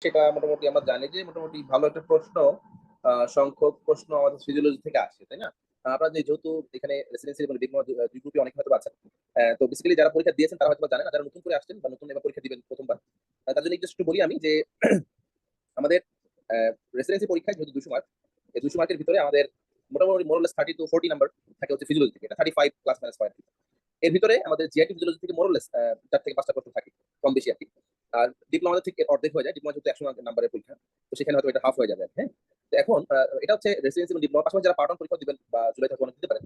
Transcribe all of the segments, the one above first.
সেটা মোটামুটি আমরা জানি যে মোটামুটি ভালো একটা প্রশ্ন সংখ্যক প্রশ্ন আমাদের ফিজিওলজি থেকে আসে, তাই না? আপনারা যেহেতু এখানে রেসিডেন্সি এবং ডিপ্লোমা দুই গ্রুপে অনেক হয়তো আছেন। তো বেসিক্যালি যারা পরীক্ষা দিয়েছেন তারা হয়তো জানেন না, যারা নতুন করে আসছেন বা নতুন এবার পরীক্ষা দিবেন প্রথমবার, তার জন্য একটু বলি আমি যে আমাদের রেসিডেন্সি পরীক্ষায় যেহেতু 200 মার্ক, এই 200 মার্কের ভিতরে আমাদের মোটামুটি মোরলেস 30 to 40 নাম্বার থাকে হচ্ছে ফিজিওলজি থেকে, এটা 35 প্লাস মাইনাস পয়েন্ট। এর ভিতরে আমাদের জিআইটি ফিজিওলজি থেকে মোরলেস 4 থেকে 5টা প্রশ্ন থাকে, কম বেশি আর কি। আর ডিপ্লোমা থেকে অর্ধেক হয়ে যায়, ডিপ্লোমা যেহেতু 100 নাম্বারের পরীক্ষা, তো সেখানে হয়তো এটা হাফ হয়ে যাবে। হ্যাঁ, তো এখন এটা হচ্ছে রেসিডেন্সি এবং ডিপ্লোমা পাশাপাশি যারা পার্ট ওয়ান পরীক্ষা দিবেন বা জুলাই থেকে অনেক দিতে পারেন,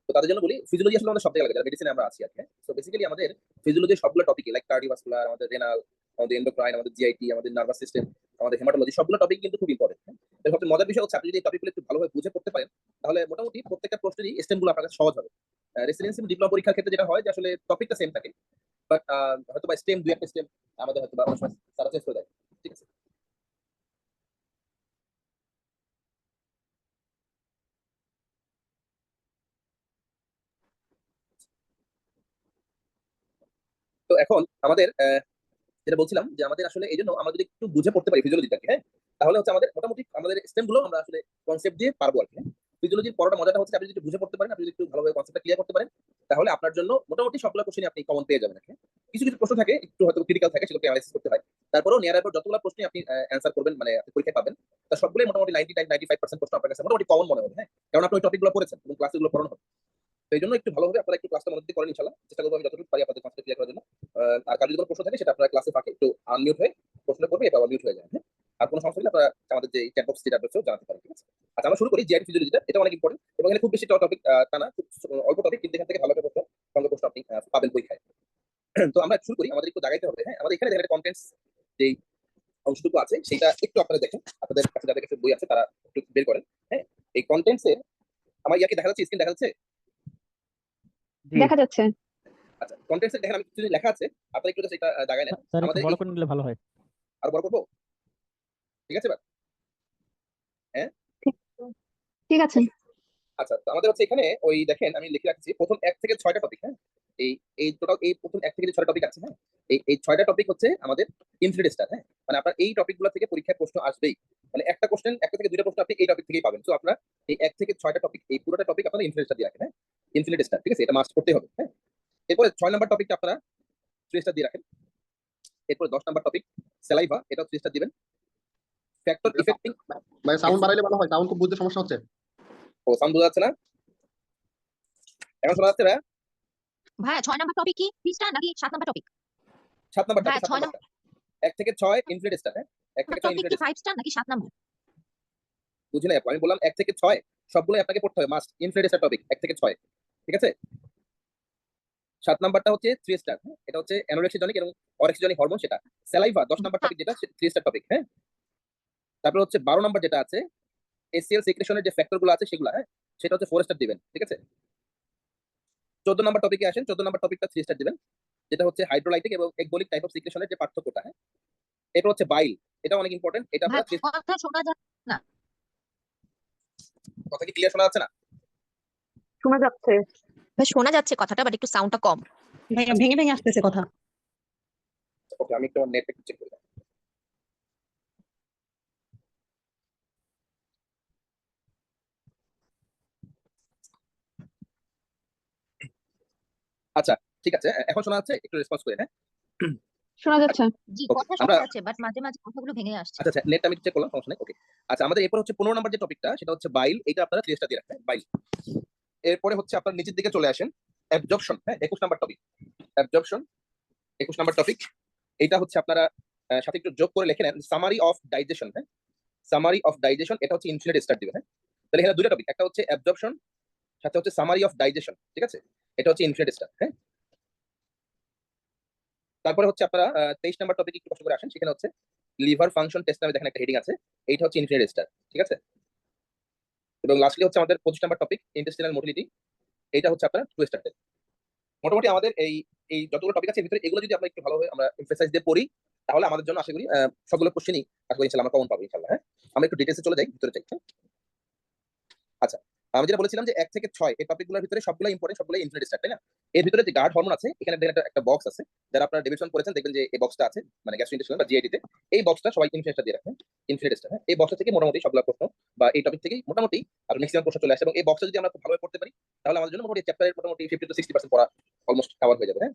তো তাদের জন্য বলি ফিজিওলজি আসলে আমাদের সব জায়গায় লাগে, যারা মেডিসিনে আমরা আছি আর কি। তো বেসিক্যালি আমাদের ফিজিওলজির সবগুলো টপিক লাইক কার্ডিওভাস্কুলার, আমাদের রেনাল, আমাদের এন্ডোক্রাইন, আমাদের জিআইটি, আমাদের নার্ভাস সিস্টেম, আমাদের হেমাটোলজি, সবগুলো টপিক কিন্তু খুব ইম্পর্টেন্ট। এর সবচেয়ে মজার বিষয় হচ্ছে আপনি যদি এই টপিকগুলো একটু ভালোভাবে বুঝে পড়তে পারেন, তাহলে মোটামুটি প্রত্যেকটা প্রশ্নেরই স্টেমগুলো আপনার কাছে সহজ হবে। রেসিডেন্সি এবং ডিপ্লোমা পরীক্ষার ক্ষেত্রে যেটা হয় যে আসলে টপিকটা সেম থাকে, বাট হয়তো বা স্টেম দুই একটা স্টেম আমাদের হয়তো বা অনেক সময় তারা চেঞ্জ করে দেয়। ঠিক আছে, তো এখন আমাদের যেটা বলছিলাম যে আমাদের আসলে এই জন্য আমরা যদি একটু বুঝে পড়তে পারি ফিজিওলজিটাকে, হ্যাঁ, তাহলে হচ্ছে আমাদের মোটামুটি আমাদের স্টেম গুলো আমরা আসলে কনসেপ্ট দিয়ে পারবো আর কি। ফিজিওলজির পড়াটা মজাটা হচ্ছে আপনি যদি বুঝে পড়তে পারেন, আপনি যদি একটু ভালোভাবে কনসেপ্টটা ক্লিয়ার করতে পারেন, তাহলে আপনার জন্য মোটামুটি সবগুলো কোশ্চেনই আপনি কমন পেয়ে যাবেন আর কি। কিছু কিছু প্রশ্ন থাকে একটু হয়তো ক্রিটিক্যাল থাকে, সেগুলোকে অ্যানালাইসিস করতে হয়। তারপরেও নিয়ার আবার যতগুলো প্রশ্নই আপনি অ্যান্সার করবেন, মানে আপনি পরীক্ষায় পাবেন, তার সবগুলোই মোটামুটি 95% প্রশ্ন আপনার কাছে মোটামুটি কমন মনে হবে। হ্যাঁ, কারণ আপনি ওই টপিকগুলো পড়েছেন এবং ক্লাসগুলো পড়ানো হবে। তো এই জন্য একটু ভালোভাবে আপনারা একটু ক্লাসটা মনোযোগ দিয়ে করেন, ইনশাল্লাহ চেষ্টা করবো আমি যতটুকু পারি আপনাদের কনসেপ্ট ক্লিয়ার করার জন্য। আর কার যদি কোনো প্রশ্ন থাকে সেটা আপনারা ক্লাসে ফাঁকে একটু আনমিউট হয়ে প্রশ্ন করবে, এটা মিউট হয়ে যায়। হ্যাঁ, আর কোনো সমস্যা হলে আপনারা আমাদের যে চ্যাট বক্স সেটা বক্সেও জানাতে পারেন। ঠিক আছে, আচ্ছা আমরা শুরু করি জিআইটি ফিজিওলজিটা, এটা অনেক ইম্পর্টেন্ট এবং এখানে খুব বেশি টপিক তা না, খুব অল্প টপিক, কিন্তু এখান থেকে ভালো একটা প্রশ্ন সঙ্গে প্রশ্ন আপনি পাবেন পরীক্ষায়। তো আমরা শুরু করি, আমাদের একটু জায়গাতে হবে। হ্যাঁ, আমাদের এখানে দেখেন কন্টেন্টস যে অংশটুকু আছে সেটা একটু আপনারা দেখেন, আপনাদের কাছে যাদের কাছে বই আছে তারা একটু বের করেন। হ্যাঁ, এই কন্টেন্টস এর আমার ইয়াকে দেখা যাচ্ছে, স্ক্রিন দেখা যাচ্ছে। জি দেখা যাচ্ছে। আচ্ছা, কন্টেন্টস দেখেন আমি কিছু লেখা আছে, আপনারা একটু জাস্ট এটা দাগায় নেন। স্যার, একটু আমাদের বড় এই করে নিলে ভালো হয়। আরো বড় করবো, ঠিক আছে এবার? হ্যাঁ, ঠিক ঠিক আছে। আচ্ছা, তো আমাদের হচ্ছে এখানে ওই দেখেন আমি লিখে রাখছি প্রথম 1 থেকে 6টা টপিক। হ্যাঁ, এই এই টোটাল এই প্রথম 1 থেকে 6টা টপিক আছে। হ্যাঁ, এই 6টা টপিক হচ্ছে আমাদের ইনফিনিট স্টার। হ্যাঁ, মানে আপনার এই টপিকগুলো থেকে পরীক্ষায় প্রশ্ন আসবেই, মানে একটা কোশ্চেন, একটা থেকে দুইটা প্রশ্ন আপনি এই টপিক থেকেই পাবেন। তো আপনার এই 1 থেকে 6টা টপিক, এই পুরোটা টপিক আপনারা ইনফিনিট স্টার দিয়ে রাখেন। হ্যাঁ, ইনফিনিট স্টার, ঠিক আছে, এটা মাস্ট করতে হবে। হ্যাঁ, এরপরে 6 নম্বর টপিকটা আপনারা 3 স্টার দিয়ে রাখেন। এরপরে 10 নম্বর টপিক স্যালাইভা, এটাও 3 স্টার দিবেন। ফ্যাক্টর ইফেক্টিং, ভাই সাউন্ড বাড়াইলে ভালো হয়, সাউন্ড খুব বুঝতে সমস্যা হচ্ছে। ও সাউন্ড বোঝা যাচ্ছে না, এখন শোনা যাচ্ছে ভাইয়া? ভাইয়া 6 নাম্বার টপিক কি 30টা নাকি 7 নাম্বার টপিক? 7 নম্বরটা, ভাইয়া 7 6 নম্বরটা 1 থেকে 6 ইনফিনিট স্টার। হ্যাঁ, 1 থেকে 6 টপিক কি ইনফিনিট। 5 স্টার নাকি 7 নাম্বার? বুঝি নাই আপু, আমি বললাম 1 থেকে 6 সবগুলোই আপনাকে পড়তে হবে, মাস্ট ইনফিনিট স্টার টপিক 1 থেকে 6। ঠিক আছে, 7 নাম্বারটা হচ্ছে 3 স্টার। এটা হচ্ছে অ্যানোরেক্সিজনিক এবং অরেক্সিজনিক হরমোন, সেটা। স্যালাইভা 10 নম্বর টপিক, যেটা 3 স্টার টপিক। হ্যাঁ, তারপর হচ্ছে 12 নম্বর যেটা আছে এসিএল সিক্রেশনের যে ফ্যাক্টর গুলো আছে সেগুলো। হ্যাঁ, সেটা হচ্ছে 4 স্টার দিবেন। ঠিক আছে, 14 নম্বর টপিকে আসেন, 14 নম্বর টপিকটা 3 স্টার দিবেন, যেটা হচ্ছে হাইড্রোলাইটিক এবং এক্বোলিক টাইপ অফ সিক্রেশনের যে পার্থক্যটা। হ্যাঁ, এটা হচ্ছে বাইল, এটা অনেক ইম্পর্টেন্ট, এটা ভাই আপনারা কথা শোনা যাচ্ছে না। কথা কি ক্লিয়ার শোনা যাচ্ছে না? শোনা যাচ্ছে। ভাই শোনা যাচ্ছে কথাটা, বাট একটু সাউন্ডটা কম। ভাইয়া ভেঙে ভেঙে আসতেছে কথা। ওকে, আমি একটু নেট একটু চেক করি। আচ্ছা, ঠিক আছে, এখন শোনা যাচ্ছে, একটু রেসপন্স করে। হ্যাঁ, শোনা যাচ্ছে। জি ওকে, কথা আমরা শোনা যাচ্ছে, বাট মাঝে মাঝে কথাগুলো ভেঙে আসছে। আচ্ছা আচ্ছা নেটটা আমি চেক করলাম, সমস্যা নেই। ওকে, আচ্ছা, আমাদের এরপর হচ্ছে 15 নম্বর যে টপিকটা, সেটা হচ্ছে বাইল, এটা আপনারা 3 স্টার দিয়ে রাখবেন, বাইল। এরপরে হচ্ছে আপনার নিচের দিকে চলে আসেন, অ্যাবজর্পশন। হ্যাঁ, 21 নম্বর টপিক, অ্যাবজর্পশন 21 নম্বর টপিক। এটা হচ্ছে আপনারা সাথে একটু যোগ করে লিখে নেন সামারি অফ ডাইজেশন। হ্যাঁ, সামারি অফ ডাইজেশন, এটা হচ্ছে ইনফিনিট স্টার দিবেন। হ্যাঁ, তাহলে এখানে দুটো টপিক, একটা হচ্ছে অ্যাবজর্পশন, সাথে হচ্ছে সামারি অফ ডাইজেশন। ঠিক আছে, এটা হচ্ছে ইনফিনিট স্টার। হ্যাঁ, তারপরে হচ্ছে আপনারা 23 নম্বর টপিক একটু কষ্ট করে আসেন, সেখানে হচ্ছে লিভার ফাংশন টেস্ট নামে দেখেন একটা হেডিং আছে, এইটা হচ্ছে ইনফিনিট স্টার। ঠিক আছে, এবং লাস্টলি হচ্ছে আমাদের 25 নম্বর টপিক ইন্টেস্টিনাল মোটিলিটি, এটা হচ্ছে আপনার 2 স্টার। মোটামুটি আমাদের এই এই যতগুলো টপিক আছে এর ভিতরে এগুলো যদি আমরা একটু ভালোভাবে আমরা এমফাসাইজ দিয়ে পড়ি, তাহলে আমাদের জন্য আশা করি সবগুলো কোশ্চেনই আশা করি ইনশাআল্লাহ আমরা কমন পাবো ইনশাআল্লাহ। হ্যাঁ, আমরা একটু ডিটেইলসে চলে যাই, ভিতরে যাই। হ্যাঁ? আচ্ছা, আমি যেটা বলেছিলাম যে 1 থেকে 6 এই টপিকগুলোর ভিতরে সবগুলো ইম্পর্টেন্ট, সবগুলো ইনফ্লুয়েন্স তাই না? এর ভিতরে যে গার্ড হরমোন আছে এখানে দেখেন একটা বক্স আছে, যারা আপনারা ডেভিশন করেছেন দেখবেন যে এই বক্সটা আছে, মানে গ্যাস্ট্রোইন্টেস্টাইনাল বা জিআইটি তে। এই বক্সটা সবাই ইনফ্লুয়েন্সটা দিয়ে রাখেন, ইনফ্লুয়েন্সটা। হ্যাঁ, এই বক্সটা থেকে মোটামুটি সবগুলো প্রশ্ন বা এই টপিক থেকেই মোটামুটি আর ম্যাক্সিমাম প্রশ্ন চলে আসে, এবং এই বক্সটা যদি আমরা খুব ভালোভাবে পড়তে পারি তাহলে আমাদের জন্য মোটামুটি চ্যাপ্টারের মোটামুটি 50 to 60% পড়া অলমোস্ট কভার হয়ে যাবে। হ্যাঁ,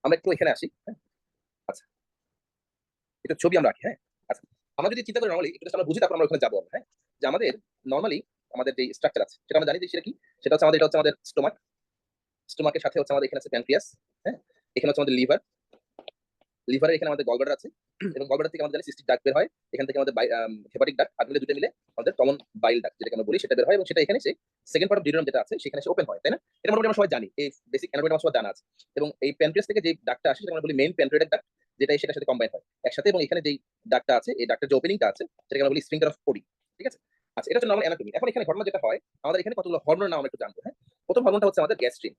আমরা একটু এখানে আসি। হ্যাঁ, আচ্ছা, এটা ছবি আমরা আঁকি। হ্যাঁ, আচ্ছা, আমরা যদি চিন্তা করি নরমালি একটু আমরা বুঝি, তারপর আমরা ওখানে যাবো। হ্যাঁ, যে নরমালি আমাদের যে স্ট্রাকচার আছে সেটা আমরা জানি যে সেটা কি, সেটা হচ্ছে এটা হচ্ছে আমাদের স্টোমাক। স্টোমাকের সাথে হচ্ছে আমাদের এখানে আছে প্যানক্রিয়াস। হ্যাঁ, এখানে হচ্ছে আমাদের লিভার। লিভারের এখানে আমাদের গলব্লাডার আছে, এবং গলব্লাডার থেকে আমাদের জানি সিস্টিক ডাক্ট বের হয়। এখান থেকে আমাদের হেপাটিক ডাক্ট, আর মিলে দুটো মিলে আমাদের কমন বাইল ডাক্ট যেটাকে আমরা বলি সেটা বের হয়, এবং সেটা এখানে এসে সেকেন্ড পার্ট অফ ডিউডেনাম যেটা আছে সেখানে এসে ওপেন হয়, তাই না? এটা মোটামুটি আমরা সবাই জানি, এই বেসিক অ্যানাটমি আমার সবার জানা আছে। এবং এই প্যানক্রিয়াস থেকে যে ডাক্টটা আসে সেটা আমরা বলি মেইন প্যানক্রিয়াটিক ডাক্ট, যেটা সেটার সাথে কম্বাইন হয় একসাথে, এবং এখানে যেই ডাক্টটা আছে এই ডাক্টের যে ওপেনিংটা আছে সেটাকে আমরা বলি স্ফিংক্টার অফ ওডি। ঠিক আছে? আচ্ছা, এটা হচ্ছে নরমাল অ্যানাটমি। এখন এখানে ঘটনা যেটা হয়, আমাদের এখানে কতগুলো হরমোনের নাম আমরা একটু জানবো। হ্যাঁ, প্রথম হরমোনটা হচ্ছে আমাদের গ্যাস্ট্রিন।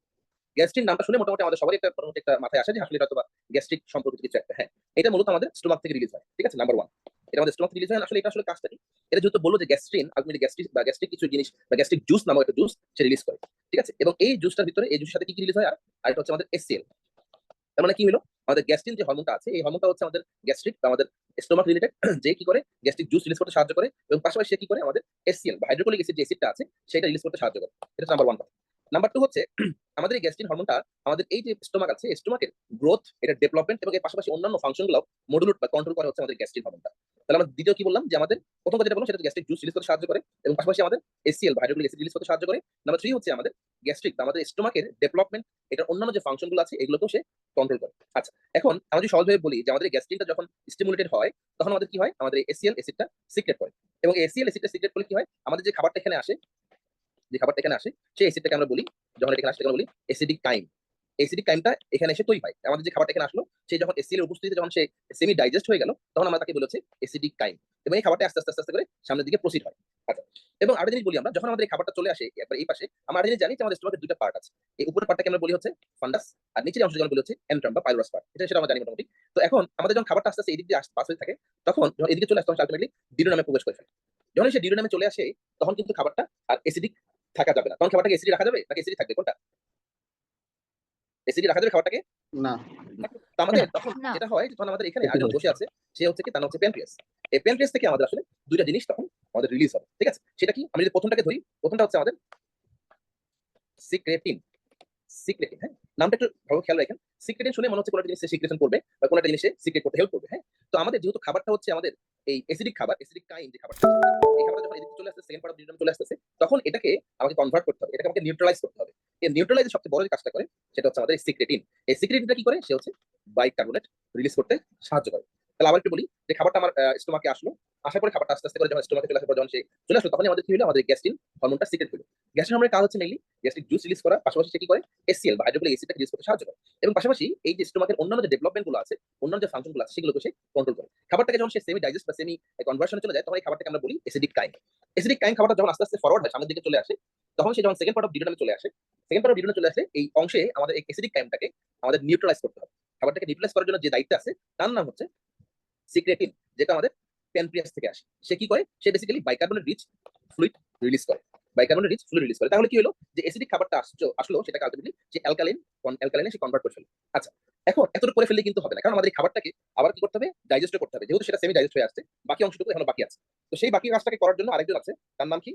গ্যাস্ট্রিন নামটা শুনে মোটামুটি আমাদের সবারই মোটামুটি একটা মাথায় আসে যে আসলে এটা হয়তো গ্যাস্ট্রিক সম্পর্কিত কিছু একটা। হ্যাঁ, এটা মূলত আমাদের স্টোমাক থেকে রিলিজ হয়। ঠিক আছে, নাম্বার 1, এটা আমাদের স্টোমাক থেকে রিলিজ হয়। আসলে এটা আসলে কাজটা কি? এটা যেহেতু বললো যে গ্যাস্ট্রিন আলটিমেটলি গ্যাস্ট্রিক কিছু জিনিস বা গ্যাস্ট্রিক জুস নামক একটা জুস সে রিলিজ করে। ঠিক আছে, এবং এই জুসটার ভিতরে এই জুসের সাথে কি রিলিজ হয়, আর এটা হচ্ছে আমাদের এসসিএল। তার মানে কি হলো, আমাদের গ্যাস্ট্রিন যে হরমোনটা আছে এই হরমোনটা হচ্ছে আমাদের গ্যাস্ট্রিক বা আমাদের স্টোমাক রিলেটেড, যে কি করে গ্যাস্ট্রিক জুস রিলিজ করতে সাহায্য করে, এবং পাশাপাশি সে কি করে আমাদের এসসিএল বা হাইড্রোক্লোরিক অ্যাসিড যে অ্যাসিডটা আছে সেটা রিলিজ করতে সাহায্য করে। এটা নাম্বার 1 কথা। নাম্বার 2 হচ্ছে আমাদের এই গ্যাস্ট্রিন হরমোনটা আমাদের এই যে স্টোমাক আছে স্টোমাকের গ্রোথ, এটা ডেভেলপমেন্ট এবং এর পাশাপাশি অন্যান্য ফাংশনগুলো মডুলেট বা কন্ট্রোল করে হচ্ছে আমাদের গ্যাস্ট্রিন হরমোনটা। তাহলে আমরা দ্বিতীয় কি বললাম যে আমাদের প্রথম যেটা বললাম সেটা গ্যাস্ট্রিক জুস রিলিজ করতে সাহায্য করে, এবং পাশাপাশি আমাদের এসসিএল বা হাইড্রোক্লোরিক অ্যাসিড রিলিজ করতে সাহায্য করে। নাম্বার 3 হচ্ছে আমাদের গ্যাস্ট্রিক বা আমাদের স্টোমাকের ডেভেলপমেন্ট, এটা অন্যান্য যে ফাংশনগুলো আছে এগুলোকেও সে কন্ট্রোল করে। আচ্ছা, এখন আমরা যদি সহজভাবে বলি যে আমাদের গ্যাস্ট্রিনটা যখন স্টিমুলেটেড হয় তখন আমাদের কি হয়, আমাদের এসিএল অ্যাসিডটা সিক্রেট করে, এবং এসিএল অ্যাসিডটা সিক্রেট করলে কি হয়, আমাদের যে খাবারটা এখানে আসে সেই অ্যাসিডটাকে আমরা বলি, যখন এখানে আসে তখন বলি অ্যাসিডিক কাইম। অ্যাসিডিক কাইমটা এখানে এসে তৈরি হয়, আমাদের যে খাবারটা এখানে আসলো সেই যখন এসিএল এর উপস্থিতিতে যখন সে সেমি ডাইজেস্ট হয়ে গেল তখন আমরা তাকে বলেছি অ্যাসিডিক কাইম, এবং এই খাবারটা আস্তে আস্তে আস্তে আস্তে করে সামনের দিকে প্রসিড হয়। আচ্ছা, এবং আরেকটা জিনিস বলি, আমরা যখন আমাদের এই খাবারটা চলে আসে একবার এই পাশে, আমরা আরেকটা জিনিস জানি যে আমাদের স্টোমাকের দুটো পার্ট আছে। এই উপরের পার্টটাকে আমরা বলি হচ্ছে ফান্ডাস, আর নিচের অংশ যেমন বলি হচ্ছে এন্ট্রাম বা পাইলোরাস পার্ট, এটা সেটা আমরা জানি মোটামুটি। তো এখন আমাদের যখন খাবারটা আস্তে আস্তে এদিক দিয়ে পাস হয়ে থাকে, তখন যখন এদিকে চলে আসে তখন আলটিমেটলি ডিউডেনামে প্রবেশ করে ফেলে। যখন সে ডিউডেনামে চলে আসে তখন কিন্তু খাবারটা আর অ্যাসিডিক থাকা যাবে না। তখন খাবারটাকে অ্যাসিডি রাখা যাবে নাকি অ্যাসিডি থাকবে, কোনটা? অ্যাসিডি রাখা যাবে খাবারটাকে? না, তো আমাদের না। তখন না। যেটা হয়, যখন আমাদের এখানে আরেকজন বসে আছে সে হচ্ছে কি, তার নাম হচ্ছে প্যানক্রিয়াস। এই প্যানক্রিয়াস থেকে আমাদের আসলে দুইটা জিনিস তখন আমাদের রিলিজ হবে। ঠিক আছে, সেটা কি? আমি যদি প্রথমটাকে ধরি, প্রথমটা হচ্ছে আমাদের সিক্রেটিন। সিক্রেটিন, হ্যাঁ, নামটা একটু ভালো খেয়াল রাখেন। সিক্রেটিন শুনে মনে হচ্ছে কোনো একটা জিনিস সিক্রেশন করবে বা কোনো একটা জিনিস সিক্রেট করতে হেল্প করবে। হ্যাঁ, তো আমাদের যেহেতু খাবারটা হচ্ছে আমাদের এই অ্যাসিডিক খাবার, অ্যাসিডিক কাইম যে খাবারটা, এই খাবারটা যখন এদিকে চলে আসছে সেকেন্ড পার্ট অফ ডিউডেনাম চলে আসছে, তখন এটাকে আমাকে কনভার্ট করতে হবে, এটাকে আমাকে নিউট্রালাইজ করতে হবে। এই নিউট্রালাইজের সবচেয়ে বড় যে কাজটা করে সেটা হচ্ছে আমাদের সিক্রেটিন। এই সিক্রেটিনটা কি করে, সে হচ্ছে বাইকার্বনেট রিলিজ করতে সাহায্য করে। তাহলে আবার একটু বলি যে খাবারটা আমার স্টোমাকে আসলো, আসার পরে খাবারটা আস্তে আস্তে করে যখন স্টোমাকে চলে আসার পর যখন সে চলে আসলো তখন আমাদের কি হলো, আমাদের গ্যাস্ট্রিন হরমোনটা সিক্রেট হলো। গ্যাস্ট্রিন হরমোনের কাজ হচ্ছে মেইনলি গ্যাস্ট্রিক জুস রিলিজ করা, পাশাপাশি সে কি করে এসসিএল বা হাইড্রোক্লোরিক অ্যাসিডটা রিলিজ করতে সাহায্য করে, এবং পাশাপাশি এই যে স্টোমাকের অন্যান্য যে ডেভেলপমেন্ট গুলো আছে, অন্যান্য যে ফাংশন গুলো আছে সেগুলোকে সে কন্ট্রোল করে। খাবারটাকে যখন সে সেমি ডাইজেস্ট বা সেমি কনভার্সনে চলে যায় তখন এই খাবারটাকে আমরা বলি অ্যাসিডিক কাইম। অ্যাসিডিক কাইম খাবারটা যখন আস্তে আস্তে ফরওয়ার্ড হয়, সামনের দিকে চলে আসে, তখন সে যখন সেকেন্ড পার্ট অফ ডিউডেনামে চলে আসে, সেকেন্ড পার্ট অফ ডিউডেনামে চলে আসলে এই অংশে আমাদের এই অ্যাসিডিক কাইমটাকে আমাদের নিউট্রালাইজ করতে হবে। খাবারটাকে নিউট্রালাইজ করার জন্য যে দায়িত্ব আছে তার নাম হচ্ছে সিক্রেটিন, যেটা আমাদের প্যানক্রিয়াস থেকে আসে। সে কি করে, সে basically bicarbonate rich fluid release করে, বাইকার্বনেট রিচ ফ্লুইড রিলিজ করে। তাহলে কি হলো, যে অ্যাসিডিক খাবারটা আসলো সেটাকে আলটিমেটলি সে অ্যালকালাইনে সে কনভার্ট করে ফেলে। আচ্ছা, এখন এতটুকু করে ফেললে কিন্তু হবে না, কারণ আমাদের এই খাবারটাকে আবার কি করতে হবে, ডাইজেস্ট করতে হবে, যেহেতু সেটা সেমি ডাইজেস্ট হয়ে আসছে, বাকি অংশটুকু এখনো বাকি আছে। তো সেই বাকি কাজটাকে করার জন্য আরেকজন আছে, তার নাম কি,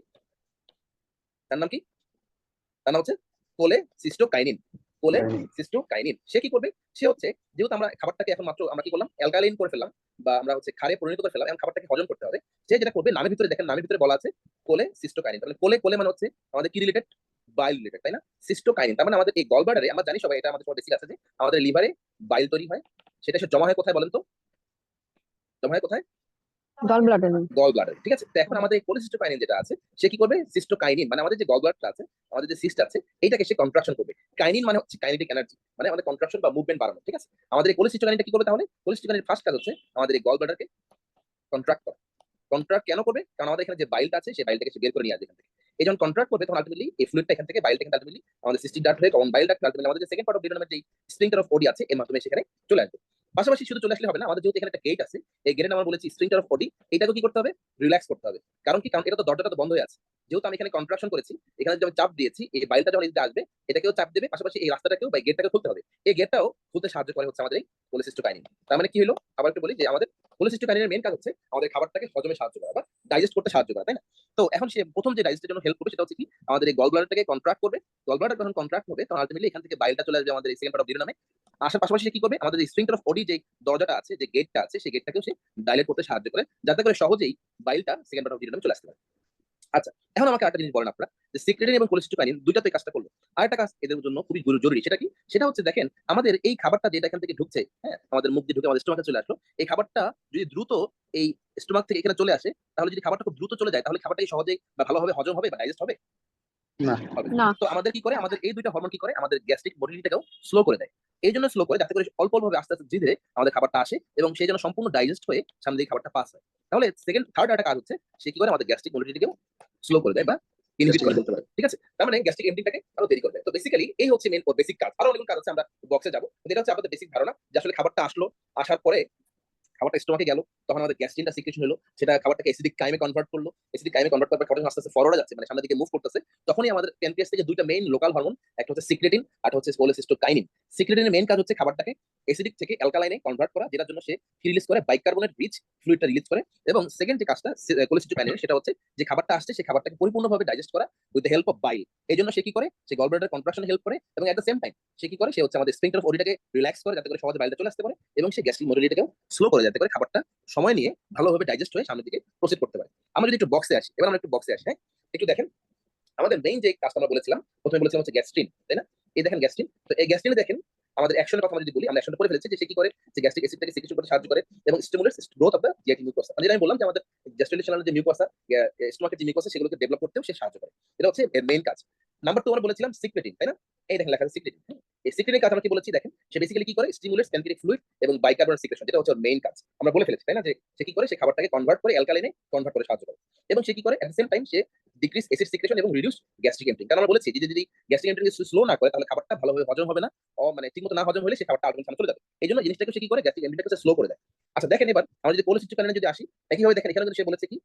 তার নাম কি, তার নাম হচ্ছে কোলেসিস্টোকাইনিন। কোলেসিস্টোকাইনিন সে কি করবে, সে হচ্ছে যেহেতু আমরা খাবারটাকে এখন মাত্র আমরা কি করলাম, অ্যালকালাইন করে ফেললাম বা আমরা হচ্ছে ক্ষারে পরিণত করে ফেললাম, এখন খাবারটাকে হজম করতে হবে। সে যেটা করবে, নামের ভিতরে দেখেন, নামের ভিতরে বলা আছে কোলেসিস্টোকাইনিন। তাহলে কোলে কোলে মানে হচ্ছে আমাদের কি রিলেটেড, বাইল রিলেটেড, তাই না? সিস্টোকাইনিন তার মানে আমাদের এই গলব্লাডারে, আমরা জানি সবাই এটা আমাদের সবার বেসিক আছে যে আমাদের লিভারে বাইল তৈরি হয়, সেটা এসে জমা হয় কোথায় বলেন তো, জমা হয় কোথায়, গল ব্লাডার। Gall bladder. ঠিক আছে, তো এখন আমাদের কোলেসিস্টোকাইনিন যেটা আছে সে কি করবে, সিস্টোকাইনিন মানে আমাদের যে গল ব্লাডারটা আছে, আমাদের যে সিস্ট আছে, এইটাকে সে কন্ট্রাকশন করবে। কাইনিন মানে হচ্ছে কাইনেটিক এনার্জি, মানে আমাদের কন্ট্রাকশন বা মুভমেন্ট বাড়ানো। ঠিক আছে, আমাদের এই কোলেসিস্টোকাইনিনটা কি করবে, তাহলে কোলেসিস্টোকাইনিনের ফার্স্ট কাজ হচ্ছে আমাদের এই গল ব্লাডারকে কন্ট্রাক্ট করা। কন্ট্রাক্ট কেন করবে, কারণ আমাদের এখানে যে বাইলটা আছে সেই বাইলটাকে সে বের করে নিয়ে আসবে এখান থেকে। এই যখন কন্ট্রাক্ট করবে তখন আলটিমেটলি এই ফ্লুইডটা এখান থেকে বাইলটা এখানে আলটিমেটলি আমাদের সিস্টিক ডাক্ট হয়ে কমন বাইল ডাক্ট আলটিমেটলি আমাদের যে সেকেন্ড পার্ট অফ ডিউডেনামের যে স্ফিংক্টার অফ ওডি আছে এর মাধ্যমে সেখানে চলে আসবে। পাশাপাশি শুধু চলে আসলে হবে না, আমাদের যেহেতু এখানে একটা গেট আছে, এই গেটের আমরা বলেছি স্ফিংক্টার অফ ওডি, এটাকে কি করতে হবে, রিল্যাক্স করতে হবে। কারণ কি, কারণ এটা তো দরজাটা তো বন্ধ হয়ে আছে, যেহেতু আমি এখানে কন্ট্রাকশন করেছি, এখানে যদি আমি চাপ দিয়েছি, এই বাইলটা যখন এদিকে আসবে, এটাকেও চাপ দেবে, পাশাপাশি এই রাস্তাটাকেও বা গেটটাকে খুলতে হবে। এই গেটটাও খুলতে সাহায্য করে হচ্ছে আমাদের এই কোলেসিস্টোকাইনিন। তার মানে কি হলো, আবার একটু বলি যে আমাদের কোলেসিস্টোকাইনিনের মেইন কাজ হচ্ছে আমাদের খাবারটাকে হজমে সাহায্য করা বা ডাইজেস্ট করতে সাহায্য করা, তাই না? তো এখন সে প্রথম যে ডাইজেস্টের জন্য হেল্প করবে সেটা হচ্ছে কি, আমাদের এই গল ব্লাডারটাকে কন্ট্রাক্ট করবে। গল ব্লাডার যখন কন্ট্রাক্ট হবে তখন আলটিমেটলি এখান থেকে বাইলটা চলে আসবে আমাদের এই সেকেন্ড পার্ট অফ ডিউডেনামে। আসার পাশাপাশি সে কি করবে, আমাদের এই স্ফিংক্টার অফ ওডি যে দরজাটা আছে, যে গেটটা আছে, সেই গেটটাকেও সে ডাইলেট করতে সাহায্য করে, যাতে করে সহজেই বাইলটা সেকেন্ড পার্ট অফ ডিউডেনামে চলে আসতে পারে। আচ্ছা, এখন আমাকে একটা জিনিস বলেন আপনারা, যে সিক্রেটিন এবং কোলেসিস্টোকাইনিন দুইটাতে কাজটা করলো, আরেকটা কাজ এদের জন্য খুবই জরুরি, সেটা কি? সেটা হচ্ছে দেখেন আমাদের এই খাবারটা যেটা এখান থেকে ঢুকছে, হ্যাঁ, আমাদের মুখ দিয়ে ঢুকে আমাদের স্টোমাকে চলে আসলো, এই খাবারটা যদি দ্রুত এই স্টোমাক থেকে এখানে চলে আসে, তাহলে যদি খাবারটা খুব দ্রুত চলে যায়, তাহলে খাবারটা কি সহজেই বা ভালোভাবে হজম হবে বা ডাইজেস্ট হবে? না। হবে না। তো আমাদের কি করে, আমাদের এই দুইটা হরমোন কি করে, আমাদের গ্যাস্ট্রিক মোটিলিটিটাকেও স্লো করে দেয়। এই জন্য স্লো করে, যাতে করে অল্প অল্প ভাবে আস্তে আস্তে ধীরে ধীরে আমাদের খাবারটা আসে এবং সেই জন্য সম্পূর্ণ ডাইজেস্ট হয়ে সামনে দিকে খাবারটা পাস হয়। তাহলে থার্ড একটা কাজ হচ্ছে, সে কি করে আমাদের গ্যাস্ট্রিক মোটিলিটিকেও স্লো করে দেয় বা ইনহিবিট করে বলতে পারে, ঠিক আছে? তার মানে গ্যাস্ট্রিক এমটিংটাকে আরো দেরি করে দেয়। তো বেসিক্যালি এই হচ্ছে মেইন বেসিক কাজ। আরো অনেক কাজ আছে, আমরা বক্সে যাবো। এটা হচ্ছে আমাদের বেসিক ধারণা যে আসলে খাবারটা আসলো, আসার পরে খাবারটা স্টোমাকে গেল, তখন আমাদের গ্যাস্ট্রিনটা সিক্রেশন হলো, সেটা খাবারটাকে অ্যাসিডিক কাইমে কনভার্ট করলো, অ্যাসিডিক কাইমে কনভার্ট করার পর খাবারটা আস্তে আস্তে ফরওয়ার্ডে যাচ্ছে, মানে সামনের দিকে মুভ করতেছে। তখনই আমাদের প্যানক্রিয়াস থেকে দুইটা মেইন লোকাল হরমোন, একটা হচ্ছে সিক্রেটিন আর একটা হচ্ছে কোলেসিস্টোকাইনিন। সিক্রেটিনের মেইন কাজ হচ্ছে খাবারটাকে অ্যাসিডিক থেকে অ্যালকালাইনে কনভার্ট করা, যেটার জন্য সে কি রিলিজ করে, বাইকার্বনেট রিচ ফ্লুইডটা রিলিজ করে। এবং সেকেন্ড যে কাজটা কোলেসিস্টোকাইনিনের, সেটা হচ্ছে যে খাবারটা আসছে সেই খাবারটাকে পরিপূর্ণভাবে ডাইজেস্ট করা উইথ দ্য হেল্প অফ বাইল। এই জন্য সে কি করে, সে গল ব্লাডার কন্ট্রাকশনে হেল্প করে, এবং এট দ্য সেম টাইম সে কি করে, সে হচ্ছে আমাদের স্ফিংক্টার অফ ওডিটাকে রিল্যাক্স করে, যাতে করে সহজে বাইলটা চলে আসতে পারে, এবং সে গ্যাস্ট্রিক মোটিলিটিকেও স্লো করে, যাতে করে খাবারটা সময় নিয়ে ভালোভাবে ডাইজেস্ট হয়ে সামনের দিকে প্রসিড করতে পারে। আমরা যদি একটু বক্সে আসি, এবার আমরা একটু বক্সে আসি, হ্যাঁ, একটু দেখেন আমাদের মেইন যে কাজটা আমরা বলেছিলাম, প্রথমে বলেছিলাম হচ্ছে গ্যাস্ট্রিন, তাই না? এই দেখেন গ্যাস্ট্রিন, তো এই গ্যাস্ট্রিনে দেখেন আমাদের অ্যাকশনের কথা আমরা যদি বলি, আমরা অ্যাকশনটা করে ফেলেছি যে সে কি করে, যে গ্যাস্ট্রিক অ্যাসিডটাকে সিক্রেশন করতে সাহায্য করে এবং stimulates growth of the GIT mucosa. যেটা আমি বললাম যে আমাদের গ্যাস্ট্রিলেশনাল যে মিউকোসা, স্টোমাকের যে মিউকোসা, সেগুলোকে ডেভেলপ করতেও সে সাহায্য করে। এটা হচ্ছে এর মেইন কাজ। নাম্বার 2 আমরা বলেছিলাম সিক্রেটিন, তাই না? এই দেখেন লেখা আছে সিক্রেটিন। এই সিক্রেটিনের কাজ আমরা কি বলেছি দেখেন, সে বেসিক্যালি কি করে, স্টিমুলেটস প্যানক্রিয়াটিক ফ্লুইড এবং বাইকার্বনেট সিক্রেশন, যেটা হচ্ছে ওর মেইন কাজ। আমরা বলে ফেলেছি, তাই না, যে সে কি করে, সে খাবারটাকে কনভার্ট করে অ্যালকালাইনে কনভার্ট করে সাহায্য করে, এবং সে কি করে এট the same time say decrease acid secretion এবং রিডিউস গ্যাস্ট্রিক এমটিং। কারণ আমরা বলেছি যে যদি গ্যাস্ট্রিক এমটিং স্লো না করে, তাহলে খাবারটা ভালোভাবে হজম হবে না, মানে ঠিকমতো না হজম হলে সে খাবারটা আলটিমেটলি চলে যাবে। এই জন্য জিনিসটাকে সে কি করে, গ্যাস্ট্রিক এমটিংটাকে স্লো করে দেয়। আচ্ছা দেখেন, এবার আমরা যদি কোলেসিস্টোকাইনিনে যদি আসি, একইভাবে দেখেন এখানে কিন্তু সে বলেছে কি,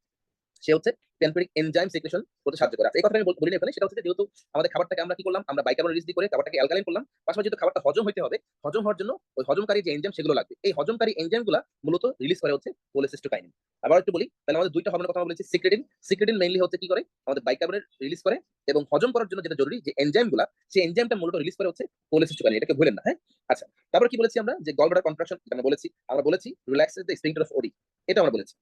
সে হচ্ছে প্যানক্রিয়াটিক এনজাইম সিক্রেশন করতে সাহায্য করে। এই কথা আমি বলিনি এখানে, সেটা হচ্ছে যে যেহেতু আমাদের খাবারটাকে আমরা কি করলাম, আমরা বাইকার্বনেট রিচ দিয়ে করে খাবারটাকে অ্যালকালাইন করলাম, পাশাপাশি যেহেতু খাবারটা হজম হইতে হবে, হজম হওয়ার জন্য ওই হজমকারী যে এনজাইম সেগুলো লাগবে, এই হজমকারী এনজাইমগুলো মূলত রিলিজ করে হচ্ছে কোলেসিস্টোকাইনিন। আবার একটু বলি, তাহলে আমাদের দুইটা হরমোনের কথা বলেছি, সিক্রেটিন। সিক্রেটিন মেইনলি হচ্ছে কি করে, আমাদের বাইকার্বনেট রিলিজ করে, এবং হজম করার জন্য যেটা জরুরি যে এনজাইমগুলো, সেই এনজাইমটা মূলত রিলিজ করে হচ্ছে কোলেসিস্টোকাইনিন। এটাকে ভুলেন না, হ্যাঁ? আচ্ছা, তারপর কি বলেছি আমরা, যে গল ব্লাডার কন্ট্রাকশন আমরা বলেছি রিল্যাক্সেস দ্য স্ফিংক্টার অফ ওডি, এটা আমরা বলেছি।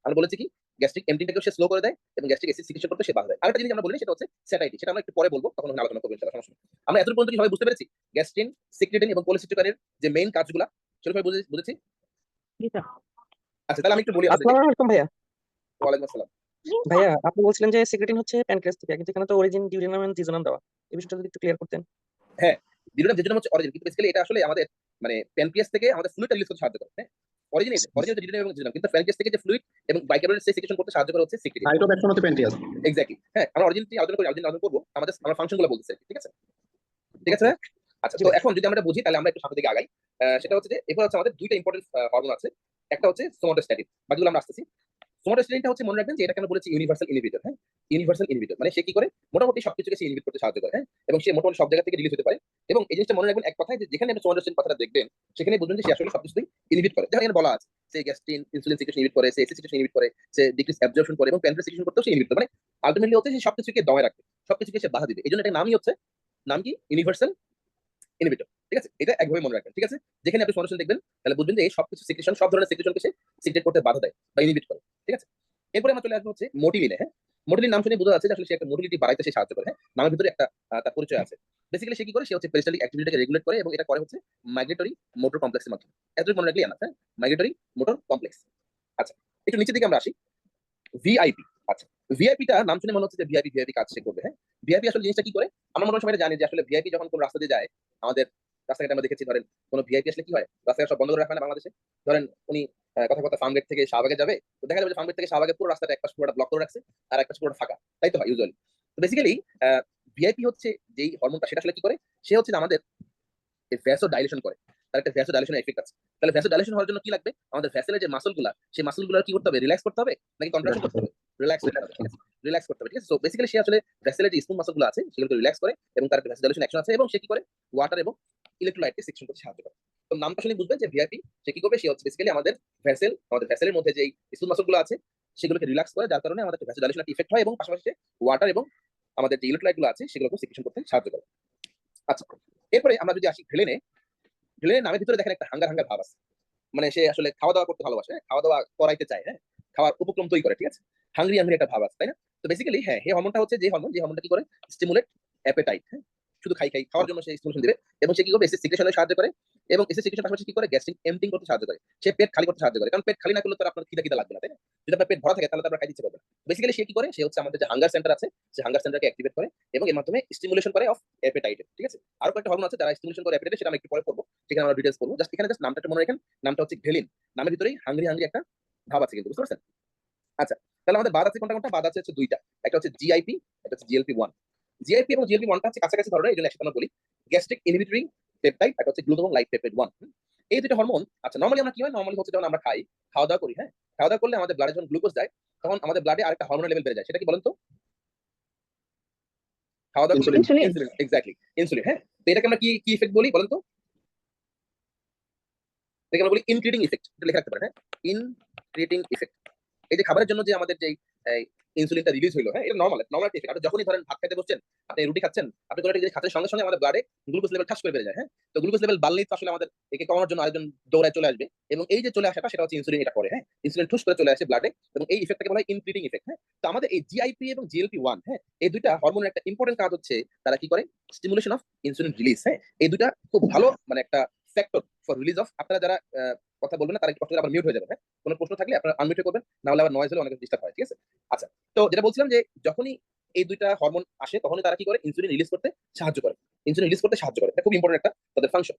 আমরা বলেছি কি, গ্যাস্ট্রিক এমটিংটাকে সে স্লো করে দেয় এবং গ্যাস্ট্রিক অ্যাসিড সিক্রেশন করতে সে বাধা দেয়। আরেকটা জিনিস আমরা বলি, সেটা হচ্ছে স্যাটাইটি, সেটা আমরা একটু পরে বলবো, তখন আলোচনা করবো ইনশাআল্লাহ, সমস্যা নেই। আমরা এতটুকু পর্যন্ত কি সবাই বুঝতে পেরেছি গ্যাস্ট্রিন, সিক্রেটিন এবং কোলেসিস্টোকাইনের যে মেইন কাজগুলো, সেটা সবাই বুঝেছি? জি স্যার। আচ্ছা, তাহলে আমি একটু বলি আপনাদেরকে। আসসালামু আলাইকুম ভাইয়া। ওয়ালাইকুম আসসালাম। ভাইয়া আপনি বলছিলেন যে সিক্রেটিন হচ্ছে প্যানক্রিয়াস থেকে, কিন্তু এখানে তো অরিজিন, ডিউডিনাম এন্ড জিজোনাম দেওয়া। এই বিষয়টা যদি একটু ক্লিয়ার করতেন। হ্যাঁ, ডিউডিনাম যেটা হচ্ছে অরিজিন, কিন্তু বেসিক্যালি এটা আসলে আমাদের মানে প্যানক্রিয়াস থেকে আমাদের ফ্লুইডটা রিলিজ করতে সাহায্য করে, হ্যাঁ? অরিজিন হচ্ছে ডিউডিনাম এবং জিজোনাম, কিন্তু প্যানক্রিয়াস থেকে যে ফ্লুইড এবং বাইকার্বনেট সিক্রেশন করতে সাহায্য করে হচ্ছে সিক্রেটিন। সাইট অফ অ্যাকশন হচ্ছে প্যানক্রিয়াস। এক্স্যাক্টলি, হ্যাঁ, আমরা অরিজিন আলোচনা করবো, আমরা ফাংশনগুলো বলতেছি, ঠিক আছে? ঠিক আছে ভাইয়া? আচ্ছা, তো এখন যদি আমরা এটা বুঝি, তাহলে আমরা একটু সামনের দিকে আগাই। সেটা হচ্ছে যে এরপর হচ্ছে আমাদের দুইটা ইম্পর্টেন্ট হরমোন আছে। একটা হচ্ছে সোমাটোস্ট্যাটিন, বাকিগুলো আমরা আসতেছি। সোমাটোস্ট্যাটিনটা হচ্ছে, মনে রাখবেন যে এটাকে আমরা বলেছি ইউনিভার্সাল ইনহিবিটর, হ্যাঁ? ইউনিভার্সাল ইনহিবিটর মানে সে কি করে, মোটামুটি সবকিছুকে সে ইনহিবিট করতে সাহায্য করে, হ্যাঁ? এবং সে মোটামুটি সব জায়গা থেকে রিলিজ হতে পারে। এবং এই জিনিসটা মনে রাখবেন এক কথায়, যে যেখানে আপনি সোমাটোস্ট্যাটিন কথাটা দেখবেন, সেখানে বুঝবেন যে সে আসলে সবকিছুই ইনহিবিট করে। যেমন এখানে বলা আছে, সে গ্যাস্ট্রিন ইনসুলিন সিক্রেশন ইনহিবিট করে, সে অ্যাসিড সিক্রেশন ইনহিবিট করে, সে ডিক্রিজ অ্যাবজর্পশন করে, এবং প্যানক্রিয়াস সিক্রেশন করতেও সে ইনহিবিট করে। মানে আলটিমেটলি হচ্ছে সে সবকিছুকে দমে রাখবে, সবকিছুকে সে বাধা দিবে। এই জন্য এটার নামই হচ্ছে, নাম কি, ইউনিভার্সাল ইনহিবিটর, ঠিক আছে? এটা একভাবে মনে রাখবেন, ঠিক আছে? যেখানে আপনি সোমাটোস্ট্যাটিন দেখবেন, তাহলে বুঝবেন যে এই সবকিছু সিক্রেশন, সব ধরনের সিক্রেশনকে সে সিক্রেট করতে বাধা দেয় বা ইনহিবিট করে, ঠিক আছে? এরপরে আমরা চলে আসবো হচ্ছে মোটিলিনে, হ্যাঁ? মোটিলিন নাম শুনে বোঝা যাচ্ছে যে আসলে সে একটা মোটিলিটি বাড়াইতে সে সাহায্য করে, হ্যাঁ? নামের ভিতরে একটা তার পরিচয় আছে। বেসিক্যালি সে কি করে, সে হচ্ছে পেরিস্টালিক অ্যাক্টিভিটিটাকে রেগুলেট করে, এবং এটা করে হচ্ছে মাইগ্রেটরি মোটর কমপ্লেক্সের মাধ্যমে। এতটুকু মনে রাখলে না, হ্যাঁ? Migratory motor complex. আচ্ছা, একটু নিচের দিকে আমরা আসি। ভিআইপি, আচ্ছা, ভিআইপিটা নাম শুনে মনে হচ্ছে যে ভিআইপি কাজ সে করবে, হ্যাঁ? ভিআইপি আসলে জিনিসটা কি করে, আমরা মনে হয় সবাই জানি যে আসলে ভিআইপি যখন কোন রাস্তা দিয়ে যায়, আমাদের রাস্তাঘাটে আমরা দেখেছি, ধরেন কোন ভিআইপি আসলে কি হয়, রাস্তাঘাট সব বন্ধ করে রাখে না বাংলাদেশে। ধরেন উনি কথা ফার্মগেট থেকে শাহবাগে যাবে, তো দেখা যাবে যে ফার্মগেট থেকে শাহবাগের পুরো রাস্তাটা একটা পুরোটা ব্লক করে রাখছে, আর একটা পুরোটা ফাঁকা, তাই তো হয় ইউজুয়ালি। তো বেসিক্যালি ভিআইপি হচ্ছে যেই হরমোনটা, সেটা আসলে কি করে, সে হচ্ছে আমাদের ভ্যাসো ডাইলেশন করে, তার একটা ভ্যাসো ডাইলেশন এফেক্ট আছে। তাহলে ভ্যাসো ডাইলেশন হওয়ার জন্য কি লাগবে, আমাদের ভ্যাসেলের যে মাসলগুলা, সেই মাসলগুলো কি করতে হবে, রিল্যাক্স করতে হবে নাকি কন্ট্রাকশন করতে হবে? রিল্যাক্স করতে হবে, ঠিক আছে? রিল্যাক্স করতে হবে, ঠিক আছে? সো বেসিক্যালি সে আসলে ভেসেলের যে স্মুথ মাসল গুলো আছে সেগুলোকে রিল্যাক্স করে এবং তার ভেসেলাইজেশন অ্যাকশন আছে এবং সে কি করে ওয়াটার এবং ইলেক্ট্রোলাইটকে সেকশন করতে সাহায্য করে। তো নামটা শুনে বুঝবেন যে ভিআইপি সে কি করবে, সে হচ্ছে বেসিক্যালি আমাদের ভেসেলের মধ্যে যে স্মুথ মাসল গুলো আছে সেগুলোকে রিল্যাক্স করে, যার কারণে আমাদের ভেসেলাইজেশন একটা ইফেক্ট হয় এবং পাশাপাশি ওয়াটার এবং আমাদের যে ইলেক্ট্রোলাইট গুলো আছে সেগুলোকে সেকশন করতে সাহায্য করে। আচ্ছা, এরপরে আমরা যদি আসি ঘ্রেলিনে, ঘ্রেলিনের নামের ভিতরে দেখেন একটা হাঙ্গার হাঙ্গার ভাব আছে, মানে সে আসলে খাওয়া দাওয়া করতে ভালোবাসে, হ্যাঁ? খাওয়া দাওয়া করাইতে চায়, হ্যাঁ, খাওয়ার উপক্রম তৈরি করে, ঠিক আছে? হাংরি হাংরি একটা ভাব আছে, তাই না? তো বেসিক্যালি হ্যাঁ, এই হরমোনটা হচ্ছে যে হরমোনটা কি করে স্টিমুলেট অ্যাপেটাইট, হ্যাঁ, শুধু খাই খাই খাওয়ার জন্য সে স্টিমুলেশন দিবে এবং সে কি করবে এসিড সিক্রেশনে সাহায্য করে এবং এসিড সিক্রেশন পাশাপাশি কি করে গ্যাস্ট্রিক এমপ্টিং করতে সাহায্য করে, সে পেট খালি করতে সাহায্য করে, কারণ পেট খালি না করলে তো আপনার খিদা খিদা লাগবে না, তাই না? যদি আপনার পেট ভরা থাকে তাহলে তো আপনার খাইতে ইচ্ছে করবে না। বেসিক্যালি সে কি করে, সে হচ্ছে আমাদের যে হাঙ্গার সেন্টার আছে সেই হাঙ্গার সেন্টারকে অ্যাক্টিভেট করে এবং এর মাধ্যমে স্টিমুলেশন করে অফ অ্যাপেটাইট, ঠিক আছে? আরো কয়েকটা হরমোন আছে যারা স্টিমুলেশন করে অ্যাপেটাইট, সেটা আমরা একটু পরে পড়বো, সেখানে আমরা ডিটেইলস পড়বো। জাস্ট এখানে জাস্ট নামটা একটু মনে রাখেন, নামটা হচ্ছে ঘ্রেলিন। নামের ভিতরেই হাংরি হাংরি একটা ভাব আছে কিন্তু, বুঝতে পারছেন? আচ্ছা, তাহলে আমাদের বাদ আছে কোনটা কোনটা? বাদ আছে হচ্ছে দুইটা, একটা হচ্ছে জিআইপি, একটা হচ্ছে জিএলপি-1। জিআইপি এবং জিএলপি-1টা হচ্ছে কাছাকাছি ধরনের, এই জন্য একসাথে আমরা বলি। গ্যাস্ট্রিক ইনহিবিটরি পেপটাইড, একটা হচ্ছে গ্লুকাগন লাইক পেপটাইড 1। এই দুটো হরমোন, আচ্ছা নরমালি আমরা কি হয়, নরমালি হচ্ছে যখন আমরা খাই, খাওয়া দাওয়া করি, হ্যাঁ, খাওয়া দাওয়া করলে আমাদের ব্লাডে যখন গ্লুকোজ যায় তখন আমাদের ব্লাডে আরেকটা হরমোনের লেভেল বেড়ে যায়, সেটা কি বলেন তো? খাওয়া দাওয়া করলে ইনসুলিন। ইনসুলিন, এক্স্যাক্টলি ইনসুলিন, হ্যাঁ। তো এটাকে আমরা কি কি ইফেক্ট বলি বলেন তো? এটাকে আমরা বলি ইনক্রিটিং ইফেক্ট, এটা লেখা রাখতে পারেন, হ্যাঁ, ইনক্রিটিং ইফেক্ট। এই যে খাবারের জন্য যে আমাদের যে ইনসুলিনটা রিলিজ হইলো, হ্যাঁ, এটা নরমাল একটা ইফেক্ট। আপনি যখনই ধরেন ভাত খাইতে বসছেন, আপনি রুটি খাচ্ছেন, আপনি কোনো একটা জিনিস খাচ্ছেন, সঙ্গে সঙ্গে আমাদের ব্লাডে গ্লুকোজ লেভেল ঠাস করে বেড়ে যায়, হ্যাঁ। তো গ্লুকোজ লেভেল বাড়লেই তো আসলে আমাদের একে কমানোর জন্য আরেকজন দৌড়ায় চলে আসবে এবং এই যে চলে আসাটা সেটা হচ্ছে ইনসুলিন এটা করে, হ্যাঁ। ইনসুলিন ঠুস করে চলে আসে ব্লাডে এবং এই ইফেক্টটাকে বলা হয় ইনক্রিটিং ইফেক্ট, হ্যাঁ। তো আমাদের এই জিআইপি এবং জিএলপি-1, হ্যাঁ, এই দুইটা হরমোনের একটা ইম্পর্টেন্ট কাজ হচ্ছে তারা কি করে স্টিমুলেশন অফ ইনসুলিন রিলিজ, হ্যাঁ। এই দুইটা খুব ভালো মানে একটা ফ্যাক্টর ফর রিলিজ অফ। আপনারা যারা কথা বলবেন না তারা একটু কষ্ট করে আবার মিউট হয়ে যাবেন, হ্যাঁ। কোনো প্রশ্ন থাকলে আপনারা আনমিউট করবেন, না হলে আবার নয়েজ হলে অনেক ডিস্টার্ব হয়, ঠিক আছে? আচ্ছা, তো যেটা বলছিলাম যে যখনই এই দুইটা হরমোন আসে তখনই তারা কি করে ইনসুলিন রিলিজ করতে সাহায্য করে, ইনসুলিন রিলিজ করতে সাহায্য করে, এটা খুব ইম্পর্টেন্ট একটা তাদের ফাংশন।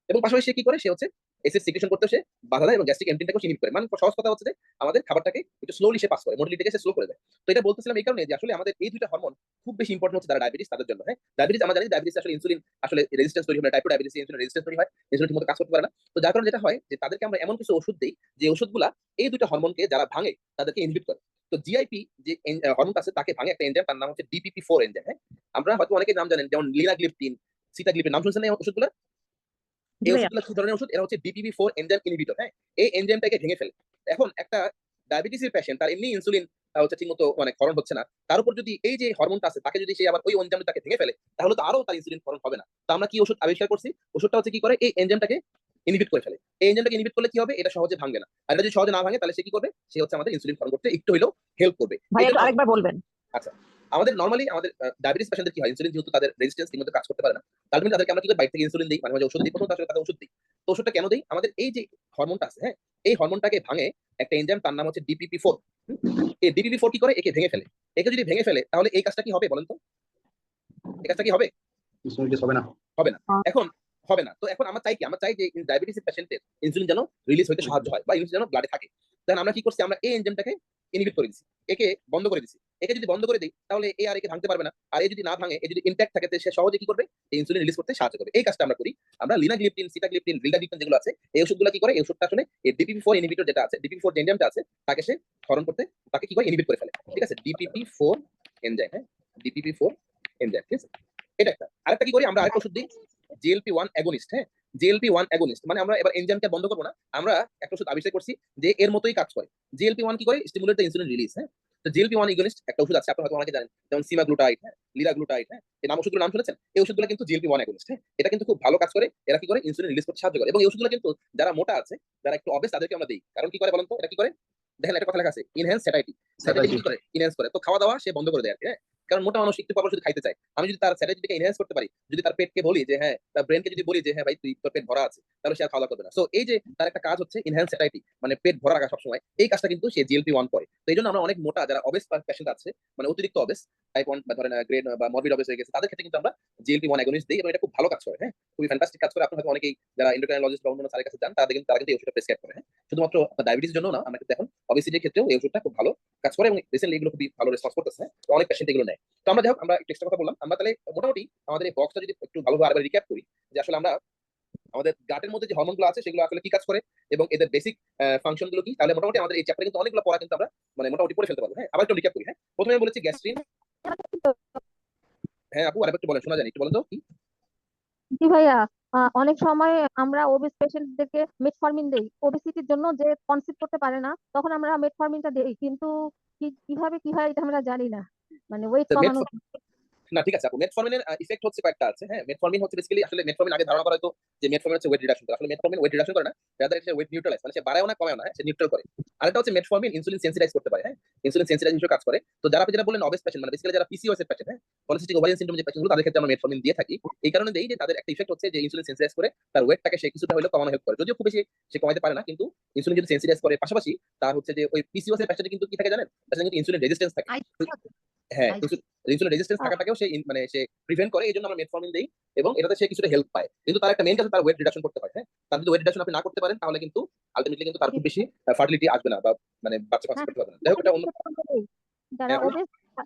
এবং পাশাপাশি সে কি করে, সে হচ্ছে এসিড সিক্রেশন করতে সে বাধা দেয় এবং গ্যাস্ট্রিক এমপ্টিংটাকেও ইনহিবিট করে। মানে সহজ কথা হচ্ছে যে আমাদের খাবারটাকে একটু স্লোলি সে পাস করে, মোটিলিটিকে সে স্লো করে দেয়। তো এটা বলতেছিলাম এই কারণে যে আসলে আমাদের এই দুইটা হরমোন খুব বেশি ইম্পর্টেন্ট হচ্ছে যারা ডায়াবেটিস তাদের জন্য, হ্যাঁ। ডায়াবেটিস আমরা জানি ডায়াবেটিস আসলে ইনসুলিন আসলে রেজিস্ট্যান্স তৈরি হয়, টাইপ 2 ডায়াবেটিস ইনসুলিন রেজিস্ট্যান্স তৈরি হয়, ইনসুলিন ঠিকমতো কাজ করতে পারে না। তো যার কারণে যেটা হয় যে তাদেরকে আমরা এমন কিছু ওষুধ দেই যে ওষুধগুলা এই দুইটা হরমোনকে যারা ভাঙে তাদেরকে ইনহিবিট করে। তো জিআইপি যে হরমোনটা আছে তাকে ভাঙে একটা এনজাইম, তার নাম হচ্ছে ডিপিপি-4 এনজাইম, হ্যাঁ। আমরা হয়তো অনেকে নাম জানেন, যেমন লিনাগ্লিপটিন, সিটাগ্লিপিন, নাম শুনছেন না এই ওষুধগুলো? এই ওষুধগুলো কি ধরনের ওষুধ? এরা হচ্ছে ডিপিপি-4 এনজাইম ইনহিবিটর, হ্যাঁ। এই এনজাইমটাকে ভেঙে ফেলে। এখন একটা ডায়াবেটিসের পেশেন্ট, তার এমনি ইনসুলিন হচ্ছে ঠিকমতো মানে ক্ষরণ হচ্ছে না, তার উপর যদি এই যে হরমোনটা আছে তাকে যদি সে আবার ওই এনজাইমটাকে ভেঙে ফেলে তাহলে তো আরো তার ইনসুলিন ক্ষরণ হবে না। তো আমরা কি ওষুধ আবিষ্কার করছি? ওষুধটা হচ্ছে কি করে এই এনজাইমটাকে ইনহিবিট করে ফেলে। এই এনজাইমটাকে ইনহিবিট করলে কি হবে? এটা সহজে ভাঙবে না। আর এটা যদি সহজে না ভাঙে তাহলে সে কি করবে? সে হচ্ছে আমাদের ইনসুলিন ক্ষরণ করতে একটু হইলেও হেল্প করবে। ভাই একটু এজন্য আরেকবার বলবেন। আচ্ছা, আমাদের নরমালি আমাদের ডায়াবেটিস পেশেন্টদের কি হয়, ইনসুলিন যেহেতু তাদের রেজিস্ট্যান্স ঠিকমতো কাজ করতে পারে না, আলটিমেটলি তাদেরকে আমরা কি করি, বাইরে থেকে ইনসুলিন দিই, মাঝে মাঝে ওষুধ দিই, প্রথমত আসলে তাদের ওষুধ দিই। তো ওষুধটা কেন দিই? আমাদের এই যে হরমোনটা আছে, হ্যাঁ, এই হরমোনটাকে ভাঙে একটা এনজাইম, তার নাম হচ্ছে ডিপিপি-4। এই ডিপিপি-4 কি করে? একে ভেঙে ফেলে। একে যদি ভেঙে ফেলে তাহলে এই কাজটা কি হবে বলেন তো? এই কাজটা কি হবে? ইনসুলিন রিলিজ হবে না। হবে না। হ্যাঁ। এখন হবে না। তো এখন আমরা চাই কি? আমরা চাই যে ডায়াবেটিস পেশেন্টের ইনসুলিন যেন রিলিজ হইতে সাহায্য হয় বা ইনসুলিন যেন ব্লাডে থাকে। তাহলে আমরা কি করছি? আমরা এই এনজাইমটাকে ইনহিবিট করে দিছি। একে বন্ধ করে দিছি। একে যদি বন্ধ করে দেই তাহলে এ আর একে ভাঙতে পারবে না। আর এ যদি না ভাঙে, এ যদি ইনট্যাক্ট থাকে তাহলে সে সহজে কি করবে? এই ইনসুলিন রিলিজ করতে সাহায্য করবে। এই কাজটা আমরা করি। আমরা লিনাগ্লিপটিন, সিটাগ্লিপটিন, ভিলডাগ্লিপটিন যেগুলো আছে, এই ওষুধগুলো কি করে? এই ওষুধটা আসলে এই ডিপিপি-4 ইনহিবিটর যেটা আছে, ডিপিপি-4 যে এনজাইমটা আছে তাকে সে ক্ষরণ করতে, তাকে কি করে? ইনহিবিট করে ফেলে। ঠিক আছে? ডিপিপি-4 এনজাইম, হ্যাঁ? ডিপিপি-4 এনজাইম, ঠিক আছে? এটা একটা। আরেকটা কি করি? আমরা আরেকটা ওষুধ দিই, জিএলপি-1 অ্যাগনিস্ট, হ্যাঁ? জিএলপি-1 অ্যাগনিস্ট মানে আমরা এবার এনজাইমকে বন্ধ করব না। আমরা একটা ওষুধ আবিষ্কার করছি যে এর মতোই কাজ করে। জিএলপি-1 কি করে? স্টিমুলেট দ্য ইনসুলিন রিলিজ, হ্যাঁ? তো জিএলপি-1 এগনিস্ট একটা ওষুধ আছে, আপনারা হয়তো অনেকে জানেন। যেমন সিমাগ্লুটাইড, হ্যাঁ? লিরাগ্লুটাইড, হ্যাঁ? এই ওষুধগুলোর নাম শুনেছেন? এই ওষুধগুলো কিন্তু জিএলপি-1 অ্যাগনিস্ট, হ্যাঁ? এটা কিন্তু খুব ভালো কাজ করে। এরা কি করে? ইনসুলিন রিলিজ করতে সাহায্য করে। এবং এই ওষুধগুলো কিন্তু যারা মোটা আছে, যারা একটু অবেস তাদেরকে আমরা দেই। কারণ কি করে বলেন তো? এটা কি করে? দেখেন একটা কথা লেখা আছে, এনহ্যান্স স্যাটাইটি। স্যাটাইটি কি করে? এনহ্যান্স করে। তো খাওয়া-দাওয়া সে বন্ধ করে দেয় আরকি, হ্যাঁ? কারণ মোটা মানুষ একটু পর পর শুধু খাইতে চায়। আমি যদি তার স্যাটাইটিকে এনহ্যান্স করতে পারি, যদি তার পেটকে বলি যে হ্যাঁ, তার ব্রেইনকে যদি বলি যে হ্যাঁ ভাই তুই তোর পেট ভরা আছে, তাহলে সে আর খাওয়া-দাওয়া করবে না। সো এই যে তার একটা কাজ হচ্ছে এনহ্যান্স স্যাটাইটি, মানে পেট ভরা রাখা সবসময়। এই কাজটা কিন্তু সে জিএলপি-1 করে। তো এইজন্য আমরা অনেক মোটা যারা অবেস পেশেন্ট আছে, মানে অতিরিক্ত অবেস, টাইপ 1 বা ধরেন গ্রেড বা মরবিড অবেস হয়ে গেছে, তাদের ক্ষেত্রে কিন্তু আমরা জিএলপি-1 অ্যাগনিস্ট দেই এবং এটা খুব ভালো কাজ করে, হ্যাঁ? খুবই ফ্যান্টাস্টিক কাজ করে। আপনারা হয়তো অনেকেই যারা এন্ডোক্রাইনোলজিস্ট বা অন্যান্য স্যারের কাছে যান, তারা কিন্তু এই ওষুধটা প্রেসক্রাইব করে, হ্যাঁ? শুধুমাত্র আপনার ডায়াবেটিসের জন্য না, আমরা কিন্তু এখন ওবেসিটির ক্ষেত্রেও এই ওষুধটা খুব ভালো কাজ করে এবং রিসেন্টলি এগুলো খুবই ভালো রেসপন্স করতেছে, হ্যাঁ? তো অনেক পেশেন্ট এগুলো নেয়। তো আমরা যাই হোক, আমরা একটু এক্সট্রা কথা বললাম। আমরা তাহলে মোটামুটি আমাদের এই বক্সটা যদি একটু ভালোভাবে আরেকবার রিক্যাপ করি যে আসলে আমরা আমাদের গাটের মধ্যে যে হরমোনগুলো আছে সেগুলো আসলে কি কাজ করে এবং এদের বেসিক ফাংশন গুলো কি, তাহলে মোটামুটি আমাদের এই চ্যাপ্টারে কিন্তু অনেকগুলো পড়া কিন্তু আমরা মানে মোটামুটি পড়ে ফেলতে পারবো। হ্যাঁ, আবার একটু রিক্যাপ করি। হ্যাঁ, প্রথমে আমি বলেছি গ্যাস্ট্রিন। হ্যাঁ আপু, আরেকটু বলেন, শোনা যায়নি, একটু বলেন তো কি। জি ভাইয়া, অনেক সময় আমরা ওবেস পেশেন্টদেরকে মেটফরমিন দেই ওবেসিটির জন্য, যে কনসিভ করতে পারে না তখন আমরা মেটফরমিনটা দেই, কিন্তু কিভাবে কি হয় এটা আমরা জানি না, মানে ওয়েট তো কমানোর। না ঠিক আছে আপু, মেটফরমিনের ইফেক্ট হচ্ছে কয়েকটা আছে। হ্যাঁ, মেটফরমিন হচ্ছে বেসিক্যালি, আসলে মেটফরমিন আগে ধারণা করা হতো যে মেটফরমিন হচ্ছে ওয়েট রিডাকশন করে। আসলে মেটফরমিন ওয়েট রিডাকশন করে না, রাদার এটা ওয়েট নিউট্রালাইজ, মানে সে বাড়ায়ও না কমায়ও না, হ্যাঁ, সে নিউট্রাল করে। আরেকটা হচ্ছে মেটফরমিন ইনসুলিন সেন্সিটাইজ করতে পারে। হ্যাঁ, ইনসুলিন সেন্সিটাইজ হিসেবে কাজ করে। তো যারা আপনি যেটা বললেন অবেস পেশেন্ট, মানে বেসিক্যালি যারা পিসিওএস এর পেশেন্ট, হ্যাঁ, পলিসিস্টিক ওভারিয়ান সিনড্রোম যে পেশেন্টগুলো, তাদের ক্ষেত্রে আমরা মেটফরমিন দিয়ে থাকি। এই কারণে দেই যে তাদের একটা ইফেক্ট হচ্ছে যে ইনসুলিন সেন্সিটাইজ করে তার ওয়েটটাকে সে কিছুটা হলেও কমানো হেল্প করে, যদিও খুব বেশি সে কমাতে পারে না, কিন্তু ইনসুলিন যদি সেন্সিটাইজ করে, পাশাপাশি তার হচ্ছে যে ওই পিসিওএস এর পেশেন্টে কিন্তু কি থাকে জানেন, পেশেন্টে কিন্তু ইনসুলিন রেজিস্ট্যান্স থাকে। হ্যাঁ, ইনসুলিন রেজিস্ট্যান্স থাকাটাকেও সে মানে সে প্রিভেন্ট করে, এই জন্য আমরা মেটফরমিন দেই এবং এটাতে সে কিছুটা হেল্প পায়। কিন্তু তার একটা মেইন কাজ তার ওয়েট রিডাকশন করতে হয়। হ্যাঁ, তার যদি ওয়েট রিডাকশন আপনি না করতে পারেন তাহলে কিন্তু আলটিমেটলি কিন্তু তার খুব বেশি ফার্টিলিটি আসবে না, বা মানে বাচ্চা কনসিভ করতে পারবে না। যাই হোক, এটা অন্য। যারা হ্যাঁ আপু,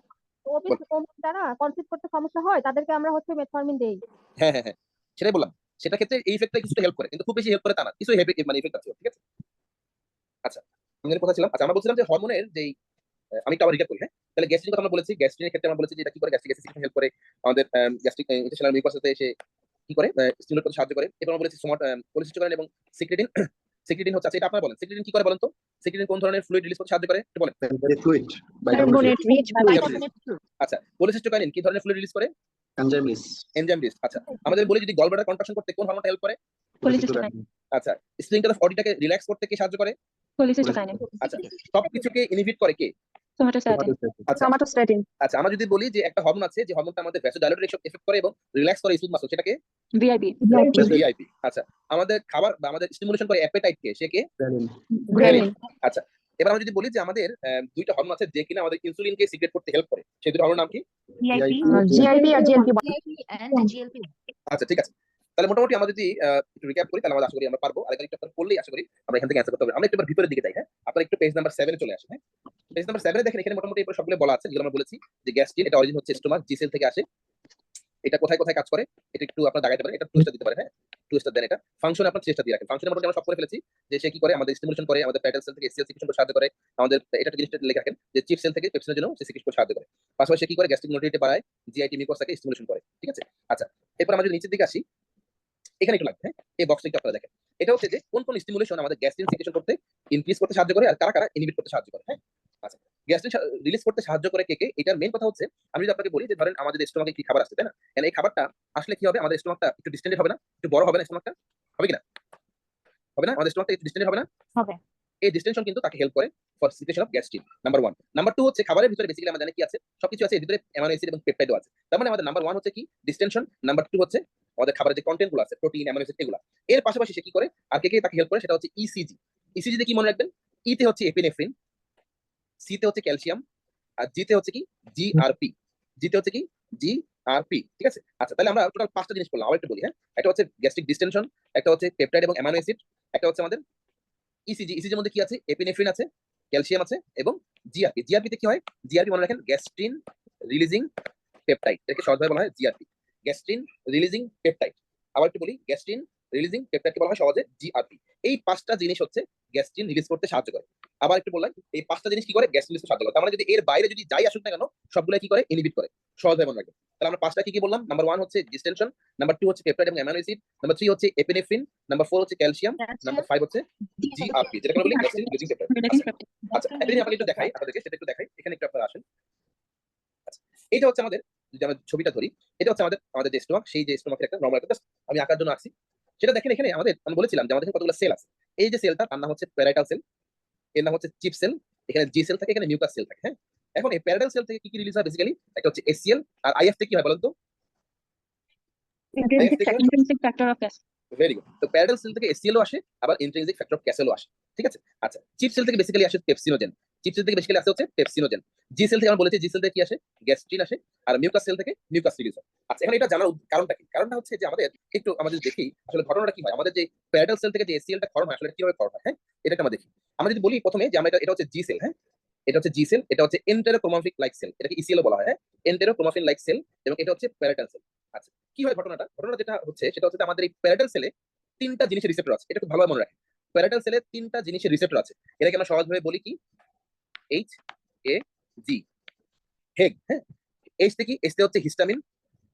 ওবেস ওবেস যারা কনসিভ করতে সমস্যা হয় তাদেরকে আমরা হচ্ছে মেটফরমিন দেই। হ্যাঁ হ্যাঁ হ্যাঁ, সেটাই বললাম। সেটা ক্ষেত্রে এই ইফেক্টটা কিছুটা হেল্প করে, কিন্তু খুব বেশি হেল্প করে তা না, কিছু মানে ইফেক্ট আছে, ঠিক আছে। আচ্ছা, আমাদের কথা ছিলাম, আচ্ছা আমরা বলছিলাম যে হরমোনের যেই আমি একটু আবার রিক্যাপ করি। হ্যাঁ, তাহলে গ্যাস্ট্রিন কথা আমরা বলেছি, গ্যাস্ট্রিনের ক্ষেত্রে আমরা বলেছি যে এটা কি করে, গ্যাস্ট্রিক অ্যাসিডিটি হেল্প করে, আমাদের গ্যাস্ট্রিক ইন্টেস্টাইনাল মিউকাসে এসে কি করে, স্টিমুলেট করতে সাহায্য করে। এরপর আমরা বলেছি কোলেসিস্টোকাইন এবং সিক্রেটিন। সিক্রেটিন হচ্ছে, আচ্ছা এটা আপনারা বলেন, সিক্রেটিন কি করে বলেন তো, সিক্রেটিন কোন ধরনের ফ্লুইড রিলিজ করতে সাহায্য করে একটু বলেন। ভেরি ফ্লুইড, বাইকার্বনেট, আচ্ছা, কোলেসিস্টোকাইন কি ধরনের ফ্লুইড রিলিজ করে, এনজাইম রিলিজ, এনজাইম রিলিজ। আচ্ছা, আমাদের বলি যদি গলব্লাডার কন্ট্রাকশন করতে কোন হরমোনটা হেল্প করে, আচ্ছা, স্ফিংক্টার অফ অডিটাকে রিল্যাক্স করতে কি সাহায্য করে, আচ্ছা, সবকিছুকে ইনহিবিট করে কে, আচ্ছা সোমাটোস্ট্যাটিন। আচ্ছা, আমরা যদি বলি যে একটা হরমোন আছে যে হরমোনটা আমাদের ভ্যাসোডাইলেটর এফেক্ট করে এবং রিল্যাক্স করে স্মুথ মাসল, সেটাকে ভিআইপি। ভিআইপি। আচ্ছা, আমাদের খাবার বা আমাদের স্টিমুলেশন করে অ্যাপেটাইট কে, সে কে, গ্রেলিন। আচ্ছা, এবার আমরা যদি বলি যে আমাদের দুইটা হরমোন আছে যে কিনা আমাদের ইনসুলিনকে সিক্রেট করতে হেল্প করে, সেই দুটো হরমোন নাম কি, জিআইপি আর জিএলপি। GLP আচ্ছা ঠিক আছে। তাহলে মোটামুটি আমরা যদি একটু রিক্যাপ করি, তাহলে আমরা আশা করি আমরা পারবো। আরেকবার একটু আপনারা পড়লেই আশা করি আমরা এখান থেকে অ্যান্সার করতে পারবো। আমরা একটু এবার ভিতরের দিকে যাই। হ্যাঁ, আপনারা একটু পেজ নাম্বার 7 এ চলে আসেন। হ্যাঁ, পেজ নাম্বার 7 এ দেখেন, এখানে মোটামুটি এরপর সবগুলো বলা আছে, যেগুলো আমরা বলেছি যে গ্যাস্ট্রিন এটা অরিজিন হচ্ছে স্টোমাক, জি সেল থেকে আসে। এটা কোথায় কোথায় কাজ করে এটা একটু আপনারা দাগাইতে পারেন, এটা টুইস্টার দিতে পারেন। হ্যাঁ, টুইস্টার দেন, এটা ফাংশন আপনার চেষ্টা দিয়ে রাখেন। ফাংশনে মোটামুটি আমরা সব করে ফেলেছি, যে সে কি করে আমাদের স্টিমুলেশন করে, আমাদের প্যাটেল সেল থেকে এসিএল সিক্রেশন করতে সাহায্য করে, আমাদের এটা একটা জিনিসটা লিখে রাখেন যে চিপ সেল থেকে পেপসিনের জন্য সে সিক্রেশন করতে সাহায্য করে। পাশাপাশি সে কি করে, গ্যাস্ট্রিক মোটিলিটি বাড়ায়, জিআইটি মিউকাসটাকে স্টিমুলেশন করে, ঠিক আছে। আচ্ছা, এরপর আমরা যদি নিচের দিকে আসি, এখানে একটু লাগবে। হ্যাঁ, এই বক্সটা একটু আপনারা দেখেন, এটা হচ্ছে যে কোন কোন স্টিমুলেশন আমাদের গ্যাস্ট্রিন সিক্রেশন করতে ইনক্রিজ করতে সাহায্য করে আর কারা কারা ইনহিবিট করতে সাহায্য করে। হ্যাঁ, আচ্ছা, গ্যাস্ট্রিন রিলিজ করতে সাহায্য করে কে কে, এটার মেইন কথা হচ্ছে আমি যদি আপনাকে বলি যে ধরেন আমাদের স্টোমাকে কি খাবার আসছে, তাই না, এই খাবারটা আসলে কি হবে, আমাদের স্টোমাকটা একটু ডিস্টেন্ডেড হবে না, একটু বড় হবে না স্টোমাকটা, হবে কিনা, হবে না, আমাদের স্টোমাকটা একটু ডিস্টেন্ডেড হবে না, হবে। এই ডিস্টেনশন কিন্তু তাকে হেল্প করে for secretion of gastrin, number 1। Number 2 হচ্ছে খাবারের ভিতরে বেসিক্যালি আমরা জানি কি আছে, সবকিছু আছে, এর ভিতরে অ্যামাইনো অ্যাসিড এবং পেপটাইডও আছে। তার মানে আমাদের নাম্বার 1 হচ্ছে কি, ডিস্টেনশন, নাম্বার 2 হচ্ছে আমাদের খাবারের যে কন্টেন্ট গুলো আছে, প্রোটিন, অ্যামাইনো অ্যাসিড, এগুলো। এর পাশাপাশি সে কি করে আর কে কে তাকে হেল্প করে, সেটা হচ্ছে ইসিজি। ইসিজি তে কি মনে রাখবেন, ই তে হচ্ছে এপিনেফ্রিন, সি তে হচ্ছে ক্যালসিয়াম, আর জি তে হচ্ছে কি, জিআরপি। জি তে হচ্ছে কি, জিআরপি, ঠিক আছে। আচ্ছা, তাহলে আমরা টোটাল 5টা জিনিস বললাম, আবার একটু বলি। হ্যাঁ, একটা হচ্ছে গ্যাস্ট্রিক ডিস্টেনশন, একটা হচ্ছে পেপটাইড এবং অ্যামাইনো অ্যাসিড, একটা হচ্ছে আমাদের ইসিজি। ইসিজির মধ্যে কি আছে, এপিনেফ্রিন আছে, ক্যালসিয়াম আছে এবং জিআরপি। জিআরপি তে কি হয়, জিআরপি মনে রাখেন গ্যাস্ট্রিন রিলিজিং পেপটাইড, এটাকে সহজভাবে বলা হয় জিআরপি, গ্যাস্ট্রিন রিলিজিং পেপটাইড। আবার একটু বলি, গ্যাস্ট্রিন রিলিজিং পেপটাইডকে বলা হয় সহজে জিআরপি। এই 5টা জিনিস হচ্ছে গ্যাস্ট্রিন রিলিজ করতে সাহায্য করে। আবার একটু বললাম, এই 5টা জিনিস কি করে, গ্যাস্ট্রিন রিলিজ করতে সাহায্য করে। তার মানে যদি এর বাইরে যদি যাই আসুক না কেন, সবগুলো কি করে, ইনহিবিট করে, সহজভাবে মনে রাখবেন। তাহলে আমরা 5টা কি কি বললাম, নাম্বার 1 হচ্ছে ডিস্টেনশন, নাম্বার 2 হচ্ছে পেপটাইড এবং অ্যামাইনো অ্যাসিড, নাম্বার 3 হচ্ছে এপিনেফ্রিন, নাম্বার 4 হচ্ছে ক্যালসিয়াম, নাম্বার 5 হচ্ছে জিআরপি, যেটা আমরা বলি গ্যাস্ট্রিন রিলিজিং পেপটাইড। আচ্ছা, একটা জিনিস আপনাকে একটু দেখাই, আপনাদেরকে সেটা একটু দেখাই, এখানে একটু আপনারা আসেন। আচ্ছা, এটা হচ্ছে আমাদের, যদি আমরা ছবিটা ধরি, এটা হচ্ছে আমাদের আমাদের যে স্টোমাক, সেই যে স্টোমাকের একটা নরমাল একটা আমি আঁকার জন্য আঁকছি। সেটা দেখেন, এখানে আমাদের আমি বলেছিলাম যে আমাদের কতগুলো সেল আছে। এই যে সেলটা, তার নাম হচ্ছে প্যারাইটাল সেল, এর নাম হচ্ছে চিপ সেল, এখানে জি সেল থাকে, এখানে মিউকাস সেল থাকে। হ্যাঁ, এখন এই প্যারাইটাল সেল থেকে কি কি রিলিজ হয়, বেসিক্যালি একটা হচ্ছে এসিএল, আর আইএফ থেকে কি হয় বলেন তো, আইএফ থেকে intrinsic factor of calcium. Very good. তো প্যারাডাল সেল থেকে এসিএলও আসে, আবার ইন্ট্রিনসিক ফ্যাক্টর অফ ক্যাসেলও আসে, ঠিক আছে। আচ্ছা, চিপ সেল থেকে বেসিক্যালি আসে পেপসিনোজেন, চিপ সেল থেকে বেসিক্যালি আসে হচ্ছে পেপসিনোজেন। জি সেল থেকে আমরা বলেছি, জি সেল থেকে কি আসে, গ্যাস্ট্রিন আসে, আর মিউকাস সেল থেকে মিউকাস রিলিজ হয়। আচ্ছা, এখন এটা জানার কারণটা কি, কারণটা হচ্ছে যে আমাদের একটু আমাদের দেখি আসলে ঘটনাটা কি হয়, আমাদের যে প্যারাডাল সেল থেকে যে এসিএলটা ক্ষরণ হয় আসলে কিভাবে ক্ষরণ হয়। হ্যাঁ, এটা আমরা দেখি। আমরা যদি বলি প্রথমে যে আমরা এটা হচ্ছে জি সেল। হ্যাঁ, এটা হচ্ছে জি সেল, এটা হচ্ছে এন্টেরোক্রোমাটিক লাইক সেল, এটাকে ইসিএল বলা হয়। হ্যাঁ, এন্টেরোক্রোমাটিন লাইক সেল, এবং এটা হচ্ছে প্যারাটাল সেল। আচ্ছা, কি হয় ঘটনাটা, ঘটনা যেটা হচ্ছে সেটা হচ্ছে আমাদের এই প্যারাটাল সেলে তিনটা জিনিসের রিসেপ্টর আছে, এটা খুব ভালোভাবে মনে রাখেন। প্যারাটাল সেলে তিনটা জিনিসের রিসেপ্টর আছে, এটাকে আমরা সহজভাবে বলি কি এইচ এ জি, হেগ। হ্যাঁ, এইচ তে কি, এইচ তে হচ্ছে হিস্টামিন,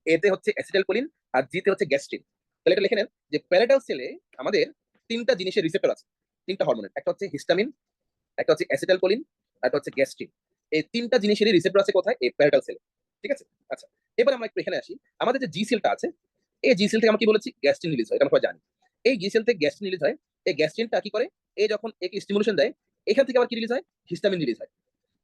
এ তে হচ্ছে অ্যাসিটাইলকোলিন, আর জি তে হচ্ছে গ্যাস্ট্রিন। তাহলে এটা লিখে নেন যে প্যারাটাল সেলে আমাদের তিনটা জিনিসের রিসেপ্টর আছে, তিনটা হরমোনের, একটা হচ্ছে হিস্টামিন, একটা হচ্ছে অ্যাসিটাইলকোলিন, আর একটা হচ্ছে গ্যাস্ট্রিন। এই তিনটা জিনিসেরই রিসেপ্টর আছে কোথায়? এই প্যারাটাল সেলে। ঠিক আছে? আচ্ছা, এবার আমরা একটু এখানে আসি। আমাদের যে জি সেলটা আছে, এই জি সেল থেকে আমরা কি বলেছি? গ্যাস্ট্রিন রিলিজ হয়, এটা আমরা সবাই জানি। এই জি সেল থেকে গ্যাস্ট্রিন রিলিজ হয়। এই গ্যাস্ট্রিনটা কি করে? এই যখন একে স্টিমুলেশন দেয়, এখান থেকে আবার কি রিলিজ হয়? হিস্টামিন রিলিজ হয়।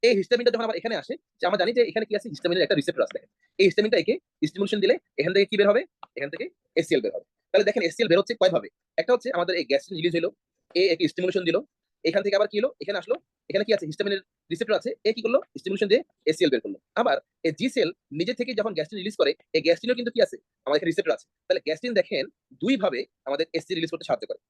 এই হিস্টামিনটা যখন আবার এখানে আসে, যে আমরা জানি যে এখানে কি আছে? হিস্টামিনের একটা রিসেপ্টর আছে। এই হিস্টামিনটা একে স্টিমুলেশন দিলে এখান থেকে কি বের হবে? এখান থেকে এসিএল বের হবে। তাহলে দেখেন এসিএল বের হচ্ছে কয় ভাবে? একটা হচ্ছে আমাদের এই গ্যাস্ট্রিন রিলিজ হলো, এ একে স্টিমুলেশন দিল, এখান থেকে আবার কি হলো? এখানে আসলো, এখানে কি আছে? হিস্টামিনের রিসেপ্টর আছে, এ কি করলো? স্টিমুলেশন দিয়ে এসিএল বের করলো। আবার এই জি সেল নিজে থেকে যখন গ্যাস্ট্রিন রিলিজ করে, এই গ্যাস্ট্রিনও কিন্তু কি আছে? আমাদের এখানে রিসেপ্টর আছে। তাহলে গ্যাস্ট্রিন দেখেন দুই ভাবে আমাদের এসি রিলিজ করতে সাহায্য করে।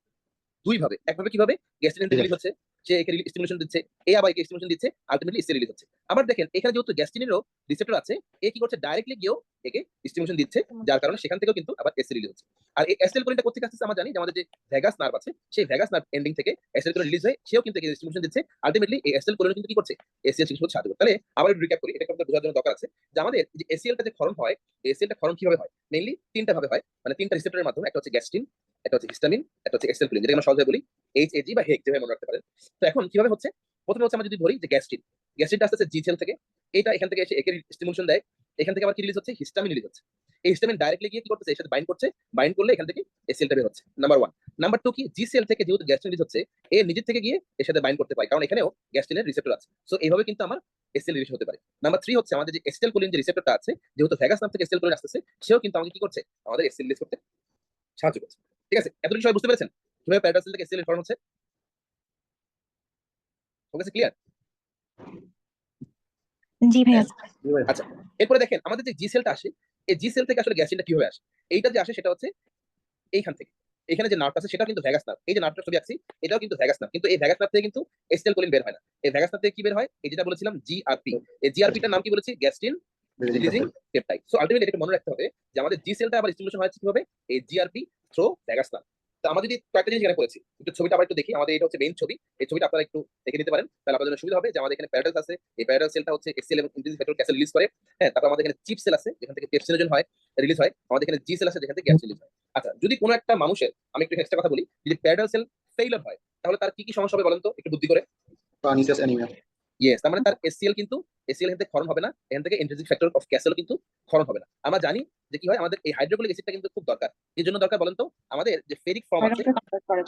দুই ভাবে, একভাবে কিভাবে? গ্যাস্ট্রিন রিলিজ হচ্ছে, সে একে স্টিমুলেশন দিচ্ছে, এ আবার একে স্টিমুলেশন দিচ্ছে, আলটিমেটলি এসি রিলিজ হচ্ছে। আবার দেখেন এখানে যেহেতু গ্যাস্ট্রিনেরও রিসেপ্টর আছে, এ কি করছে? ডাইরেক্টলি গিয়েও একে স্টিমুলেশন দিচ্ছে, যার কারণে সেখান থেকেও কিন্তু আবার এসি রিলিজ হচ্ছে। আর এই অ্যাসিটাইলকোলিনটা কোথা থেকে আসছে আমরা জানি, যে আমাদের যে ভ্যাগাস নার্ভ আছে, সেই ভ্যাগাস নার্ভ এন্ডিং থেকে অ্যাসিটাইলকোলিন রিলিজ হয়ে সেও কিন্তু একে স্টিমুলেশন দিচ্ছে। আলটিমেটলি এই অ্যাসিটাইলকোলিন কিন্তু কি করছে? এসিএল সিক্রেশন করতে সাহায্য করে। তাহলে আবার একটু রিক্যাপ করি, এটা আপনাদের বোঝার জন্য দরকার আছে যে আমাদের যে এসিএলটা যে ক্ষরণ হয়, এসিএলটা ক্ষরণ কিভাবে হয়? মেইনলি তিনটা ভাবে হয়, মানে তিনটা রিসেপ্টরের মাধ্যমে। একটা হচ্ছে গ্যাস্ট্রিন, একটা হচ্ছে হিস্টামিন, একটা হচ্ছে অ্যাসিটাইলকোলিন, যেটা আমরা সহজে বলি এইচএজি বা হেগ, যেভাবে মনে রাখতে পারেন। তো এখন কিভাবে হচ্ছে? প্রথমে হচ্ছে আমরা যদি ধরি যে গ্যাস্ট্রিন, গ্যাস্ট্রিনটা আসতেছে জি সেল থেকে, এটা এখান থেকে এসে একে স্টিমুলেশন দেয়, এখান থেকে আবার কি রিলিজ হচ্ছে? হিস্টামিন রিলিজ হচ্ছে। এই হিস্টামিন ডাইরেক্টলি গিয়ে কি করতেছে? এর সাথে বাইন্ড করছে, বাইন্ড করলে এখান থেকে এসিএলটা বের হচ্ছে, নাম্বার 1। নাম্বার 2 কি, জি সেল থেকে যেহেতু গ্যাস্ট্রিন রিলিজ হচ্ছে, এর নিজের থেকে গিয়ে এর সাথে বাইন্ড করতে পারে, কারণ এখানেও গ্যাস্ট্রিনের রিসেপ্টর আছে। সো এইভাবে কিন্তু আমার এসিএল রিলিজ হতে পারে। নাম্বার 3 হচ্ছে আমাদের যে অ্যাসিটাইলকোলিন যে রিসেপ্টরটা আছে, যেহেতু ভ্যাগাস নার্ভ থেকে অ্যাসিটাইলকোলিন আসতেছে, সেও কিন্তু আমাকে কি করছে? আমাদের এসিএল রিলিজ করতে সাহায্য করছে। ঠিক আছে? এতটুকু সবাই বুঝতে পেরেছেন কিভাবে প্যারাটাল সেল থেকে এসিএল ফর্ম হচ্ছে? ওকে, ক্লিয়ার? জি ভাইয়া। আচ্ছা, এরপরে দেখেন আমাদের যে জি সেলটা আসে, এই জি সেল থেকে আসলে গ্যাস্ট্রিনটা কিভাবে আসে? এইটা যে আসে সেটা হচ্ছে এইখান থেকে। এখানে যে নার্ভ আছে সেটা কিন্তু ভ্যাগাস নার্ভ। এই যে নার্ভটা ছবি আঁকছি, এটাও কিন্তু ভ্যাগাস নার্ভ। কিন্তু এই ভ্যাগাস নার্ভ থেকে কিন্তু অ্যাসিটাইলকোলিন বের হয় না। এই ভ্যাগাস নার্ভ থেকে কি বের হয়? এই যেটা বলেছিলাম জিআরপি। এই জিআরপিটার নাম কি বলেছি? Gastrin releasing peptide. So ultimately এটা মনে রাখতে হবে যে আমাদের জি সেলটা আবার স্টিমুলেশন হয় কিভাবে? এই জিআরপি থ্রু ভ্যাগাস নার্ভ। তো আমরা যদি কয়েকটা জিনিস এখানে করেছি, একটু ছবিটা আবার একটু দেখি। আমাদের এটা হচ্ছে মেইন ছবি, এই ছবিটা আপনারা একটু দেখে নিতে পারেন, তাহলে আপনাদের জন্য সুবিধা হবে। যে আমাদের এখানে প্যারাটাল আছে, এই প্যারাটাল সেলটা হচ্ছে এসিএল এবং ইন্ট্রিনসিক ফ্যাক্টর ক্যাসেল রিলিজ করে। হ্যাঁ, তারপর আমাদের এখানে চিপ সেল আছে, যেখান থেকে পেপসিনোজেন হয়, রিলিজ হয়। আমাদের এখানে জি সেল আছে, যেখান থেকে গ্যাস রিলিজ হয়। আচ্ছা, যদি কোনো একটা মানুষের, আমি একটু এক্সট্রা কথা বলি, যদি প্যারাটাল সেল ফেইলার হয়, তাহলে তার কি কি সমস্যা হবে বলেন তো, একটু বুদ্ধি করে? Pernicious anemia. ইয়েস, তার মানে তার এসসিএল কিন্তু, এসসিএল এখান থেকে ক্ষরণ হবে না, এখান থেকে ইন্ট্রিনসিক ফ্যাক্টর অফ ক্যাসেল কিন্তু ক্ষরণ হবে না। আমরা জানি যে কি হয়, আমাদের এই হাইড্রোক্লোরিক অ্যাসিডটা কিন্তু খুব দরকার। এর জন্য দরকার বলেন তো? আমাদের যে ফেরিক ফর্ম আছে,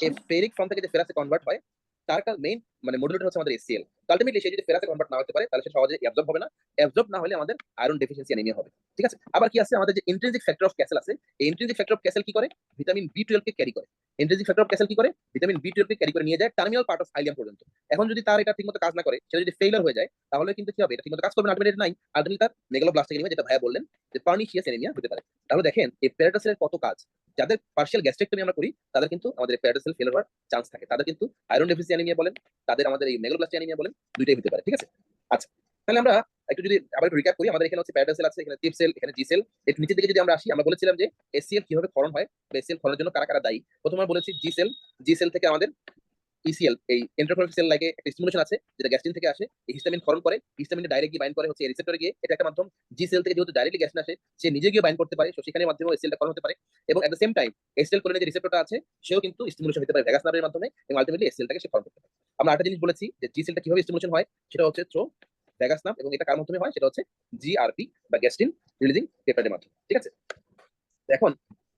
এই ফেরিক ফর্ম থেকে যে ফেরাসে কনভার্ট হয়, তার একটা মেইন মানে মডুলেটর হচ্ছে আমাদের এসসিএল। আলটিমেটলি সে যদি ফেরাসে কনভার্ট না হতে পারে, তাহলে সে সহজে অ্যাবজর্ব হবে না। অ্যাবজর্ব না হলে আমাদের আয়রন ডেফিসিয়েন্সি অ্যানিমিয়া হবে। ঠিক আছে? আবার কি আছে? আমাদের যে ইন্ট্রিনসিক ফ্যাক্টর অফ ক্যাসেল আছে, এই ইন্ট্রিনসিক ফ্যাক্টর অফ ক্যাসেল কি করে? ভিটামিন বি12 কে ক্যারি করে। ইন্ট্রিনসিক ফ্যাক্টর অফ ক্যাসেল কি করে? ভিটামিন বি12 কে ক্যারি করে নিয়ে যায় টার্মিনাল পার্ট অফ আইলিয়াম পর্যন্ত। এখন যদি তার এটা ঠিকমতো কাজ না করে, সে যদি ফেইলার হয়ে যায়, তাহলে কিন্তু কি হবে? এটা ঠিকমতো কাজ করবে না, আলটিমেটলি নাই। আলটিমেটলি তার মেগালোব্লাস্টিক অ্যানিমিয়া, যেটা ভাইয়া বললেন যে পার্নিশিয়াস অ্যানিমিয়া হতে পারে। তাহলে দেখেন এই প্যারাটাল সেলের কত কাজ। যাদের পার্শিয়াল গ্যাস্ট্রেক্টমি আমরা করি, তাদের কিন্তু আমাদের প্যারাটাল সেল ফেল হওয়ার চান্স থাকে। তাদের কিন্তু আয়রন ডেফিসিয়েন্সি অ্যানিমিয়া বলেন, তাদের আমাদের এই মেগালোব্লাস্টিক অ্যানিমিয়া বলেন, দুইটাই হতে পারে। ঠিক আছে? আচ্ছা, তাহলে আমরা একটু যদি আবার একটু রিক্যাপ করি, আমাদের এখানে হচ্ছে প্যারাটাল সেল আছে, এখানে চিপ সেল, এখানে জি সেল। একটু নিচের দিকে যদি আমরা আসি, আমরা বলেছিলাম যে এসসিএল কিভাবে ক্ষরণ হয়, এসসিএল ক্ষরণের জন্য কারা কারা দায়ী। প্রথমে বলেছি জি সেল, জি সেল থেকে আমাদের ইসিএল, এই এন্টারফেরোন সেল লাগে একটা স্টিমুলেশন আছে, যেটা গ্যাস্ট্রিন থেকে আসে। এই হিস্টামিন ক্ষরণ করে, হিস্টামিন ডাইরেক্টলি বাইন্ড করে হচ্ছে রিসেপ্টরে গিয়ে, এটা একটা মাধ্যম। জি সেল থেকে যেহেতু ডাইরেক্টলি গ্যাস্ট্রিন আসে, সে নিজে গিয়ে বাইন্ড করতে পারে, তো সেখানে মাধ্যমে এসিএলটা ক্ষরণ হতে পারে। এবং এট দ্য সেম টাইম এসিএল কোলিনের যে রিসেপ্টরটা আছে, সেও কিন্তু স্টিমুলেশন হতে পারে ভ্যাগাস নার্ভের মাধ্যমে, এবং আলটিমেটলি এসিএলটাকে সে ক্ষরণ করতে পারে। আমরা একটা জিনিস বলেছি যে জি সেলটা কিভাবে স্টিমুলেশন হয়, সেটা হচ্ছে থ্রু ভ্যাগাস নার্ভ, এবং এটা কার মাধ্যমে হয়? সেটা হচ্ছে জিআরপি বা গ্যাস্ট্রিন রিলিজিং পেপটাইডের মাধ্যমে। ঠিক আছে? এখন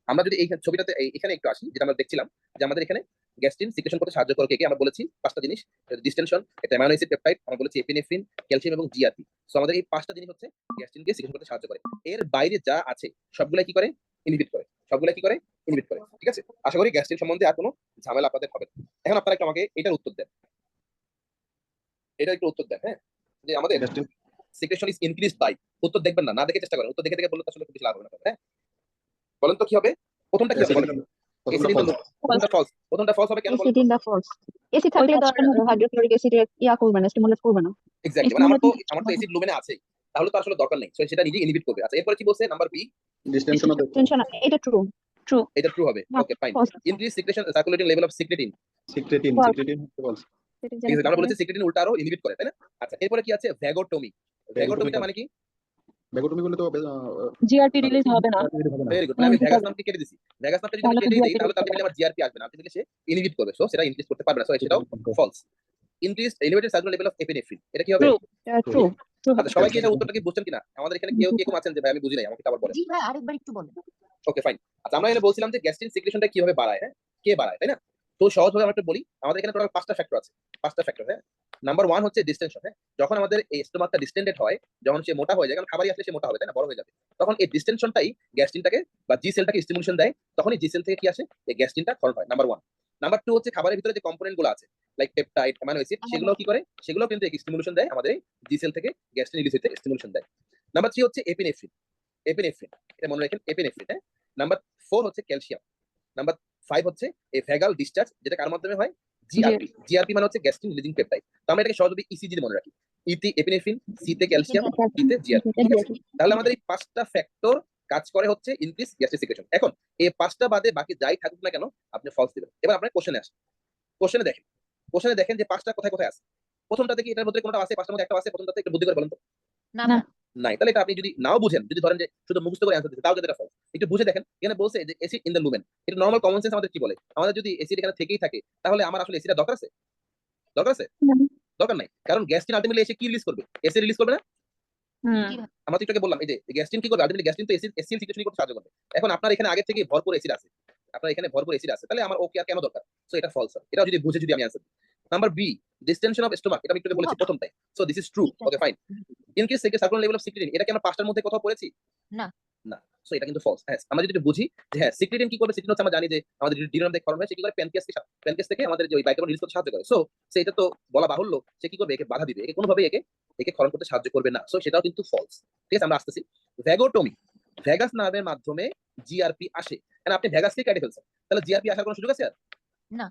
আমরা যদি এই ছবিটাতে এখানে একটু আসি, যেটা আমরা দেখছিলাম যে আমাদের এখানে গ্যাস্ট্রিন সিক্রেশন করতে সাহায্য করে কে? আমরা বলেছি পাঁচটা জিনিস। ডিস্টেনশন, এটা অ্যামাইনো অ্যাসিড পেপটাইড, আমরা বলেছি এপিনেফ্রিন, ক্যালসিয়াম এবং জিআরপি। সো আমাদের এই পাঁচটা জিনিস হচ্ছে গ্যাস্ট্রিনকে সিক্রেশন করতে সাহায্য করে। এর বাইরে যা আছে সবগুলাই কি করে? ইনহিবিট করে। সবগুলাই কি করে? ইনহিবিট করে। ঠিক আছে? আশা করি গ্যাস্ট্রিন সম্বন্ধে আর কোনো ঝামেলা আপনাদের হবে না। এখন আপনারা একটু আমাকে এটার উত্তর দেন, এটা একটু উত্তর দেন। হ্যাঁ, যে আমাদের Gastric. Secretion is increased by, উত্তর দেখবেন না, না দেখে চেষ্টা করেন। উত্তর দেখে দেখে বললে তো আসলে খুব বেশি লাভ হবে না। হ্যাঁ, বলেন তো কি হবে? প্রথমটা কি হবে বলেন? প্রথমটা ফলস। প্রথমটা ফলস হবে কেন বলেন তো? এসিডিনটা ফলস। এসি থাকলে তো হাইড্রোক্লোরিক অ্যাসিড ইয়া করবে না, স্টিমুলেট করবে না। এক্স্যাক্টলি, মানে আমার তো অ্যাসিড লুমেনে আছে, তাহলে তো আসলে দরকার নেই। সো সেটা নিজে ইনহিবিট করবে। আচ্ছা, এরপর কি বলছে number B? Distension of the tension, এটা ট্রু। True. এটা ট্রু হবে। না, okay, fine. false. Increase secretion circulating level of secretin. Secretin, False. secretin হচ্ছে false. ঠিক আছে, আমরা বলেছি সিক্রেটিন উল্টা আরো ইনহিবিট করে, তাই না? আচ্ছা, এরপরে কি আছে? ভ্যাগোটমি। ভ্যাগোটমিটা মানে কি? Vagotomy করলে তো GRP রিলিজ হবে না। হবে না। Very good. আমি ভ্যাগাস নামকে কেটে দিছি। ভ্যাগাস নামটা যদি আমি তাহলে তো কেটে দিই GRP তাহলে তো আলটিমেটলি আমার জিআরপি আসবে না। আলটিমেটলি সে ইনহিবিট করবে। সো সেটা ইনক্রিজ করতে পারবে না। সো সেটাও false. Increase elevated circular level of epinephrine. এটা কি হবে? True. True. True. আচ্ছা, সবাই কি এটা উত্তরটা কি বুঝছেন কিনা? আমাদের এখানে কেউ কি আছেন যে ভাই আমি বুঝি নাই, আমাকে একটু আবার বলেন। জি ভাই আরেকবার একটু বলেন। ওকে, ফাইন। আচ্ছা, আমরা এখানে বলছিলাম যে গ্যাস্ট্রিন সিক্রেশনটা কিভাবে বাড়ায়, হ্যাঁ? কে বাড়ায়, তাই না? তো সহজভাবে আমরা একটু বলি। আমাদের এখানে টোটাল 5টা ফ্যাক্টর আছে। 5টা ফ্যাক্টর, হ্যাঁ? নাম্বার 1 হচ্ছে ডিস্টেনশন, হ্যাঁ? যখন আমাদের এই স্টোমাকটা ডিস্টেন্ডেড হয়, যখন সে মোটা হয়ে যায়, কারণ খাবারই আসলে সে মোটা হবে, তাই না? বড় হয়ে যাবে। তখন এই ডিস্টেনশনটাই গ্যাস্ট্রিনটাকে বা জি সেলটাকে স্টিমুলেশন দেয়। তখনই জি সেল থেকে কি আসে? এই গ্যাস্ট্রিনটা ক্ষরণ হয়। নাম্বার 1। নাম্বার 2 হচ্ছে খাবারের ভিতরে যে কম্পোনেন্ট গুলো আছে, লাইক পেপটাইড, অ্যামাইনো অ্যাসিড, সেগুলো কি করে? সেগুলো কিন্তু স্টিমুলেশন দেয় আমাদের জি সেল থেকে গ্যাস্ট্রিন রিলিজ হতে স্টিমুলেশন দেয়। নাম্বার 3 হচ্ছে এপিনেফ্রিন। এপিনেফ্রিন, এটা মনে রাখেন, এপিনেফ্রিন, হ্যাঁ? নাম্বার 4 হচ্ছে ক্যালসিয়াম। নাম্বার 5 হচ্ছে এই ভ্যাগাল ডিসচার্জ, যেটা কার মাধ্যমে হয়? জিআরপি। জিআরপি মানে হচ্ছে গ্যাস্ট্রিন রিলিজিং পেপটাইড। তো আমরা এটাকে সহজভাবে ইসিজি মনে রাখি। ইতে এপিনেফ্রিন, সিতে ক্যালসিয়াম, ডিতে জিআরপি। ঠিক আছে? তাহলে আমাদের এই 5টা ফ্যাক্টর কাজ করে হচ্ছে ইনক্রিজ গ্যাস্ট্রিক সিক্রেশন। এখন এই 5টা বাদে বাকি যাই থাকুক না কেন আপনি ফলস দিবেন। এবার আপনার কোশ্চেনে আসেন। কোশ্চেনে দেখেন। কোশ্চেনে দেখেন যে 5টা কোথায় কোথায় আছে। প্রথমটাতে কি এটার মধ্যে কোনটা আছে? 5টার মধ্যে একটা আছে। প্রথমটাতে একটু বুদ্ধি করে বলেন তো। না না। ভাই। নাই। তাহলে এটা আপনি যদি নাও বুঝেন, যদি ধরেন যে শুধু মুখস্থ করে অ্যান্সার দিতে, তাও যদি এটা false। একটু বুঝে দেখেন, এখানে বলছে যে অ্যাসিড ইন দ্য লুমেন। এটা নরমাল কমন সেন্স আমাদের কি বলে? আমাদের যদি অ্যাসিড এখানে থেকেই থাকে, তাহলে আমার আসলে অ্যাসিডের দরকার আছে? দরকার আছে? দরকার নাই। কারণ গ্যাস্ট্রিন আলটিমেটলি এসে কি রিলিজ করবে? অ্যাসিড রিলিজ করবে না? জি ভাই। আমরা তো একটু আগে বললাম, এই যে গ্যাস্ট্রিন কি করবে? আলটিমেটলি গ্যাস্ট্রিন তো অ্যাসিড সিক্রেশন করতে সাহায্য করবে। এখন আপনার এখানে আগে থেকে ভরপুর অ্যাসিড আছে। আপনার এখানে ভরপুর অ্যাসিড আছে। তাহলে আমার ওকে আর কেন দরকার? সো এটা ফলস হয়। এটা যদি বুঝে যদি আমি অ্যান্সার দিই। Number B, distension of stomach. এটা আমি একটু আগে বলেছি প্রথমটাই। So this is true. Okay, fine. Increase circular level of secretin. এটা কি আমরা 5টার মধ্যে কোথাও পড়েছি? না। না। সো এটা কিন্তু ফলস। হ্যাঁ, আমরা যদি একটু বুঝি যে হ্যাঁ, সিক্রেটিন কি করবে? সিক্রেটিন হচ্ছে আমরা জানি যে আমাদের ডিউরিনাম থেকে ক্ষরণ হয়, সে কি করে? প্যানক্রিয়াস থেকে আমাদের যে ওই বাইকার্বন রিলিজ করতে সাহায্য করে। সো এটা তো বলা বাহুল্য, সে কি করবে? একে বাধা দিবে। একে কোনোভাবে একে ক্ষরণ করতে সাহায্য করবে না। সো সেটাও কিন্তু ফলস। ঠিক আছে, আমরা আসতেছি। ভ্যাগোটমি। ভ্যাগাস নার্ভের মাধ্যমে জিআরপি আসে। কারণ আপনি ভ্যাগাসকে কেটে ফেলছেন। তাহলে জিআরপি আসার কোনো সুযোগ আছে আর? না।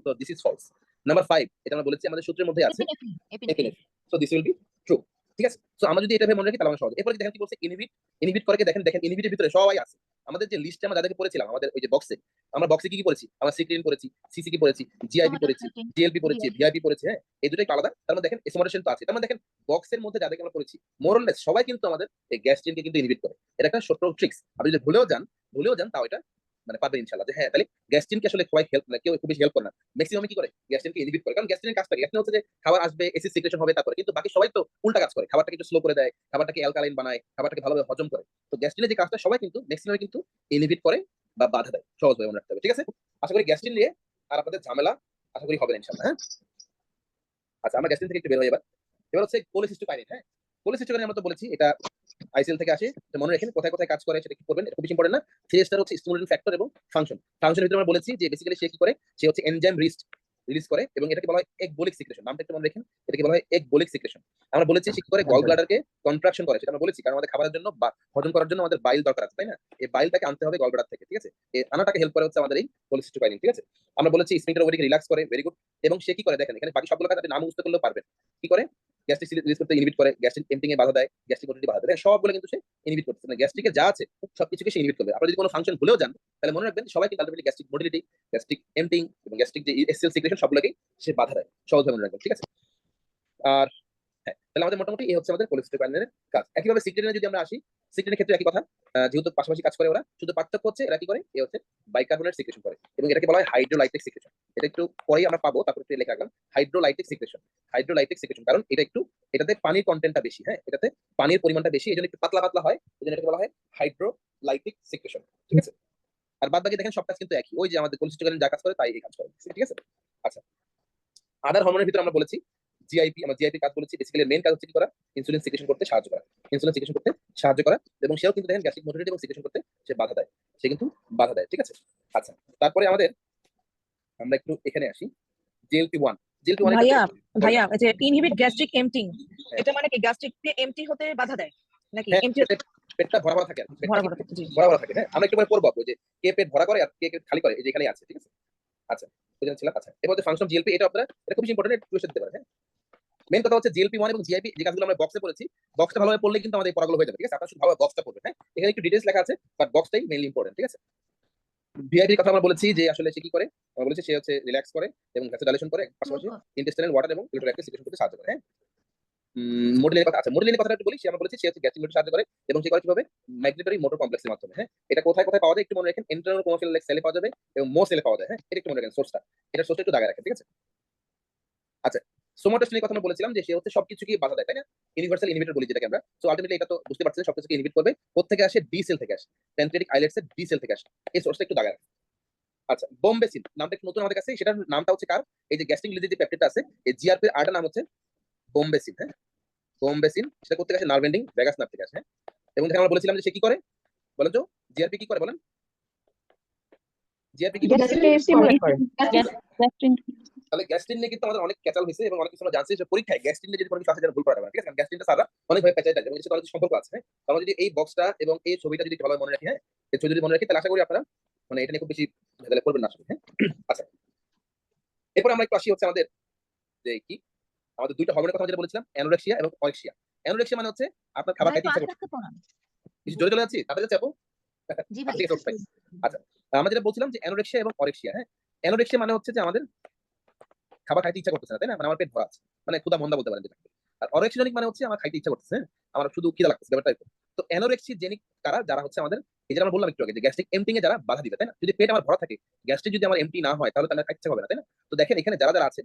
তো দিস ইজ ফলস। নাম্বার 5, এটা আমরা বলেছি আমাদের সূত্রের মধ্যে আছে epinephrine. Epinephrine. So this will be true. ঠিক আছে? সো আমরা যদি এটা ভেবে মনে রাখি তাহলে আমরা সহজ। এরপরে দেখেন কি বলছে? ইনহিবিট করে দেখেন, ইনহিবিটের ভিতরে সবাই আছে। আমাদের যে লিস্টে আমরা যাদেরকে পড়েছিলাম, আমাদের ওই যে বক্সে, আমরা বক্সে কি কি পড়েছি? আমরা সিক্রেটিন পড়েছি, সিসিকি পড়েছি, জিআইপি পড়েছি, জিএলপি পড়েছি, ভিআইপি পড়েছি, হ্যাঁ? এই দুটো একটু আলাদা। তার মধ্যে দেখেন এসোমারেশন তো আছে। তার মধ্যে দেখেন বক্সের মধ্যে যাদেরকে আমরা পড়েছি, মোরলেস সবাই কিন্তু আমাদের এই গ্যাস্ট্রিনকে কিন্তু ইনহিবিট করে। এটা একটা ছোট্ট ট্রিক্স। আপনি যদি ভুলেও যান তাও এটা মানে পারবেন ইনশাআল্লাহ। যে হ্যাঁ, তাহলে গ্যাস্ট্রিনকে আসলে সবাই হেল্প না, কেউ খুব বেশি হেল্প করে না। ম্যাক্সিমাম কি করে? গ্যাস্ট্রিনকে ইনহিবিট করে। কারণ গ্যাস্ট্রিনের কাজটা কি? গ্যাস্ট্রিন হচ্ছে যে খাবার আসবে, অ্যাসিড সিক্রেশন হবে, তারপরে কিন্তু বাকি সবাই তো উল্টা কাজ করে। খাবারটাকে একটু স্লো করে দেয়, খাবারটাকে অ্যালকালাইন বানায়, খাবারটাকে ভালোভাবে হজম করে। তো গ্যাস্ট্রিনের যে কাজটা সবাই কিন্তু ম্যাক্সিমাম কিন্তু ইনহিবিট করে বা বাধা দেয়। সহজভাবে মনে রাখতে হবে। ঠিক আছে? আশা করি গ্যাস্ট্রিন নিয়ে আর আপনাদের ঝামেলা আশা করি হবে না ইনশাআল্লাহ। হ্যাঁ? আচ্ছা, আমরা গ্যাস্ট্রিন থেকে একটু বের হই এবার। এবার হচ্ছে কোলেসিস্টোকাইনিন, হ্যাঁ? কোলেসিস্টোকাইনিন আমরা তো বলেছি এটা আইসিএল থেকে আসে। তো মনে রাখেন কোথায় কোথায় কাজ করে সেটা কি করবেন, এটা খুব বেশি ইম্পর্টেন্ট না। 3 স্টার হচ্ছে স্টিমুলেটিং ফ্যাক্টর এবং ফাংশন। ফাংশনের ভিতরে আমরা বলেছি যে বেসিক্যালি সে কি করে? সে হচ্ছে এনজাইম রিলিজ করে এবং এটাকে বলা হয় একবোলিক সিক্রেশন। নামটা একটু মনে রাখেন। এটাকে বলা হয় একবোলিক সিক্রেশন। আমরা বলেছি সে কি করে? গল ব্লাডারকে কন্ট্রাকশন করে। সেটা আমরা বলেছি কারণ আমাদের খাবারের জন্য বা হজম করার জন্য আমাদের বাইল দরকার আছে, তাই না? এই বাইলটাকে আনতে হবে গল ব্লাডার থেকে। ঠিক আছে? এই আনাটাকে হেল্প করে হচ্ছে আমাদের এই কোলেসিস্টোকাইনিন। ঠিক আছে? আমরা বলেছি স্ফিংক্টার ওভারিকে রিল্যাক্স করে। Very good. এবং সে কি করে? দেখেন এখানে বাকি সবগুলো কাজ আপনি নাম মুখস্থ করলেও পারবেন। কি করে? গ্যাস্ট্রিক রিলিজ করতে ইনহিবিট করে, গ্যাস্ট্রিক এম্পটিং এ বাধা দেয়, গ্যাস্ট্রিক মোটিলিটি বাধা দেয়। সবগুলো কিন্তু সে ইনহিবিট করতেছে। মানে গ্যাস্ট্রিকে যা আছে সবকিছুকে সে ইনহিবিট করবে। আপনি যদি কোনো ফাংশন ভুলেও যান তাহলে মনে রাখবেন সবাই কিন্তু ultimately gastric motility, gastric emptying এবং গ্যাস্ট্রিক যে এসএল সিক্রেশন সবগুলোকেই সে বাধা দেয়। সহজভাবে মনে রাখবেন। ঠিক আছে? আর হ্যাঁ, তাহলে আমাদের মোটামুটি এই হচ্ছে আমাদের কোলেস্টেরলের কাজ। একইভাবে সিক্রেটিনের যদি আমরা আসি, সিক্রেটিনের ক্ষেত্রে একই কথা। যেহেতু পাশাপাশি কাজ করে ওরা, শুধু পার্থক্য হচ্ছে এরা কি করে? এ হচ্ছে বাইকার্বনেট সিক্রেশন করে এবং এটাকে বলা হয় হাইড্রোলাইটিক সিক্রেশন। এটা একটু পরেই আমরা পাবো, তারপর একটু লেখা রাখলাম হাইড্রোলাইটিক সিক্রেশন। হাইড্রোলাইটিক সিক্রেশন কারণ এটাতে পানির কন্টেন্টটা বেশি, হ্যাঁ? এটাতে পানির পরিমাণটা বেশি, এজন্য একটু পাতলা পাতলা হয়। এজন্য এটাকে বলা হয় হাইড্রোলাইটিক সিক্রেশন। ঠিক আছে? আর বাদ বাকি দেখেন সব কাজ কিন্তু একই। ওই যে আমাদের কোলেস্টেরল যা কাজ করে তাই এই কাজ করে। ঠিক আছে? আচ্ছা, আদার হরমোনের ভিতরে আমরা বলেছি জিআইপি। আমরা জিআইপি কাজ বলেছি বেসিক্যালি মেইন কাজ হচ্ছে কি করা? ইনসুলিন সিক্রেশন করতে সাহায্য করা। ইনসুলিন সিক্রেশন করতে সাহায্য করা এবং সেও কিন্তু দেখেন গ্যাস্ট্রিক মোটিলিটি এবং সিক্রেশন করতে সে বাধা দেয়। সে কিন্তু বাধা দেয়। ঠিক আছে? আচ্ছা, তারপরে আমরা একটু এখানে আসি। জিএলপি 1। জিএলপি 1 ভাইয়া এই যে ইনহিবিট গ্যাস্ট্রিক এমটিং, এটা মানে কি গ্যাস্ট্রিক এমটি হতে বাধা দেয় নাকি? হ্যাঁ, এমটি পেটটা ভরা ভরা থাকে আর পেটটা ভরা ভরা থাকে, জি। ভরা ভরা থাকে। হ্যাঁ, আমরা একটু পরে পড়বো ওই যে কে পেট ভরা করে আর কে খালি করে, এই যে এখানেই আছে। ঠিক আছে? আচ্ছা, বুঝতে ছিলাম। আচ্ছা, এবার যে ফাংশন জিএলপি, এটা আপনারা এটা খুব ইম্পর্টেন্ট, একটু বুঝতে দিতে পারেন। হ্যাঁ, মেইন কথা হচ্ছে জিএলপি 1 এবং জিআইপি যে কাজগুলো আমরা বক্সে পড়েছি, বক্সটা ভালোভাবে পড়লে কিন্তু আমাদের এই পড়াগুলো হয়ে যাবে। ঠিক আছে? আপনারা শুধু ভালোভাবে বক্সটা পড়বেন। হ্যাঁ, এখানে একটু ডিটেইলস লেখা আছে বাট বক্সটাই মেইনলি ইম্পর্টেন্ট। ঠিক আছে? ভিআইপির কথা আমরা বলেছি যে আসলে সে কি করে, আমরা বলেছি সে হচ্ছে রিল্যাক্স করে এবং ভ্যাসোডাইলেশন করে, পাশাপাশি ইন্টেস্টাইনাল ওয়াটার এবং ইলেক্ট্রোলাইট সিক্রেশন করতে সাহায্য করে। হ্যাঁ, মোডেলিনের কথা, আচ্ছা মোডেলিনের কথাটা একটু বলি। সে আমরা বলেছি সে হচ্ছে গ্যাস্ট্রিক মোডে সাহায্য করে এবং সে করে কিভাবে, মাইগ্রেটরি মোটর কমপ্লেক্সের মাধ্যমে। হ্যাঁ, এটা কোথায় কোথায় পাওয়া যায় একটু মনে রাখেন, ইন্টারনাল কোমোফিল সেলে পাওয়া যাবে এবং মো সেলে পাওয়া যায়। হ্যাঁ, এটা একটু মনে রাখেন সোর্সটা, এটা সোর্সটা একটু দাগায় রাখেন, ঠিক আছে? আচ্ছা, সোমাটোস্টিনের কথা আমরা বলেছিলাম যে সে হচ্ছে সবকিছুকে বাধা দেয়, তাই না? ইউনিভার্সাল ইনহিবিটর বলি যেটাকে আমরা। সো আলটিমেটলি এটা তো বুঝতে পারছেন সবকিছুকে ইনহিবিট করবে। কোথা থেকে আসে? ডি সেল থেকে আসে, প্যানক্রিয়াটিক আইলেটসের ডি সেল থেকে আসে। এই সোর্সটা একটু দাগায় রাখেন। আচ্ছা, বোম্বেসিন নামটা একটু নতুন আমাদের কাছে, সেটার নামটা হচ্ছে কার, এই যে গ্যাস্ট্রিক রিলিজ যে পেপটিডটা আছে, এই জিআরপি আরটা নাম হচ্ছে বোম্বেসিন। হ্যাঁ, বোম্বেসিন সেটা কোথা থেকে আসে? নার্ভ এন্ডিং ভ্যাগাস নার্ভ থেকে আসে। হ্যাঁ, এবং দেখেন আমরা বলেছিলাম যে সে কি করে, বলেন তো জিআরপি কি করে বলেন, জিআরপি কি করে? তাহলে গ্যাস্ট্রিন নিয়ে কিন্তু আমাদের অনেক ক্যাচাল হয়েছে এবং অনেক কিছু আমরা জানছি যে পরীক্ষায় গ্যাস্ট্রিন নিয়ে যদি কোনো কিছু আসে যেন ভুল করা যাবে না, ঠিক আছে? কারণ গ্যাস্ট্রিনটা সারা অনেকভাবে পেঁচাই যায় এবং এর সাথে অনেক সম্পর্ক আছে। হ্যাঁ, তো আমরা যদি এই বক্সটা এবং এই ছবিটা যদি ভালোভাবে মনে রাখি, হ্যাঁ, এই ছবি যদি মনে রাখি, তাহলে আশা করি আপনারা মানে এটা নিয়ে খুব বেশি ভেজালে পড়বেন না আসলে। হ্যাঁ, আচ্ছা, এরপর আমরা একটু আসি হচ্ছে আমাদের যে কি, আমাদের দুইটা হরমোনের কথা যেটা বলেছিলাম, অ্যানোরেক্সিয়া এবং অরেক্সিয়া। অ্যানোরেক্সিয়া মানে হচ্ছে আপনার খাবার ভাই খাইতে একটু ইচ্ছা আস্তে করছে। আস্তে পড়ান। কিছু জোরে চলে যাচ্ছি, তাদের যাচ্ছে আপু? জি আচ্ছা, ভাই। ঠিক আছে, ওকে, fine। আচ্ছা, আমরা যেটা বলছিলাম যে অ্যানোরেক্সিয়া এবং অরেক্সিয়া। হ্যাঁ, অ্যানোরেক্সিয়া মানে হচ্ছে যে আমাদের খাবার খাইতে ইচ্ছা করতেছে না, তাই না? মানে আমার পেট ভরা আছে, মানে ক্ষুধা মন্দা বলতে পারেন যেটা। আর অরেক্সিজেনিক মানে হচ্ছে আমার খাইতে ইচ্ছা করতেছে, হ্যাঁ, আমার শুধু খিদা লাগতেছে, ব্যাপারটা এরকম। তো অ্যানোরেক্সিজেনিক কারা, যারা হচ্ছে আমাদের এই যে আমরা বললাম একটু আগে যে গ্যাস্ট্রিক এমটিং এ যারা বাধা দিবে, তাই না? যদি পেট আমার ভরা থাকে, গ্যাস্ট্রিক যদি আমার এমটি না হয়, তাহলে তার খাইতে ইচ্ছা হবে না, তাই না? তো দেখেন এখানে যারা যারা আছে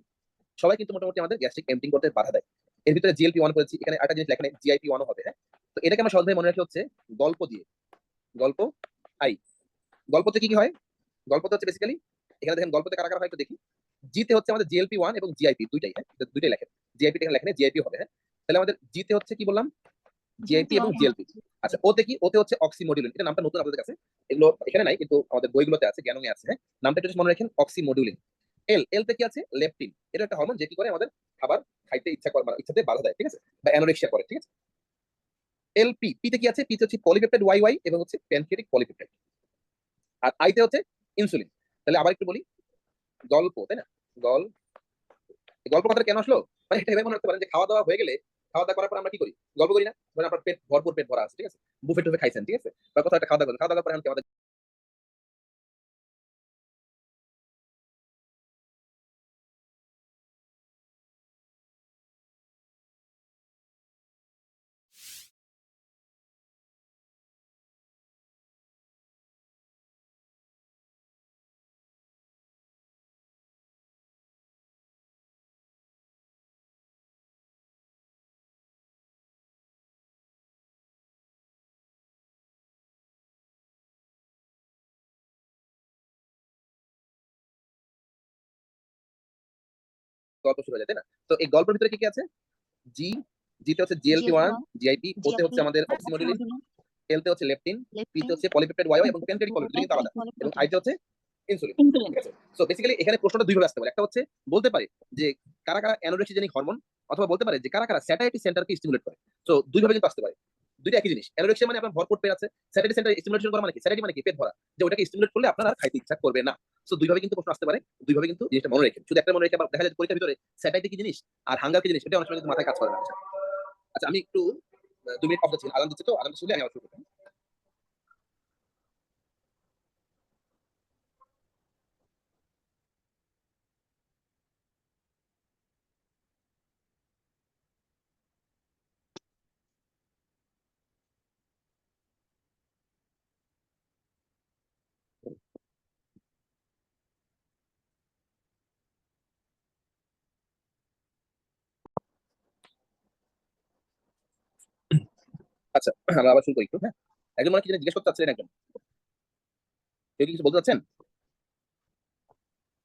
সবাই কিন্তু মোটামুটি আমাদের গ্যাস্ট্রিক এমটিং করতে বাধা দেয়। এর ভিতরে জিএলপি ওয়ান করেছি, এখানে একটা জিনিস লেখা নেই, জিআইপি ওয়ানও হবে। হ্যাঁ, তো এটাকে আমরা সহজভাবে মনে রাখি হচ্ছে গল্প দিয়ে, গল্প আই। গল্পতে কি কি হয়? গল্পতে হচ্ছে বেসিক্যালি, এখানে দেখেন গল্পতে কারা কারা হয় একটু দেখি। জিতে হচ্ছে আমাদের জিএলপি ওয়ান এবং জিআইপি দুইটাই। হ্যাঁ, দুইটাই লেখেন, জিআইপি এখানে লেখেন, জিআইপি হবে। হ্যাঁ, তাহলে আমাদের জিতে হচ্ছে কি বললাম, জিআইপি এবং জিএলপি। আচ্ছা, ওতে কি? ওতে হচ্ছে অক্সিমোডুলিন। এটা নামটা নতুন আপনাদের কাছে, এগুলো এখানে নাই কিন্তু আমাদের বইগুলোতে আছে, জ্ঞানমে আছে। হ্যাঁ, নামটা একটু মনে রাখেন, অক্সিমোডুলিন। এল তে কি আছে? লেপটিন। এটা একটা হরমোন যে কি করে আমাদের খাবার খাইতে ইচ্ছা করে, মানে ইচ্ছাতে বাধা দেয়, ঠিক আছে, বা অ্যানোরেক্সিয়া করে, ঠিক আছে? এলপি, পি তে কি আছে? পি তে হচ্ছে পলিপেপটাইড ওয়াই ওয়াই এবং হচ্ছে প্যানক্রিয়াটিক পলিপেপটাইড। আর আই তে হচ্ছে ইনসুলিন। তাহলে আবার একটু বলি, গল্প, তাই না? গল এই গল্প কথাটা কেন আসলো? মানে এটা ভেবে মনে রাখতে পারেন যে খাওয়া দাওয়া হয়ে গেলে, খাওয়া দাওয়া করার পর আমরা কি করি? গল্প করি না? ধরেন আপনার পেট ভরপুর, পেট ভরা আছে, ঠিক আছে, বুফে টুফে খাইছেন, ঠিক আছে, বা কোথাও একটা খাওয়া দাওয়া করেন, খাওয়া দাওয়ার পরে আমাদের গল্প শুরু হয়ে যায়, তাই না? তো এই গল্পের ভিতরে কি কি আছে? জি, জিতে হচ্ছে জিএলপি ওয়ান, জিআইপি, ওতে হচ্ছে আমাদের অক্সিমোডুলিন, এলতে হচ্ছে লেপটিন, পিতে হচ্ছে পলিপেপটাইড ওয়াই এবং প্যানক্রিয়াটিক পলিপেপটাইড কিন্তু আলাদা, এবং আইতে হচ্ছে ইনসুলিন, ঠিক আছে? সো বেসিক্যালি এখানে প্রশ্নটা দুইভাবে আসতে পারে। একটা হচ্ছে বলতে পারে যে কারা কারা অ্যানোরেক্সিজেনিক হরমোন, অথবা বলতে পারে যে কারা কারা স্যাটাইটি সেন্টারকে স্টিমুলেট করে। সো দুইভাবে কিন্তু আসতে পারে, দুইটা একই জিনিস। অ্যানোরেক্সিয়া মানে আপনার ভরপুর পেট আছে, স্যাটাইটি সেন্টার স্টিমুলেশন করা মানে কি? স্যাটাইটি মানে কি? পেট ভরা, যে ওটাকে স্টিমুলেট করলে আপনার আর খাইতে ইচ্ছা করবে না। সো দুইভাবে কিন্তু প্রশ্ন আসতে পারে, দুইভাবে কিন্তু জিনিসটা মনে রেখে, শুধু একটা মনে রেখে আবার দেখা যায় পরীক্ষার ভিতরে স্যাটাইটি কি জিনিস আর হাঙ্গার কি জিনিস, এটা অনেক সময় কিন্তু মাথায় কাজ করে না। আচ্ছা, আমি একটু 2 মিনিট অফ ছিলাম, আলাদা দিচ্ছে, তো আলাদা শুনে আমি আবার শুরু করবো। আচ্ছা, আমরা আবার শুরু করি একটু। হ্যাঁ, একজন মানে কি জিনিস জিজ্ঞেস করতে চাচ্ছিলেন, একজন কেউ কি কিছু বলতে চাচ্ছেন?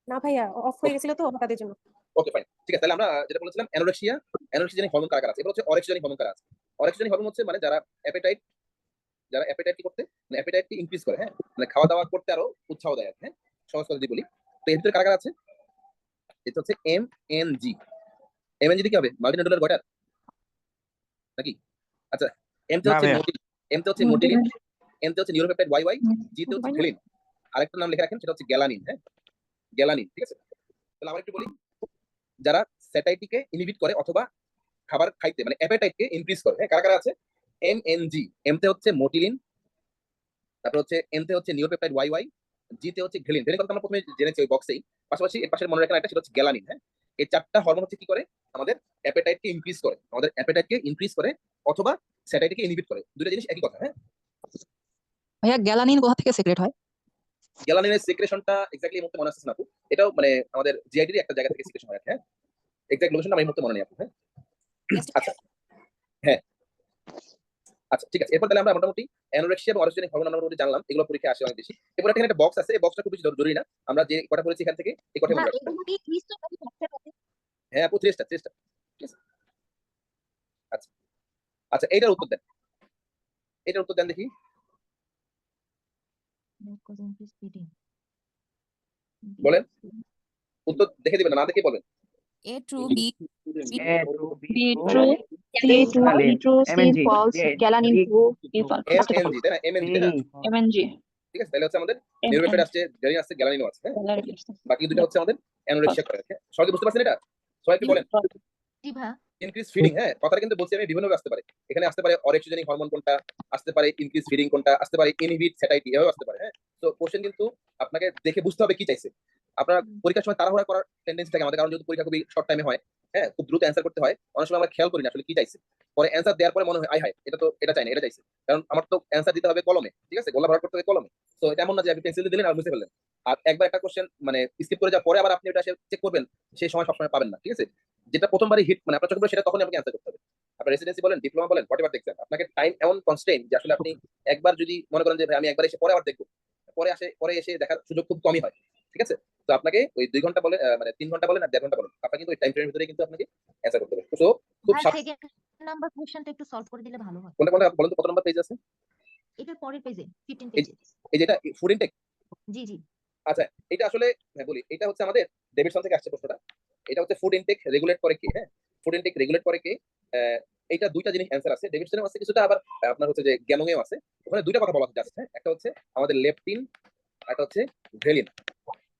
না ভাইয়া অফ হয়ে গেছিল তো তাদের জন্য। ওকে, ফাইন, ঠিক আছে। তাহলে আমরা যেটা বলেছিলাম অ্যানোরেক্সিয়া, অ্যানোরেক্সিজেনিক হরমোন কারা কারা আছে, এবার হচ্ছে অরেক্সিজেনিক হরমোন কারা আছে। অরেক্সিজেনিক হরমোন হচ্ছে মানে যারা অ্যাপেটাইট, যারা অ্যাপেটাইট কি করতে, মানে অ্যাপেটাইট কি ইনক্রিজ করে। হ্যাঁ, মানে খাওয়া দাওয়া করতে আরো উৎসাহ দেয় আর কি। হ্যাঁ, সহজ করে যদি বলি, তো এর ভিতরে কারা কারা আছে? এটা হচ্ছে M N G. M N G কি হবে? মাল্টিনিউক্লিয়ার গয়টার নাকি? আচ্ছা, এম তে না হচ্ছে ভাইয়া। মোটিলিন, এম তে হচ্ছে মোটিলিন, এন তে হচ্ছে নিউরোপেপটাইড ওয়াই ওয়াই, জি তে হচ্ছে ভ্যালিন, আরেকটা নাম লিখে রাখেন, সেটা হচ্ছে গ্যালানিন। হ্যাঁ, গ্যালানিন, ঠিক আছে। তাহলে আবার একটু বলি, যারা স্যাটাইটিকে ইনহিবিট করে অথবা খাবার খাইতে মানে অ্যাপেটাইটকে ইনক্রিজ করে। হ্যাঁ, কারা কারা আছে? M N G. এম তে হচ্ছে মোটিলিন, তারপর হচ্ছে এন তে হচ্ছে নিউরোপেপটাইড ওয়াই ওয়াই, জিতে হচ্ছে ঘ্রেলিন। ঘ্রেলিন কথা আমরা প্রথমে জেনেছি ওই বক্সেই। পাশাপাশি এর পাশে মনে রাখেন একটা, সেটা হচ্ছে গ্যালানিন। হ্যাঁ, এই চারটা হরমোন হচ্ছে কি করে, আমাদের অ্যাপেটাইটকে ইনক্রিজ করে, আমাদের অ্যাপেটাইটকে ইনক্রিজ করে অথবা স্যাটাইটিকে ইনহিবিট করে। দুটো জিনিস একই কথা। হ্যাঁ, ভাইয়া গ্যালানিন কোথা থেকে সিক্রেট হয়? গ্যালানিনের সিক্রেশনটা এক্স্যাক্টলি এই মুহূর্তে মনে আসছে না আপু। এটাও মানে আমাদের জিআইডির একটা জায়গা থেকে সিক্রেশন হয়। হ্যাঁ, এক্সাক্ট লোকেশনটা আমি এই মুহূর্তে মনে নেই আপু। হ্যাঁ, আচ্ছা, হ্যাঁ, আচ্ছা, ঠিক আছে। এরপর তাহলে আমরা মোটামুটি অ্যানোরেক্সিয়া এবং অরেক্সিয়া হরমোন আমরা মোটামুটি জানলাম, এগুলো পরীক্ষা আসে অনেক বেশি। এরপর এখানে একটা বক্স আছে, এই বক্সটা খুব বেশি জরুরি না, আমরা যে কটা পড়েছি এখান থেকে এই কটা না মনে রাখবো। এগুলো কি ক্রিস্টাল নাকি ফ্র্যাকচার আছে? হ্যাঁ আপু, 3টা 3টা। আচ্ছা, আচ্ছা, এইটার উত্তর দেন, এটার উত্তর দেন দেখি। বলেন, উত্তর দেখে দিবেন, না দেখে বলবেন। A true, B A true, B B true, true, C true, Ghrelin, B true, C MNG, false, galanin D true, D false. First of all, এমএনজি, তাই না? এমএনজি, তাই না? MNG, ঠিক আছে, তাহলে হচ্ছে আমাদের নিউরোফেড আসছে, গ্যালিন আসছে, গ্যালানিনও আছে। হ্যাঁ, বাকি দুটো হচ্ছে আমাদের অ্যানোরেক্সিয়া করে। হ্যাঁ, সবাই কি বুঝতে পারছেন এটা? সবাই কি বলেন? জি ভাইয়া। ইনক্রিজ ফিডিং, হ্যাঁ, কথাটা কিন্তু বলছি আমি বিভিন্নভাবে আসতে পারে। এখানে আসতে পারে অরেক্সিজেনিক হরমোন কোনটা, আসতে পারে ইনক্রিজ ফিডিং কোনটা, আসতে পারে ইনহিবিট স্যাটাইটি, এভাবে আসতে পারে। হ্যাঁ, তো কোশ্চেন কিন্তু আপনাকে দেখে বুঝতে হবে কি চাইছে। আপনার পরীক্ষার সময় তাড়াহুড়া করার টেন্ডেন্সি থাকে আমাদের, কারণ যেহেতু পরীক্ষা খুবই শর্ট টাইমে হয়। হ্যাঁ, খুব দ্রুত অ্যান্সার করতে হয়, অনেক সময় আমরা খেয়াল করি না আসলে কি চাইছে। পরে অ্যান্সার দেওয়ার পরে মনে হয় আই হায়, এটা তো এটা চাই না, এটা চাইছে। কারণ আমার তো অ্যান্সার দিতে হবে কলমে, ঠিক আছে, গোলা ভরাট করতে হবে কলমে। তো এটা এমন না যে আপনি পেন্সিল দিয়ে দিলেন আর বুঝতে ফেললেন। আর একবার একটা কোশ্চেন মানে স্কিপ করে যাওয়ার পরে আবার আপনি এটা চেক করবেন, সেই সময় সবসময় পাবেন না। ঠিক আছে, যেটা প্রথমবারই হিট মানে আপনার চোখে পড়ে, সেটা তখনই আপনাকে অ্যান্সার করতে হবে। আপনার রেসিডেন্সি বলেন, ডিপ্লোমা বলেন, হোয়াট এভার দেখছেন, আপনাকে টাইম এমন কনস্ট্রেইন যে আসলে আপনি একবার যদি মনে করেন যে ভাই আমি একবার এসে পরে আবার দেখবো, পরে এসে দেখার সুযোগ খুব কমই হয়। ঠিক আছে, তো আপনাকে ওই 2 ঘন্টা বলে মানে 3 ঘন্টা বলেন আর 1.5 ঘন্টা বলেন, আপনাকে কিন্তু ওই টাইম ফ্রেমের ভিতরে কিন্তু আপনাকে অ্যান্সার করতে হবে। তো খুব ভাইয়া সেকেন্ড নাম্বার কোশ্চেনটা একটু সলভ করে দিলে ভালো হয়। কোনটা কোনটা বলেন তো, কত নম্বর পেজ আছে? এটার পরের পেজে 15 এই পেজে। এই যেটা ফুড ইনটেক। জি জি। আচ্ছা, এটা আসলে হ্যাঁ বলি, এটা হচ্ছে আমাদের ডেভিডসন থেকে আসছে প্রশ্নটা। এটা হচ্ছে ফুড ইনটেক রেগুলেট করে কে? হ্যাঁ, ফুড ইনটেক রেগুলেট করে কে? এইটা দুইটা জিনিস অ্যান্সার আছে, ডেভিডসনের আছে কিছুটা, আবার আপনার হচ্ছে যে গ্যামংয়েও আছে। ওখানে দুইটা কথা বলা হচ্ছে জাস্ট। হ্যাঁ, একটা হচ্ছে আমাদের লেপটিন, একটা হচ্ছে গ্রেলিন।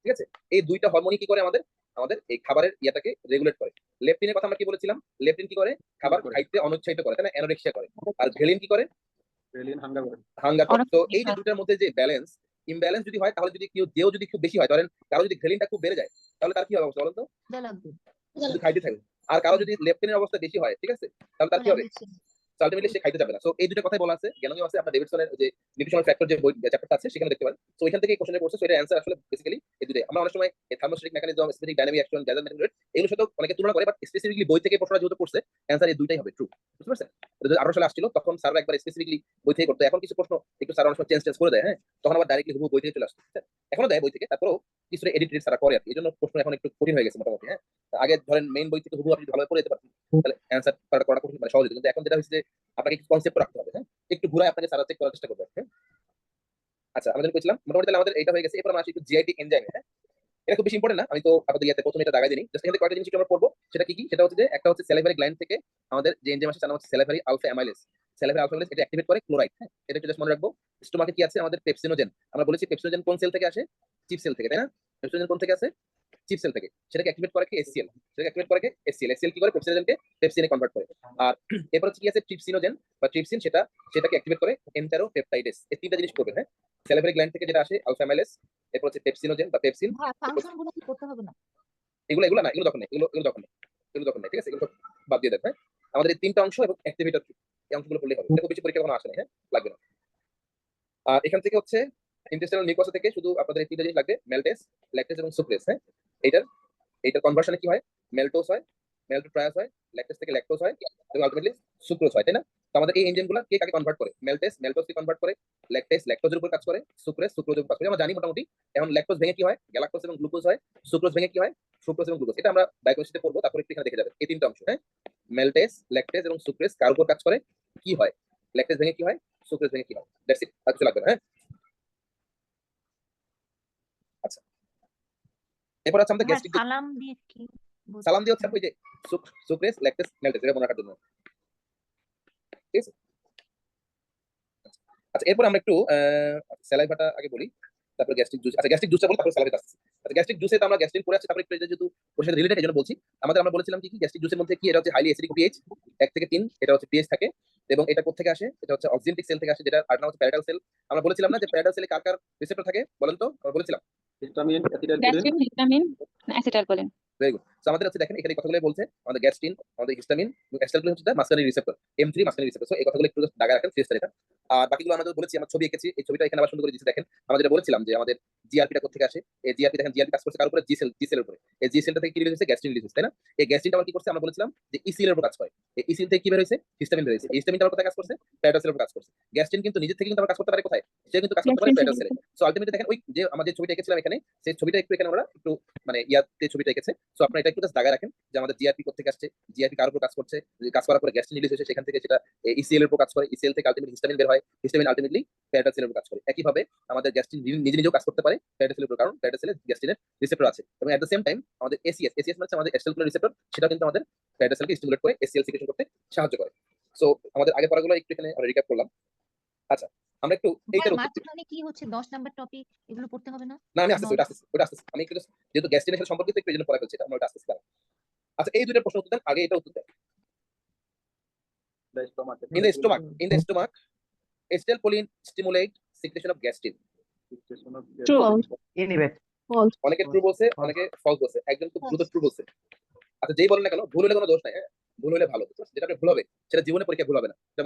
ঠিক আছে, এই দুইটা হরমোনই কি করে আমাদের আমাদের এই খাবারের ইয়াটাকে রেগুলেট করে। লেপটিনের কথা আমরা কি বলেছিলাম? লেপটিন কি করে? খাবার খাইতে অনুৎসাহিত করে, তাই না? অ্যানোরেক্সিয়া করে। আর গ্রেলিন কি করে? রেলিন হাঙ্গার করে। হাঙ্গার করে। অনেক তো এই যে দুটার মধ্যে যে ব্যালেন্স, ইমব্যালেন্স যদি হয়, তাহলে যদি কেউ যদি খুব বেশি হয়, ধরেন কারো যদি গ্রেলিনটা খুব বেড়ে যায়, তাহলে তার কি হবে অবস্থা বলেন তো? দেয়া লাগবে। শুধু খাইতে থাকবে। আর কারো যদি লেপটিনের অবস্থা বেশি হয়, ঠিক আছে, তাহলে তার কি হবে? আলটিমেটলি সে খাইতে যাবে না। সো এই দুটো কথাই বলা আছে, জ্ঞানও আছে। আপনার ডেভিডসনের যে নিউট্রিশনাল ফ্যাক্টর যে বই চ্যাপ্টারটা আছে সেখানে দেখতে পারেন। সো এখান থেকে কোশ্চেনের করছে। সো এর অ্যান্সার আসলে বেসিক্যালি এই দুটোই। আমরা অনেক সময় এই thermostatic mechanism, specific dynamic action, গ্যাজার মেকানিজম, এগুলোর সাথে অনেকে তুলনা করে, বাট স্পেসিফিকলি বই থেকে প্রশ্নটা যেহেতু করছে, অ্যান্সার এই দুইটাই হবে ট্রু। বুঝতে পারছেন? তো 2018 সালে আসছিল, তখন স্যাররা একবার স্পেসিফিকলি বই থেকে করতো। এখন কিছু প্রশ্ন একটু স্যার অনেক সময় চেঞ্জ করে দেয়। হ্যাঁ, তখন আবার ডাইরেক্টলি হুবহু বই থেকে চলে আসছে। এখনো দেয় বই থেকে, তারপরেও কিছুটা এডিট স্যারা করে আর কি। এই জন্য প্রশ্ন এখন একটু কঠিন হয়ে গেছে মোটামুটি। হ্যাঁ, আগে ধরেন মেইন বই থেকে হুবহু আপনি ভালোভাবে পড়ে যেতে পারতেন, তাহলে অ্যান্সার করাটা কঠিন মানে সহজ হতো। কিন্তু এখন যেটা হচ্ছে যে আপনাকে কিছু কনসেপ্ট রাখতে হবে। হ্যাঁ, একটু ঘুরায় আপনাকে সারা চেক করার চেষ্টা করবে। হ্যাঁ, আচ্ছা, আমরা যেটা বলছিলাম মোটামুটি তাহলে আমাদের এটা হয়ে গেছে। এরপর আমরা আসি একটু জিআইটি এনজাইমে। হ্যাঁ, এটা খুব বেশি ইম্পর্টেন্ট না, আমি তো আপনাদের ইয়াতে প্রথমে এটা দাগাই দিই। জাস্ট এখানে কয়েকটা জিনিস একটু আমরা পড়বো। সেটা কি কি? সেটা হচ্ছে যে একটা হচ্ছে স্যালিভারি গ্ল্যান্ড থেকে আমাদের যে এনজাইম আসে তার নাম হচ্ছে salivary alpha amylase. Salivary alpha amylase এটা অ্যাক্টিভেট করে ক্লোরাইড। হ্যাঁ, এটা একটু জাস্ট মনে রাখবো। স্টোমাকে কি আছে? আমাদের পেপসিনোজেন। আমরা বলেছি পেপসিনোজেন কোন সেল থেকে আসে? চিপ সেল থেকে, তাই না? পেপসিনোজেন কোন থেকে আসে? চিপ সেল থেকে। সেটাকে অ্যাক্টিভেট করে কি? এসসিএল। সেটাকে অ্যাক্টিভেট করে কি? এসসিএল। এসসিএল কি করে? পেপসিনোজেনকে পেপসিনে কনভার্ট করে। আর এরপর হচ্ছে কি আছে? ট্রিপসিনোজেন বা ট্রিপসিন, সেটাকে অ্যাক্টিভেট করে এন্টারোপেপটাইডেস। এই তিনটা জিনিস করবে। হ্যাঁ, স্যালিভারি গ্ল্যান্ড থেকে যেটা আসে আলফা অ্যামাইলেজ, এরপর হচ্ছে পেপসিনোজেন বা পেপসিন। ভাইয়া ফাংশন গুলো কি করতে হবে না? এগুলো না, এগুলো দরকার নেই, এগুলো দরকার নেই, এগুলো দরকার নেই। ঠিক আছে, এগুলো সব বাদ দিয়ে দেন। হ্যাঁ, আমাদের এই তিনটা অংশ এবং অ্যাক্টিভেটর কি, এই অংশগুলো পড়লেই হবে। এটা খুব বেশি পরীক্ষা কোনো আসে না। হ্যাঁ, লাগবে না। আর এখান থেকে হচ্ছে ইন্টেস্টাইনাল মিউকাসা থেকে শুধু আপনাদের এই তিনটা জিনিস লাগবে, মেলটেস, ল্যাকটেস এবং সুক্রেস। হ্যাঁ, এইটার এইটার কনভার্সনে কি হয়? মেলটোস হয়, মেলটোট্রায়াস হয়, ল্যাকটেস থেকে ল্যাকটোজ হয় এবং আলটিমেটলি সুক্রোজ হয়, তাই না? তো আমাদের এই এনজাইমগুলো কে কাকে কনভার্ট করে? মেলটোসকে কনভার্ট করে, ল্যাকটেস ল্যাকটোজের উপর কাজ করে, সুক্রেজের উপর কাজ করে। আমরা জানি মোটামুটি। এখন ল্যাকটোজ ভেঙে কি হয়? গ্যালাক্টোজ এবং গ্লুকোজ হয়। সুক্রোজ ভেঙে কি হয়? সুক্রোজ এবং গ্লুকোজ। এটা আমরা বায়োকেমিস্ট্রিতে পড়বো, তারপর একটু এখানে দেখে যাবেন এই তিনটা অংশ। হ্যাঁ, মেলটেস, ল্যাকটেজ এবং সুক্রেজ কার উপর কাজ করে? কি হয়? ল্যাকটেজ ভেঙে কি হয়? সুক্রেজ ভেঙে কি হয়? দ্যাটস ইট, আর কিছু লাগবে না। হ্যাঁ, আচ্ছা, এরপর আছে আমাদের ভাইয়া গ্যাস্ট্রিক। সালাম দিয়ে কি সালাম দিয়ে হচ্ছে ওই যে সুক্রেজ, ল্যাকটেজ, মেলটেজ, এটা মনে রাখার জন্য। ঠিক আছে, আচ্ছা, এরপর আমরা একটু স্যালাইভাটা আগে বলি, তারপর গ্যাস্ট্রিক জুস। আচ্ছা, গ্যাস্ট্রিক জুসটা বলি, তারপর স্যালাইভা আসছে। আচ্ছা, গ্যাস্ট্রিক জুসে তো আমরা গ্যাস্ট্রিক পড়ে আছি, তারপর একটু এটা যেহেতু ওর সাথে রিলেটেড, এই জন্য বলছি। আমরা বলেছিলাম কি কি গ্যাস্ট্রিক জুসের মধ্যে কি, এটা হচ্ছে হাইলি অ্যাসিডিক পিএইচ 1 থেকে 3, এটা হচ্ছে পিএইচ থাকে। এবং এটা কোথা থেকে আসে? এটা হচ্ছে অক্সিয়েন্টিক সেল থেকে আসে, যেটা আর নাম হচ্ছে প্যারাটাল সেল। আমরা বলেছিলাম না যে প্যারাটাল সেলে কার কার রিসেপ্টর থাকে বলেন তো? আমরা বলেছিলাম। Histamine, acetylcholine, gastrin, histamine, acetylcholine. Very good. So আমাদের হচ্ছে দেখেন এখানে এই কথাগুলো বলছে, আমাদের গ্যাস্ট্রিন, আমাদের হিস্টামিন, অ্যাসিটাইলকোলিন হচ্ছে মাসকারিন রিসেপ্টর, M3 মাসকারিন রিসেপ্টর। সো এই কথাগুলো একটু দাগা রাখেন, ফিরেস্টার এটা। আর বাকিগুলো আমরা বলেছি, আমরা ছবি এঁকেছি, এই ছবিটা এখানে আবার সুন্দর করে দিয়েছি দেখেন। আমরা যেটা বলেছিলাম যে আমাদের জিআরপিটা কোথা থেকে আসে, এই জিআরপি দেখেন, জিআরপি কাজ করছে কার উপরে? জি সেলের উপরে। এই জি সেলটা থেকে কি রিলিজ হচ্ছে? গ্যাস্ট্রিন রিলিজ হচ্ছে, তাই না? এই গ্যাস্ট্রিনটা আবার কি করছে? আমরা বলেছিলাম যে ইসিএল এর উপর কাজ করে। এই ইসিএল থেকে কি বের হয়েছে? হিস্টামিন বের হয়েছে। এই হিস্টামিনটা আবার কোথায় কাজ করছে? প্যারাটাল সেলের উপর কাজ করছে। গ্যাস্ট্রিন কিন্তু নিজে থেকে কিন্তু আবার কাজ করতে পারে কোথায়? সে কিন্তু কাজ করতে পারে প্যারাটাল সেলে। সো আলটিমেটলি দেখেন ওই যে আমাদের ছবিটা এঁকেছিলাম এখানে, সেই ছবিটা একটু এখানে আমরা একটু মানে ইয়াতে ছবিটা এঁকেছে। সো আপনারা এটা একটু জাস্ট দাগা রাখেন যে আমাদের জিআরপি কোথা থেকে আসছে, জিআরপি কার উপর কাজ করছে, কাজ করার পরে গ্যাস্ট্রিন রিলিজ হয়েছে, সেখান থেকে সেটা ইসিএল এর উপর কাজ করে, ইসিএল থেকে আলটিমেটলি হিস্টামিন বের হয়, হিস্টামিন আলটিমেটলি প্যারাটাল সেলের উপর কাজ করে। একইভাবে আমাদের গ্যাস্ট্রিন নিজে নিজেও কাজ করতে পারে প্যারাটাল সেলের উপর, কারণ প্যারাটাল সেলে গ্যাস্ট্রিনের রিসেপ্টর আছে। এবং এট দ্য সেম টাইম আমাদের এসিএস মানে আমাদের অ্যাসিটাইলকোলিন রিসেপ্টর, সেটা কিন্তু আমাদের প্যারাটাল সেলকে স্টিমুলেট করে এসিএল সিক্রেশন করতে সাহায্য করে। সো আমাদের আগের পড়াগুলো একটু এখানে রিক্যাপ করলাম। আচ্ছা, আমরা একটু এইটার উত্তর দিই। মাঝখানে কি হচ্ছে 10 নাম্বার টপিক এগুলো পড়তে হবে না? না আমি আসতেছি, ওটা আসতেছি। আমি একটু just যেহেতু গ্যাস্ট্রিনের সাথে সম্পর্কিত একটু এইজন্য পড়া ফেলছি, এটা আমরা ওটা আসতেছি। আচ্ছা, এই দুইটা প্রশ্ন উত্তর দেন, আগে এটা উত্তর দেন। the stomach, In the stomach, acetylcholine stimulate secretion of gastrin. fixation of True. Inhibit. অনেকে ট্রু বলছে, অনেকে ফলস বলছে, একজন খুব দ্রুত ট্রু বলছে। আচ্ছা, যেই বলেন না কেন, ভুল হলে কোনো দোষ নাই, হ্যাঁ? ভুল হলে ভালো, যেটা আপনি ভুল হবে সেটা জীবনে পরীক্ষা ভুল হবে না, এটা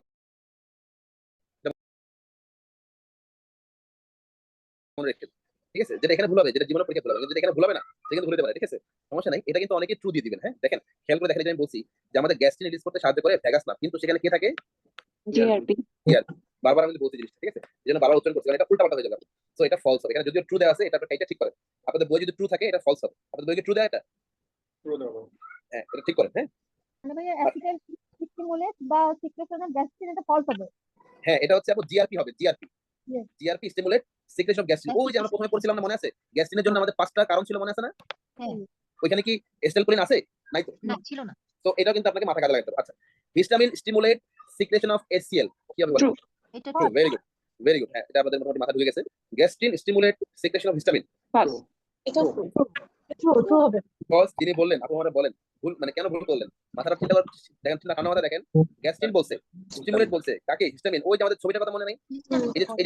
মনে রেখে। ঠিক আছে, যেটা এখানে ভুল হবে, যেটা জীবনে পরীক্ষা ভুল হবে, কিন্তু যেটা এখানে ভুল হবে না সেটা কিন্তু ভুল হতে পারে। ঠিক আছে, সমস্যা নাই, এটা কিন্তু অনেকে ট্রু দিয়ে দিবেন। হ্যাঁ, দেখেন খেয়াল করে দেখেন, এই যে আমি বলছি যে আমাদের গ্যাস্ট্রিন রিলিজ করতে সাহায্য করে ভ্যাগাস নার্ভ, কিন্তু সেখানে কে থাকে? জিআরপি। বারবার আমি বলছি জিনিসটা, ঠিক আছে, এই জন্য বারবার উচ্চারণ করছি, কারণ এটা উল্টা পাল্টা হয়ে যাবে। সো এটা ফলস হবে, এখানে যদিও ট্রু দেওয়া আছে, এটা এটা ঠিক করেন। আপনাদের বই যদি ট্রু থাকে এটা ফলস হবে। আপনাদের বই কি ট্রু দেয় এটা? হ্যাঁ, এটা ঠিক করেন। হ্যাঁ মানে ভাইয়া অ্যাসিটাইল স্টিমুলেট বা সিক্রেশন অফ গ্যাস্ট্রিন, এটা ফলস হবে। হ্যাঁ, এটা হচ্ছে আপু জিআরপি হবে, GRP Yes. GRP stimulate secretion of gastrin. ওই যে আমরা প্রথমে পড়ছিলাম না, মনে আছে? গ্যাস্ট্রিনের জন্য আমাদের 5টা কারণ ছিল, মনে আছে না? হ্যাঁ। ওইখানে কি অ্যাসিটাইলকোলিন আছে? নাই তো। না ছিল না। তো এটাও কিন্তু আপনাকে মাথা কাজে লাগাতে হবে। আচ্ছা, histamine stimulate secretion of HCl, কি হবে বলেন? True. এটা true, very good, very good. হ্যাঁ, এটা আমাদের মোটামুটি মাথা ঢুকে গেছে। Gastrin stimulate secretion of histamine, false. এটা ট্রু হবে। বিকজ তিনি বললেন, আপু আমরা বলেন ভুল, মানে কেন ভুল করলেন? মাথাটা চিন্তা করে দেখেন, চিন্তা কান্না মাথা দেখেন। গ্যাস্ট্রিন বলছে, স্টিমুলেট বলছে কাকে? হিস্টামিন। ওই যে আমাদের ছবিটার কথা মনে নেই?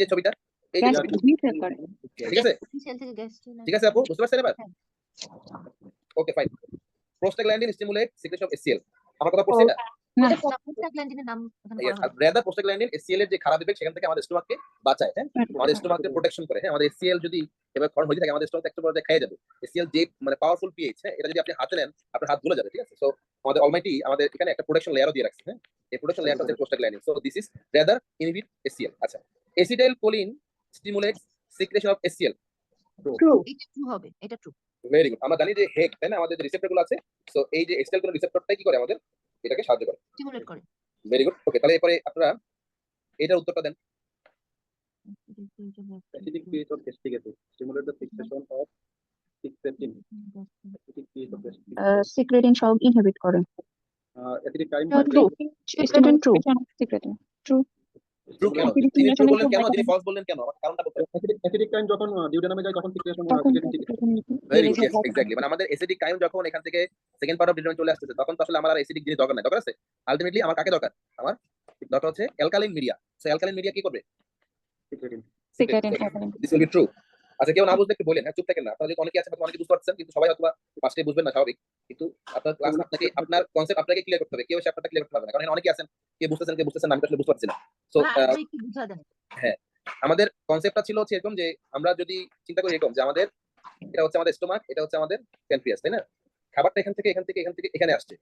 এই যে ছবিটা, এই যে ছবিটা, গ্যাস্ট্রিন করে। ঠিক আছে? সেল থেকে গ্যাস্ট্রিন। ঠিক আছে আপু, বুঝতে পারছেন এবার? Okay fine. Prostaglandin stimulate secretion of HCl, আমার কথা পড়ছে এটা? না, প্রোস্টাগ্ল্যান্ডিনের নাম এখানে Yes, বলা হয়। rather প্রোস্টাগ্ল্যান্ডিন HCl এর যে খারাপ ইফেক্ট সেখান থেকে আমাদের স্টোমাককে বাঁচায়। হ্যাঁ, আমাদের স্টোমাককে প্রোটেকশন করে। হ্যাঁ, আমাদের HCl যদি এবার ফর্ম হয়ে থাকে, আমাদের স্টোমাক একটা পর্যায়ে খেয়ে যাবে। HCl যে মানে পাওয়ারফুল পিএইচ, হ্যাঁ, এটা যদি আপনি হাতে নেন আপনার হাত ধুলে যাবে। ঠিক আছে, সো আমাদের অলমাইটি আমাদের এখানে একটা প্রোটেকশন লেয়ারও দিয়ে রাখছে। হ্যাঁ, এই প্রোটেকশন লেয়ারটা হচ্ছে prostaglandin. So this is rather inhibit HCl। আচ্ছা, acetylcholine stimulates secretion of HCl, true. এটা ট্রু হবে, এটা ট্রু। Very good. আমরা জানি যে হেক, তাই না, আমাদের যে রিসেপ্টর গুলো আছে, সো এই যে অ্যাসিটাইলকোলিন রিসেপ্টরটাই কি করে? আমাদের এটাকে সাহায্য করে। স্টিমুলেট করে। Very good. ওকে, তাহলে এরপরে আপনারা এটার উত্তরটা দেন। acidic pH of gastric acid stimulate the fixation of 6-13. Acidic pH of gastric acid. Secretin সব ইনহিবিট করে। Acidic kind true. Secretin true. Secretin true. True কেন? Acidic তিনি ট্রু reaction বললেন কেন? একটু তিনি ফলস বললেন কেন? আমার কারণটা বলতে হবে। acidic kind যখন ডিউডেনামে যায় তখন সিক্রেশন তখন ভেরি গুড, ইয়েস এক্স্যাক্টলি। মানে আমাদের অ্যাসিডিক কাইন যখন এখান থেকে সেকেন্ড পার্ট অফ ডিটারমিন চলে আসছে, তখন তো আসলে আমার আর অ্যাসিডিক জিনিস দরকার নাই। দরকার আছে আলটিমেটলি আমার কাকে দরকার? আমার দরকার হচ্ছে alkaline media. So alkaline media কি করবে? Secretin this will be true. আচ্ছা, কেউ না বুঝলে একটু বলেন, হ্যাঁ, চুপ থাকেন না। আপনারা যদি অনেকে আছে, হয়তো অনেকে বুঝতে পারছেন, কিন্তু সবাই হয়তো ফার্স্টে বুঝবেন না, স্বাভাবিক। কিন্তু আপনার ক্লাস আপনাকে আপনার কনসেপ্ট আপনাকে ক্লিয়ার করতে হবে, কেউ এসে আপনারটা ক্লিয়ার করতে পারবে না, কারণ এখানে অনেকে আছেন, কে বুঝতেছেন কে বুঝতেছেন না, আমি তো আসলে বুঝতে পারছি না। সো হ্যাঁ, একটু বুঝা দেন। হ্যাঁ, আমাদের কনসেপ্টটা ছিল হচ্ছে এরকম যে আমরা যদি চিন্তা করি এরকম যে আমাদের এটা হচ্ছে আমাদের স্টোমাক, এটা হচ্ছে আমাদের প্যানক্রিয়াস, তাই না? খাবারটা এখান থেকে এখানে আসছে।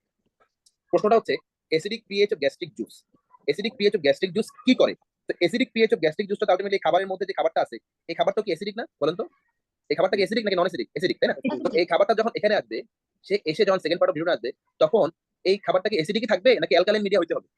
প্রশ্নটা হচ্ছে acidic pH of gastric juice, acidic pH of gastric juice কি করে? তো অ্যাসিডিক পিএইচ অফ গ্যাস্ট্রিক জুসটা আলটিমেটলি খাবারের মধ্যে যে খাবারটা আছে, এই খাবারটা কি অ্যাসিডিক না বলেন তো? এই খাবারটা কি অ্যাসিডিক নাকি নন অ্যাসিডিক? অ্যাসিডিক, তাই না? তো এই খাবারটা যখন এখানে আসবে, সে এসে যখন সেকেন্ড পার্ট অফ ভিডিও আসবে, তখন এই খাবারটা কি অ্যাসিডিকই থাকবে নাকি অ্যালকালাইন মিডিয়া হইতে হবে?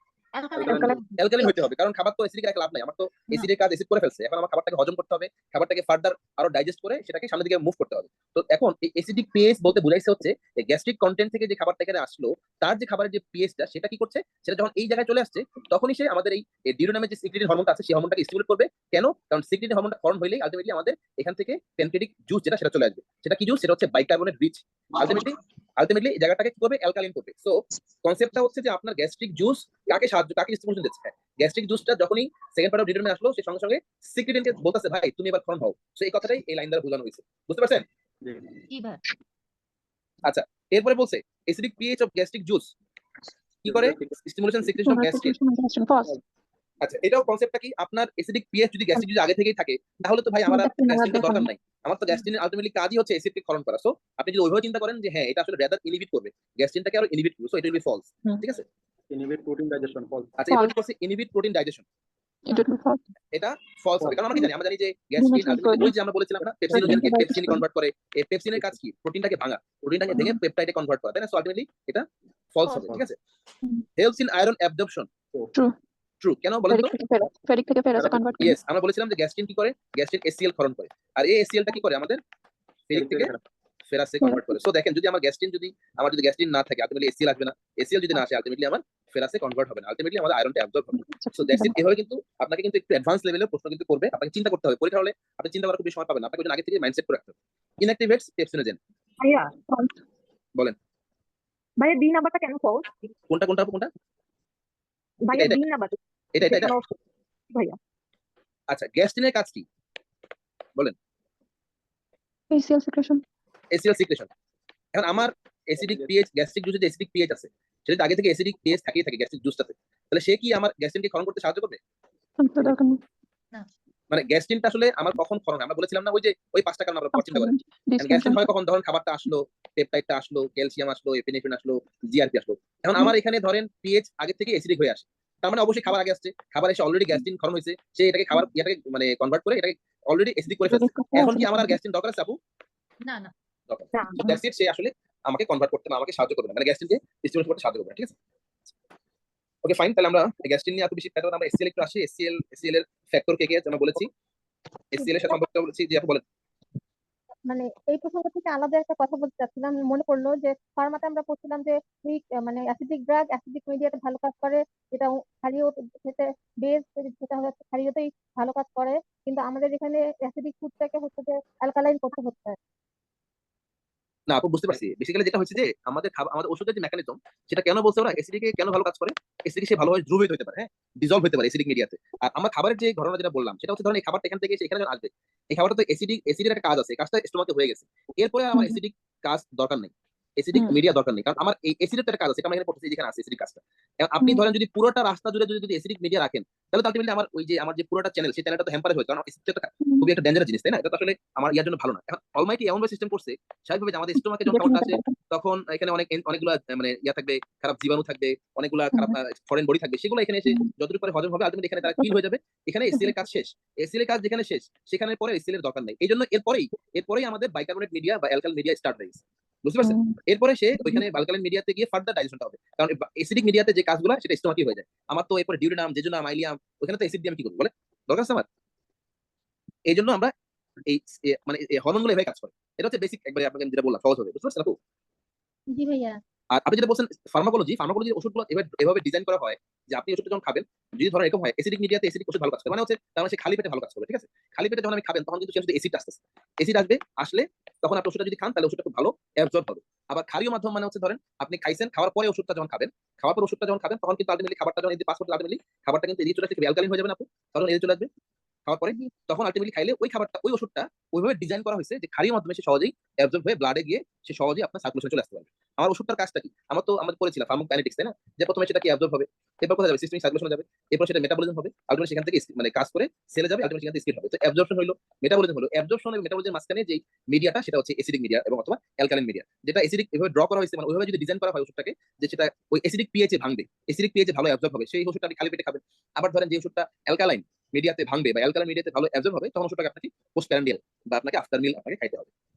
অ্যালকালাইন হইতে হবে, কারণ খাবার তো অ্যাসিডিক রাখলে লাভ নাই। আমার তো অ্যাসিডের কাজ অ্যাসিড করে ফেলছে, এখন আমার খাবারটাকে হজম করতে হবে, খাবারটাকে ফার্দার আরো ডাইজেস্ট করে সেটাকে সামনের দিকে মুভ করতে হবে। তো এখন এই অ্যাসিডিক পিএইচ বলতে বুঝাইছে হচ্ছে এই গ্যাস্ট্রিক কন্টেন্ট থেকে যে খাবারটা এখানে আসলো, তার যে খাবারের যে পিএইচটা সেটা কি করছে, সেটা যখন এই জায়গায় চলে আসছে, তখনই সে আমাদের এই ডিউরেনামের যে সিক্রেটিন হরমোনটা আছে সেই হরমোনটাকে স্টিমুলেট করবে। কেন? কারণ সিক্রেটিন হরমোনটা ফর্ম হইলেই আলটিমেটলি আমাদের এখান থেকে প্যানক্রিয়াটিক জুস যেটা সেটা চলে আসবে। সেটা কি জুস? সেটা হচ্ছে বাইকার্বনেট রিচ। আলটিমেটলি আলটিমেটলি এই জায়গাটাকে কি করবে, অ্যালকালাইন করবে। সো কনসেপ্টটা হচ্ছে যে আপনার গ্যাস্ট্রিক জুস কাকে স্টিমুলেশন দিচ্ছে, গ্যাস্ট্রিক জুসটা যখনই সেকেন্ড পার্ট অফ ডিটারমিনেশন আসলো, সে সঙ্গে সঙ্গে সিক্রেটিনকে বলতেছে ভাই তুমি এবার ক্ষরণ হও। সো এই কথাটাই এই লাইন দ্বারা বোঝানো হয়েছে, বুঝতে পারছেন? জি জি ভাই। আচ্ছা, এরপরে বলছে acidic pH of gastric juice কি করে, stimulation secretion of gastrin. False. আচ্ছা, এটাও কনসেপ্টটা কি, আপনার এসিডিক পিএইচ যদি গ্যাস্ট্রিক যদি আগে থেকেই থাকে, তাহলে তো ভাই আমার গ্যাস্ট্রিনের দরকার নাই। আমার তো গ্যাস্ট্রিনের আলটিমেটলি কাজই হচ্ছে এসিডকে ক্ষরণ করা। সো আপনি যদি ওইভাবে চিন্তা করেন যে হ্যাঁ এটা আসলে রেদার ইনহিবিট করবে, গ্যাস্ট্রিনটাকে আরো ইনহিবিট করবে, so it will be false. হুম। ঠিক আছে? Inhibit protein digestion false. আচ্ছা, এরপর কি করছে, inhibit protein digestion, It would be false. এটা ফলস হবে। False. কারণ আমরা কি জানি, আমরা জানি যে গ্যাস্ট্রিন আলটিমেটলি ওই যে আমরা বলেছিলাম না পেপসিনোজেনকে পেপসিনে কনভার্ট করে, এই পেপসিনের কাজ কি, প্রোটিনটাকে ভাঙা, প্রোটিনটাকে ভেঙে পেপটাইডে কনভার্ট করা, তাই না? সো আলটিমেটলি এটা ফলস হবে। ঠিক আছে? হুম। Helps in iron absorption, True. True. কেন বলেন তো? Ferric থেকে ferrous convert করে। ইয়েস, আমরা বলেছিলাম যে গ্যাস্ট্রিন কি করে, গ্যাস্ট্রিন HCl ক্ষরণ করে, আর এই HClটা কি করে আমাদের ফেরিক থেকে ফেরাসে কনভার্ট করে। সো দেখেন, যদি আমার গ্যাস্ট্রিন না থাকে আলটিমেটলি HCl আসবে না, HCl যদি না আসে আলটিমেটলি আমার ফেরাসে কনভার্ট হবে না, আলটিমেটলি আমাদের আয়রনটা অ্যাবজর্ব হবে। So that's it. এভাবে কিন্তু আপনাকে কিন্তু একটু অ্যাডভান্স লেভেলের প্রশ্ন কিন্তু করবে, আপনাকে চিন্তা করতে হবে। পরীক্ষা হলে আপনি চিন্তা করার খুব বেশি সময় পাবেন না, আপনাকে ওই জন্য আগে থেকে মাইন্ডসেট করে রাখতে হবে। ইনঅ্যাক্টিভেটস পেপসিনোজেন, ভাইয়া বলেন ভাইয়া বি নাম্বারটা কেন ফলস? কোনটা কোনটা কোনটা? ভাইয়া এটা, বি নাম্বার এটা এটা এটা। ভাইয়া আচ্ছা, গ্যাস্ট্রিনের কাজ কি বলেন? ACL secretion. HCl secretion. এখন আমার অ্যাসিডিক পিএইচ, গ্যাস্ট্রিক জুসে যে অ্যাসিডিক পিএইচ আছে, সেটা যদি আগে থেকে অ্যাসিডিক পিএইচ থাকিয়ে থাকে গ্যাস্ট্রিক জুসটাতে, তাহলে সে কি আমার গ্যাস্ট্রিনকে ক্ষরণ করতে সাহায্য করবে? তো দরকার নেই। মানে গ্যাস্ট্রিনটা আসলে আমার কখন ক্ষরণ হয়, আমরা বলেছিলাম না ওই যে ওই 5টা কারণ আমরা পর চিন্তা করেন। গ্যাস্ট্রিন হয় কখন, ধরেন খাবারটা আসলো, পেপটাইডটা আসলো, ক্যালসিয়াম আসলো, এপিনেফ্রিন আসলো, জিআরপি আসলো। এখন আমার এখানে ধরেন পিএইচ আগে থেকে অ্যাসিডিক হয়ে আসে, তার মানে অবশ্যই খাবার আগে আসছে, খাবার এসে অলরেডি গ্যাস্ট্রিন ক্ষরণ হয়েছে, সে এটাকে খাবার এটাকে মানে কনভার্ট করে এটাকে অলরেডি অ্যাসিডিক করে ফেলছে। এখন কি আমার আর গ্যাস্ট্রিন দরকার আছে আপু? না না। দরকার। না। So that's it, সে আসলে আমাকে কনভার্ট করতে বা আমাকে সাহায্য করবে না, মানে গ্যাস্ট্রিনকে স্টিমুলেট করতে সাহায্য করবে না। ঠিক আছে? ওকে ফাইন, তাহলে আমরা গ্যাস্ট্রিন নিয়ে এত বেশি প্যাটার্ন, আমরা HCl একটু আসি। HCl এর ফ্যাক্টর কে কে আমরা বলেছি, HCl এর সাথে সম্পর্ক বলেছি, যে আপু বলেন। মানে এই প্রসঙ্গ থেকে আলাদা একটা কথা বলতে চাচ্ছিলাম, মনে পড়লো যে ফার্মাতে আমরা পড়ছিলাম যে মানে অ্যাসিডিক ড্রাগ অ্যাসিডিক মিডিয়াতে ভালো কাজ করে, যেটা ক্ষারীয় খেতে বেস যেটা হচ্ছে ক্ষারীয়তেই ভালো কাজ করে, কিন্তু আমাদের এখানে অ্যাসিডিক ফুডটাকে হচ্ছে যে অ্যালকালাইন করতে হচ্ছে। না আপু, বুঝতে পারছি। বেসিক্যালি যেটা হচ্ছে যে আমাদের ওষুধের যে মেকানিজম, সেটা কেন বলছে ওরা এসিডিকে কেন ভালো কাজ করে, এসিডিক সে ভালোভাবে দ্রবীভূত হতে পারে, হ্যাঁ, ডিজলভ হতে পারে এসিডিক মিডিয়াতে। আর আমার খাবারের যে ঘটনা যেটা বললাম, সেটা হচ্ছে ধরেন এই খাবারটা এখান থেকে এসে এখানে যখন আসবে, এই খাবারটা তো এসিডের একটা কাজ আছে, কাজটা স্টোমাকে হয়ে গেছে, এরপরে আর আমার এসিডিক কাজ দরকার নেই, এসিডিক মিডিয়া দরকার নেই, কারণ আমার এই এসিডের একটা কাজ আছে, এটা আমরা এখানে পড়তেছি, যেখানে আছে এসিডিক কাজটা। এখন আপনি ধরেন যদি পুরোটা রাস্তা জুড়ে যদি এসিডিক মিডিয়া রাখেন, তাহলে তো আলটিমেটলি আমার যে পুরোটা চ্যানেল, সেই চ্যানেলটা তো হ্যাম্পারেজ হয়, কারণ এসিড একটা খুবই একটা ডেঞ্জারাস জিনিস, তাই না? এটা তো আসলে আমার ইয়ার জন্য ভালো না। এখন অলমাইটি এমন সিস্টেম করছে, স্বাভাবিকভাবে যে আমাদের স্টোমাকে যখন খাবারটা আসে, তখন এখানে অনেকগুলো মানে ইয়া থাকবে, খারাপ জীবাণু থাকবে, অনেকগুলা খারাপ ফরেন বডি থাকবে, সেগুলো এখানে এসে যতটুকু করে হজম হবে, আলটিমেটলি এখানে তারা কিল হয়ে যাবে। এখানে HCl এর কাজ শেষ। HCl এর কাজ যেখানে শেষ, সেখানে পরে HCl এর দরকার নেই। এই জন্য এরপরেই আমাদের বাইকার্বনেট মিডিয়া বা অ্যালকালাইন মিডিয়া স্টার্ট হয়ে গেছে, বুঝতে পারছেন? এরপরে সে ওইখানে অ্যালকালাইন মিডিয়াতে গিয়ে ফার্দার ডাইজেশনটা হবে, কারণ এসিডিক মিডিয়াতে যে কাজগুলো সেটা স্টোমাকই হয়ে যায়। আমার তো এরপরে ডিউডেনাম, জেজুনাম, আইলিয়াম, ওখানে তো অ্যাসিড দিয়ে আমি কি করবো বলে, দরকার আছে আমার? এই জন্য আমরা এই মানে হরমোনগুলো এভাবে কাজ করে। এটা হচ্ছে বেসিক, একবারে আপনাকে যেটা বললাম সহজ হবে, বুঝতে পারছেন আপু? জি ভাইয়া। আর আপনি যেটা বলছেন ফার্মাকোলজির ওষুধগুলো এভাবে ডিজাইন করা হয় যে আপনি ওষুধটা যখন খাবেন, যদি ধরেন এরকম হয় এসিডিক মিডিয়াতে এসিডিক ওষুধ ভালো কাজ করে, মানে হচ্ছে তার মানে সে খালি পেটে ভালো কাজ করবে। ঠিক আছে? খালি পেটে যখন আমি খাবেন, তখন কিন্তু সে শুধু এসিড আসতেছে, এসিড আসলে তখন আপনি ওষুধটা যদি খান, তাহলে ওষুধটা খুব ভালো অ্যাবজর্ব হবে। আবার ক্ষারীয় মাধ্যম মানে হচ্ছে ধরেন আপনি খাইছেন, খাওয়ার পরে ওষুধটা যখন খাবেন, তখন কিন্তু আলটিমেটলি খাবারটা যখন পাস করতে, আলটিমেটলি খাবারটা কিন্তু এদিকে চলে আসবে, অ্যালকালিন হয়ে যাবে না আপু, তখন এদিকে চলে আসবে খাওয়ার পরে, তখন আলটিমেটলি খাইলে ওই খাবারটা, ওই ওষুধটা ওইভাবে ডিজাইন করা হয়েছে যে ক্ষারীয় মাধ্যমে সে সহজেই অ্যাবজর্ব হয়ে ব্লাডে গিয়ে সে সহজেই আপনার সার্কুলেশন চলে আসতে পারবে। আমার ওষুধটার কাজটা কি, আমরা পড়েছিলাম ফার্মাকোকাইনেটিক্স, তাই না? যে প্রথমে সেটা কি অ্যাবজর্ব হবে, এরপর কোথায় যাবে, সিস্টেমিক সার্কুলেশনে যাবে, এরপর সেটা মেটাবলিজম হবে, আলটিমেটলি সেখান থেকে মানে কাজ করে সেলে যাবে, আলটিমেটলি সেখান থেকে স্পিড হবে। তো অ্যাবজর্পশন হলো, মেটাবলিজম হলো। অ্যাবজর্পশন এবং মেটাবলিজমের মাঝখানে যে মিডিয়াটা, সেটা হচ্ছে এসিডিক মিডিয়া এবং অথবা অ্যালকালাইন মিডিয়া, যেটা এসিডিক এভাবে ড্র করা হয়েছে, মানে ওইভাবে যদি ডিজাইন করা হয় ওষুধটাকে, যে সেটা ওই এসিডিক পিএইচে ভাঙবে, এসিডিক পিএইচে ভালো অ্যাবজর্ব হবে, সেই ওষুধটা আপনি খালি পেটে খাবেন। আবার ধরেন যে ওষুধটা অ্যালকালাইন মিডিয়াতে ভাঙবে বা অ্যালকালাইন মিডিয়াতে ভালো অ্যাবজর্ব হবে, তখন ওষুধটাকে আপনাকে পোস্ট প্যারান্ডিয়াল বা আপনাকে আফটার মিল আপনাকে খাইতে হবে,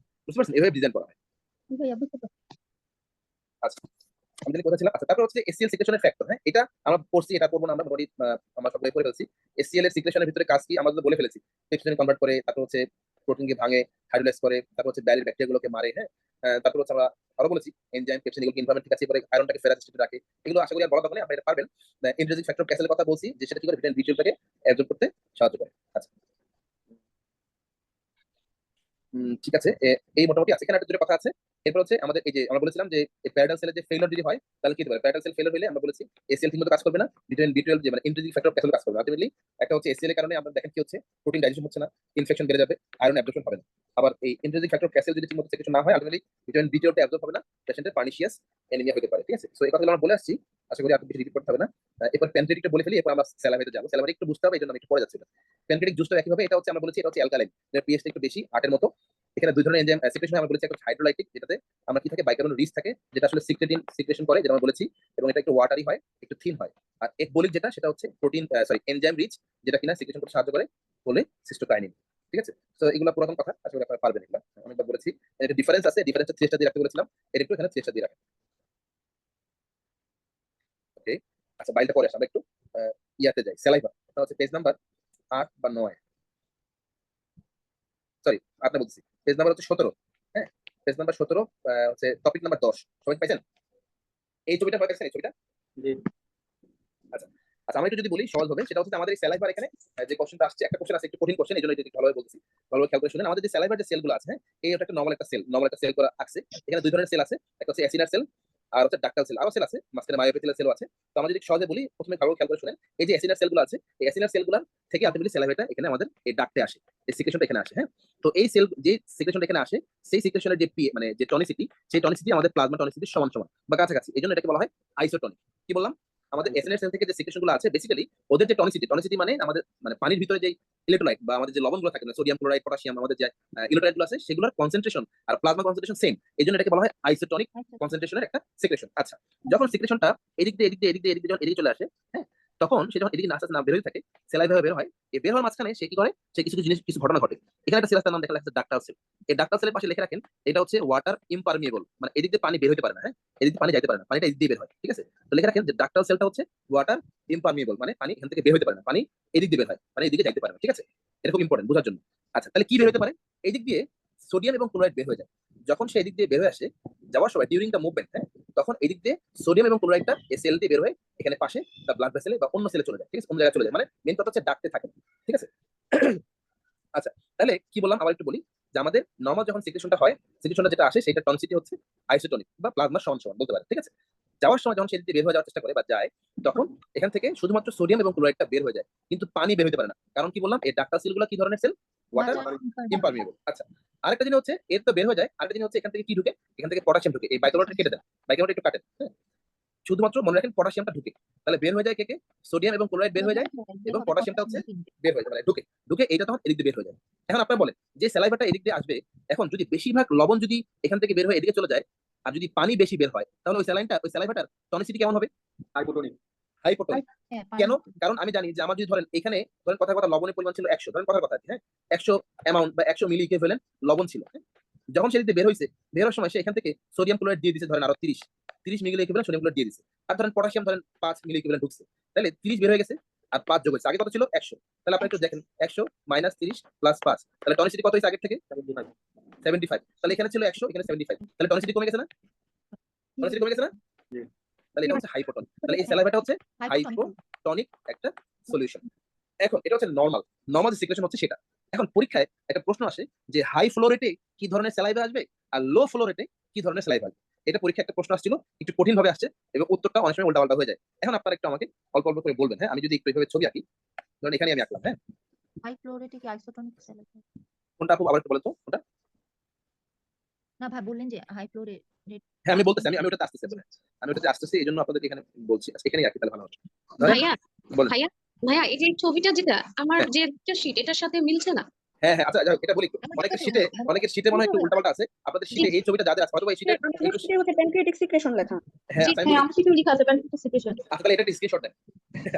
বুঝতে পারছেন? এভাবে ডিজাইন করা হয়। জি ভাইয়া, বুঝতে পারছি। আচ্ছা, আমি জানি কোথায় ছিলাম। আচ্ছা, তারপর হচ্ছে HCl সিক্রেশনের ফ্যাক্টর, হ্যাঁ, এটা আমরা পড়ছি, এটা পড়বো না, আমরা মোটামুটি আমরা সবাই পড়ে ফেলছি। HCl এর সিক্রেশনের ভিতরে কাজ কি আমরা তো বলে ফেলেছি, পেপসিনে কনভার্ট করে, তারপর হচ্ছে প্রোটিনকে ভাঙে, হাইড্রোলাইজ করে, তারপর হচ্ছে ব্যারিয়ার ব্যাকটেরিয়াগুলোকে মারে, হ্যাঁ, তারপর হচ্ছে আমরা আরো বলেছি এনজাইম, পেপসিন, এগুলো ইনভারমেন্ট ঠিক আছে, পরে আয়রনটাকে ফেরাস স্টেটে রাখে। এগুলো আশা করি আর বলা দরকার নেই, আপনি এটা পারবেন। ইন্ট্রিনসিক ফ্যাক্টর অফ ক্যাসেলের কথা বলছি, যে সেটা কি করে ভিটামিন B12টাকে অ্যাবজর্ব করতে সাহায্য করে। আচ্ছা, ঠিক আছে, এই মোটামুটি আছে, এখানে একটা দুটো কথা আছে। এরপর হচ্ছে আমাদের এই যে আমরা বলেছিলাম যে প্যারাডাল সেলের যে ফেলিওর যদি হয় তাহলে কি হতে পারে। প্যারাডাল সেল ফেলিওর হলে আমরা বলেছি এসিএল ঠিকমতো কাজ করবে না, ভিটামিন বি12 যে মানে ইন্ট্রিনসিক ফ্যাক্টর ক্যাসেল কাজ করবে না। আলটিমেটলি একটা হচ্ছে এসিএল এর কারণে আমরা দেখেন কি হচ্ছে, প্রোটিন ডাইজেশন হচ্ছে না, ইনফেকশন বেড়ে যাবে, আয়রন অ্যাবজর্পশন হবে না। আবার এই ইন্ট্রিনসিক ফ্যাক্টর ক্যাসেল যদি ঠিকমতো সেক্রেশন না হয়, আলটিমেটলি ভিটামিন বি12 টা অ্যাবজর্ব হবে না, পেশেন্টের পার্নিশিয়াস অ্যানিমিয়া হতে পারে। ঠিক আছে, সো এই কথাগুলো আমরা বলে আসছি, আশা করি আর বেশি রিপিট করতে হবে না। এরপর প্যানক্রিয়াটিকটা বলে ফেলি, এরপর আমরা স্যালাইভারিতে যাবো। স্যালাইভারি একটু বুঝতে হবে, এই জন্য আমি একটু পরে যাচ্ছি না। প্যানক্রিয়াটিক জুসটা একই ভাবে, এটা হচ্ছে আমরা বলেছি এটা হচ্ছে অ্যালকালাইন, এর পিএইচটা একটু বেশি, 8 এর মতো। এখানে দুই ধরনের এনজাইম সিক্রেশন আমরা বলেছি, একটা হাইড্রোলাইটিক যেটাতে আমরা কি থাকে বাইকার্বন রিচ থাকে, যেটা আসলে সিক্রেটিন সিক্রেশন করে, যেটা আমরা বলেছি, এবং এটা একটু ওয়াটারি হয়, একটু থিন হয়। আর একবলিক যেটা, সেটা হচ্ছে প্রোটিন এনজাইম রিচ, যেটা কিনা সিক্রেশন করতে সাহায্য করে, বলে সিস্টোকাইনিন। ঠিক আছে, তো এগুলো পুরাতন কথা, আশা করি আপনারা পারবেন এগুলো, অনেকবার বলেছি। এর ডিফারেন্স আছে, ডিফারেন্সটা 3 দিয়ে রাখতে বলেছিলাম, এর একটু এখানে 3 দিয়ে রাখেন। ওকে, আচ্ছা বাইলটা পরে আসে, আমরা একটু ইয়াতে যাই, স্যালাইভা, এটা হচ্ছে পেজ নাম্বার 8 বা 9, সরি 8 না বলছি, পেজ নাম্বার হচ্ছে 17। হ্যাঁ, পেজ নাম্বার 17 হচ্ছে টপিক নাম্বার 10। সবাই পাইছেন এই ছবিটা? পাইছেন এই ছবিটা? জি। আচ্ছা আচ্ছা, আমরা একটু যদি বলি সহজ হবে, সেটা হচ্ছে আমাদের এই স্যালাইভার এখানে যে কোশ্চেনটা আসছে, একটা কোশ্চেন আছে একটু কঠিন কোশ্চেন, এই জন্য এটা একটু ভালোভাবে বলছি, ভালোভাবে খেয়াল করে শুনেন। আমাদের যে স্যালাইভার যে সেলগুলো আছে, হ্যাঁ, এই একটা নরমাল একটা সেল, নরমাল একটা সেল করা আছে। এখানে দুই ধরনের সেল আছে, একটা হচ্ছে অ্যাসিনার সেল আর হচ্ছে ডাক্টাল সেল, আরো সেল আছে, মাঝখানে মায়োএপিথেলিয়াল সেলও আছে। তো আমরা যদি সহজে বলি, প্রথমে ভালো খেয়াল করে শুনেন, এই যে অ্যাসিনার সেলগুলো আছে, এই অ্যাসিনার সেলগুলো থেকে আলটিমেটলি স্যালাইভারটা এখানে আমাদের এই ডাক্টে আসে, এই সিক্রেশনটা এখানে আসে। হ্যাঁ, তো এই সেল যে সিক্রেশনটা এখানে আসে, সেই সিক্রেশনের যে মানে যে টনিসিটি, সেই টনিসিটি আমাদের প্লাজমা টনিসিটির সমান সমান বা কাছাকাছি, এই জন্য এটাকে বলা হয় আইসোটনিক। কি বললাম, আমাদের এসএনএর সেল থেকে যে সিক্রেশন গুলো আছে, বেসিক্যালি ওদের যে টনিসিটি, টনিসিটি মানে আমাদের মানে পানির ভিতরে যে ইলেক্ট্রোলাইট বা আমাদের যে লবণগুলো থাকে না, সোডিয়াম ক্লোরাইড, পটাশিয়াম, আমাদের যে ইলেক্ট্রোলাইট গুলো আছে, সেগুলোর কনসেন্ট্রেশন আর প্লাজমা কনসেন্ট্রেশন সেম, এই জন্য এটাকে বলা হয় আইসোটনিক কনসেন্ট্রেশনের একটা সিক্রেশন। আচ্ছা, যখন সিক্রেশনটা এদিক দিয়ে এদিক দিয়ে এদিক দিয়ে এদিক দিয়ে যখন এদিকে চলে আসে, হ্যাঁ, তখন সে যখন এদিকে আস্তে আস্তে না বের হয়ে থাকে, সেলাই ভাবে বের হয়, এই বের হওয়ার মাঝখানে সে কি করে, সে কিছু কিছু জিনিস, কিছু ঘটনা ঘটে। এখানে একটা সেল নাম দেখা যাচ্ছে ডাক্টাল সেল। এই ডাক্টাল সেলের পাশে লিখে রাখেন, এটা হচ্ছে ওয়াটার ইমপারমিয়েবল, মানে এদিক দিয়ে পানি বের হতে পারে না। হ্যাঁ, এদিক দিয়ে পানি যাইতে পারে না, পানিটা এদিক দিয়ে বের হয়। ঠিক আছে, তো লিখে রাখেন যে ডাক্টাল সেলটা হচ্ছে ওয়াটার ইমপারমিয়েবল, মানে পানি এখান থেকে বের হতে পারে না, পানি এদিক দিয়ে বের হয়, পানি এদিকে যাইতে পারে না। ঠিক আছে, এটা খুব ইম্পর্টেন্ট বোঝার জন্য। আচ্ছা, তাহলে কি বের হতে পারে, এই দিক দিয়ে সোডিয়াম এবং ক্লোরাইড বের হয়ে যায়। যখন সে এদিক দিয়ে বের হয়ে আসে যাওয়ার সময়, ডিউরিং দ্য মুভমেন্ট, হ্যাঁ, তখন এদিক দিয়ে সোডিয়াম এবং ক্লোরাইডটা এই সেল দিয়ে বের হয়ে এখানে পাশে বা ব্লাড ভেসেলে বা অন্য সেলে চলে যায়। ঠিক আছে, অন্য জায়গায় চলে যায়, মানে মেন কথা হচ্ছে ডাকতে থাকে। ঠিক আছে, আচ্ছা, তাহলে কি বললাম আবার একটু বলি, যে আমাদের নরমাল যখন সিক্রেশনটা হয়, সিক্রেশনটা যেটা আসে সেটা টনসিটি হচ্ছে আইসোটনিক বা প্লাজমা সমান সমান বলতে পারে। ঠিক আছে, যাওয়ার সময় যখন সেদিকে বের হয়ে যাওয়ার চেষ্টা করে বা যায়, তখন এখান থেকে শুধুমাত্র সোডিয়াম এবং ক্লোরাইডটা বের হয়ে যায়, কিন্তু পানি বের হতে পারে না। কারণ কি বললাম, এই ডাক্টাল সেলগুলো কি ধরনের সেল, ওয়াটার ইমপারমিয়েবল। আচ্ছা, আরেকটা জিনিস হচ্ছে এর তো বের হয়ে যায়, আরেকটা জিনিস হচ্ছে এখান থেকে কি ঢুকে, এখান থেকে পটাশিয়াম ঢুকে। এই বাইকার্বনেটটা কেটে দেন, বাইকার্বনেট একটু কাটেন, হ্যাঁ, শুধুমাত্র মনে রাখেন পটাশিয়ামটা ঢুকে। তাহলে বের হয়ে যায় কে কে, সোডিয়াম এবং ক্লোরাইড বের হয়ে যায়, এবং পটাশিয়ামটা হচ্ছে বের হয়ে যায়, মানে ঢুকে ঢুকে এইটা তখন এদিক দিয়ে বের হয়ে যায়। এখন আপনারা বলেন যে স্যালাইভাটা এদিক দিয়ে আসবে, এখন যদি বেশিরভাগ লবণ যদি এখান থেকে বের হয়ে এদিকে চলে যায়, আর যদি পানি বেশি বের হয়, তাহলে ওই স্যালাইনটা, ওই স্যালাইভাটার টনিসিটি কেমন হবে, হাইপোটোনিক। হাইপোটোনিক। কেন, কারণ আমি জানি যে আমার যদি ধরেন এখানে ধরেন কথার কথা লবণের পরিমাণ ছিল 100, ধরেন কথার কথা, হ্যাঁ, 100 অ্যামাউন্ট বা 100 মিলি ইকুইভ্যালেন্ট লবণ ছিল, হ্যাঁ? যখন সেদিকে বের হয়েছে, বের হওয়ার সময় সে এখান থেকে সোডিয়াম ক্লোরাইড দিয়ে দিয়েছে ধরেন আরো 30 মিলি ইকুইভ্যালেন্ট সোডিয়াম ক্লোরাইড দিয়ে দিয়েছে, আর ধরেন পটাশিয়াম ধরেন 5 মিলি ইকুইভ্যালেন্ট ঢুকছে, তাহলে 30 বের হয়ে গেছে আর 5 যোগ হয়েছে, আগে কত ছিল 100, তাহলে আপনি একটু দেখেন 100 মাইনাস 30 প্লাস 5, তাহলে টনিসিটি কত হয়েছে আগের থেকে 75, তাহলে এখানে ছিল 100, এখানে 75, তাহলে টনিসিটি কমে গেছে না, টনিসিটি কমে গেছে না, জি। তাহলে এটা হচ্ছে হাইপোটনিক। তাহলে এই স্যালাইভাটা হচ্ছে হাইপোটনিক একটা সলিউশন। এখন এটা হচ্ছে নরমাল, নরমাল যে সিক্রেশন হচ্ছে সেটা। এখন পরীক্ষায় একটা প্রশ্ন আসে যে হাই ফ্লো রেটে কি ধরনের স্যালাইভা আসবে আর লো ফ্লো রেটে কি ধরনের স্যালাইভা আসবে। এটা পরীক্ষায় একটা প্রশ্ন আসছিল, একটু কঠিন ভাবে আসছে এবং উত্তরটা অনেক সময় উল্টাপাল্টা হয়ে যায়। এখন আপনারা একটু আমাকে অল্প অল্প করে বলবেন, হ্যাঁ, আমি যদি একটু এইভাবে ছবি আঁকি, ধরুন এখানে আমি আঁকলাম, হ্যাঁ, হাই ফ্লো রেটে কি আইসোটনিক সেল? কোনটা আপু আবার একটু বলেন তো কোনটা। না ভাই, বললেন যে হাই ফ্লো রেট। হ্যাঁ, আমি বলতেছি, আমি ওটাতে আসতেছি, আমি ওটাতে আসতেছি, এই জন্য আপনাদের এখানে বলছি, আজকে এখানেই আঁকি তাহলে ভালো হবে। ধরেন, ভাইয়া বলেন। ভাইয়া ভাইয়া এই যে ছবিটা যেটা আমার হ্যাঁ। যে একটা শীট এটার সাথে মিলছে না। হ্যাঁ হ্যাঁ, আচ্ছা যাই হোক, এটা বলি একটু। অনেকের শীটে মনে হয় একটু উল্টাপাল্টা আছে, আপনাদের শীটে এই ছবিটা যাদের আছে হয়তো এই শীটে প্যানক্রিয়াটিক সিক্রেশন লেখা। হ্যাঁ জি আচ্ছা, হ্যাঁ, আমার শীটে লেখা আছে প্যানক্রিয়াটিক সিক্রেশন। আচ্ছা তাহলে এটা স্ক্রিনশট দেন।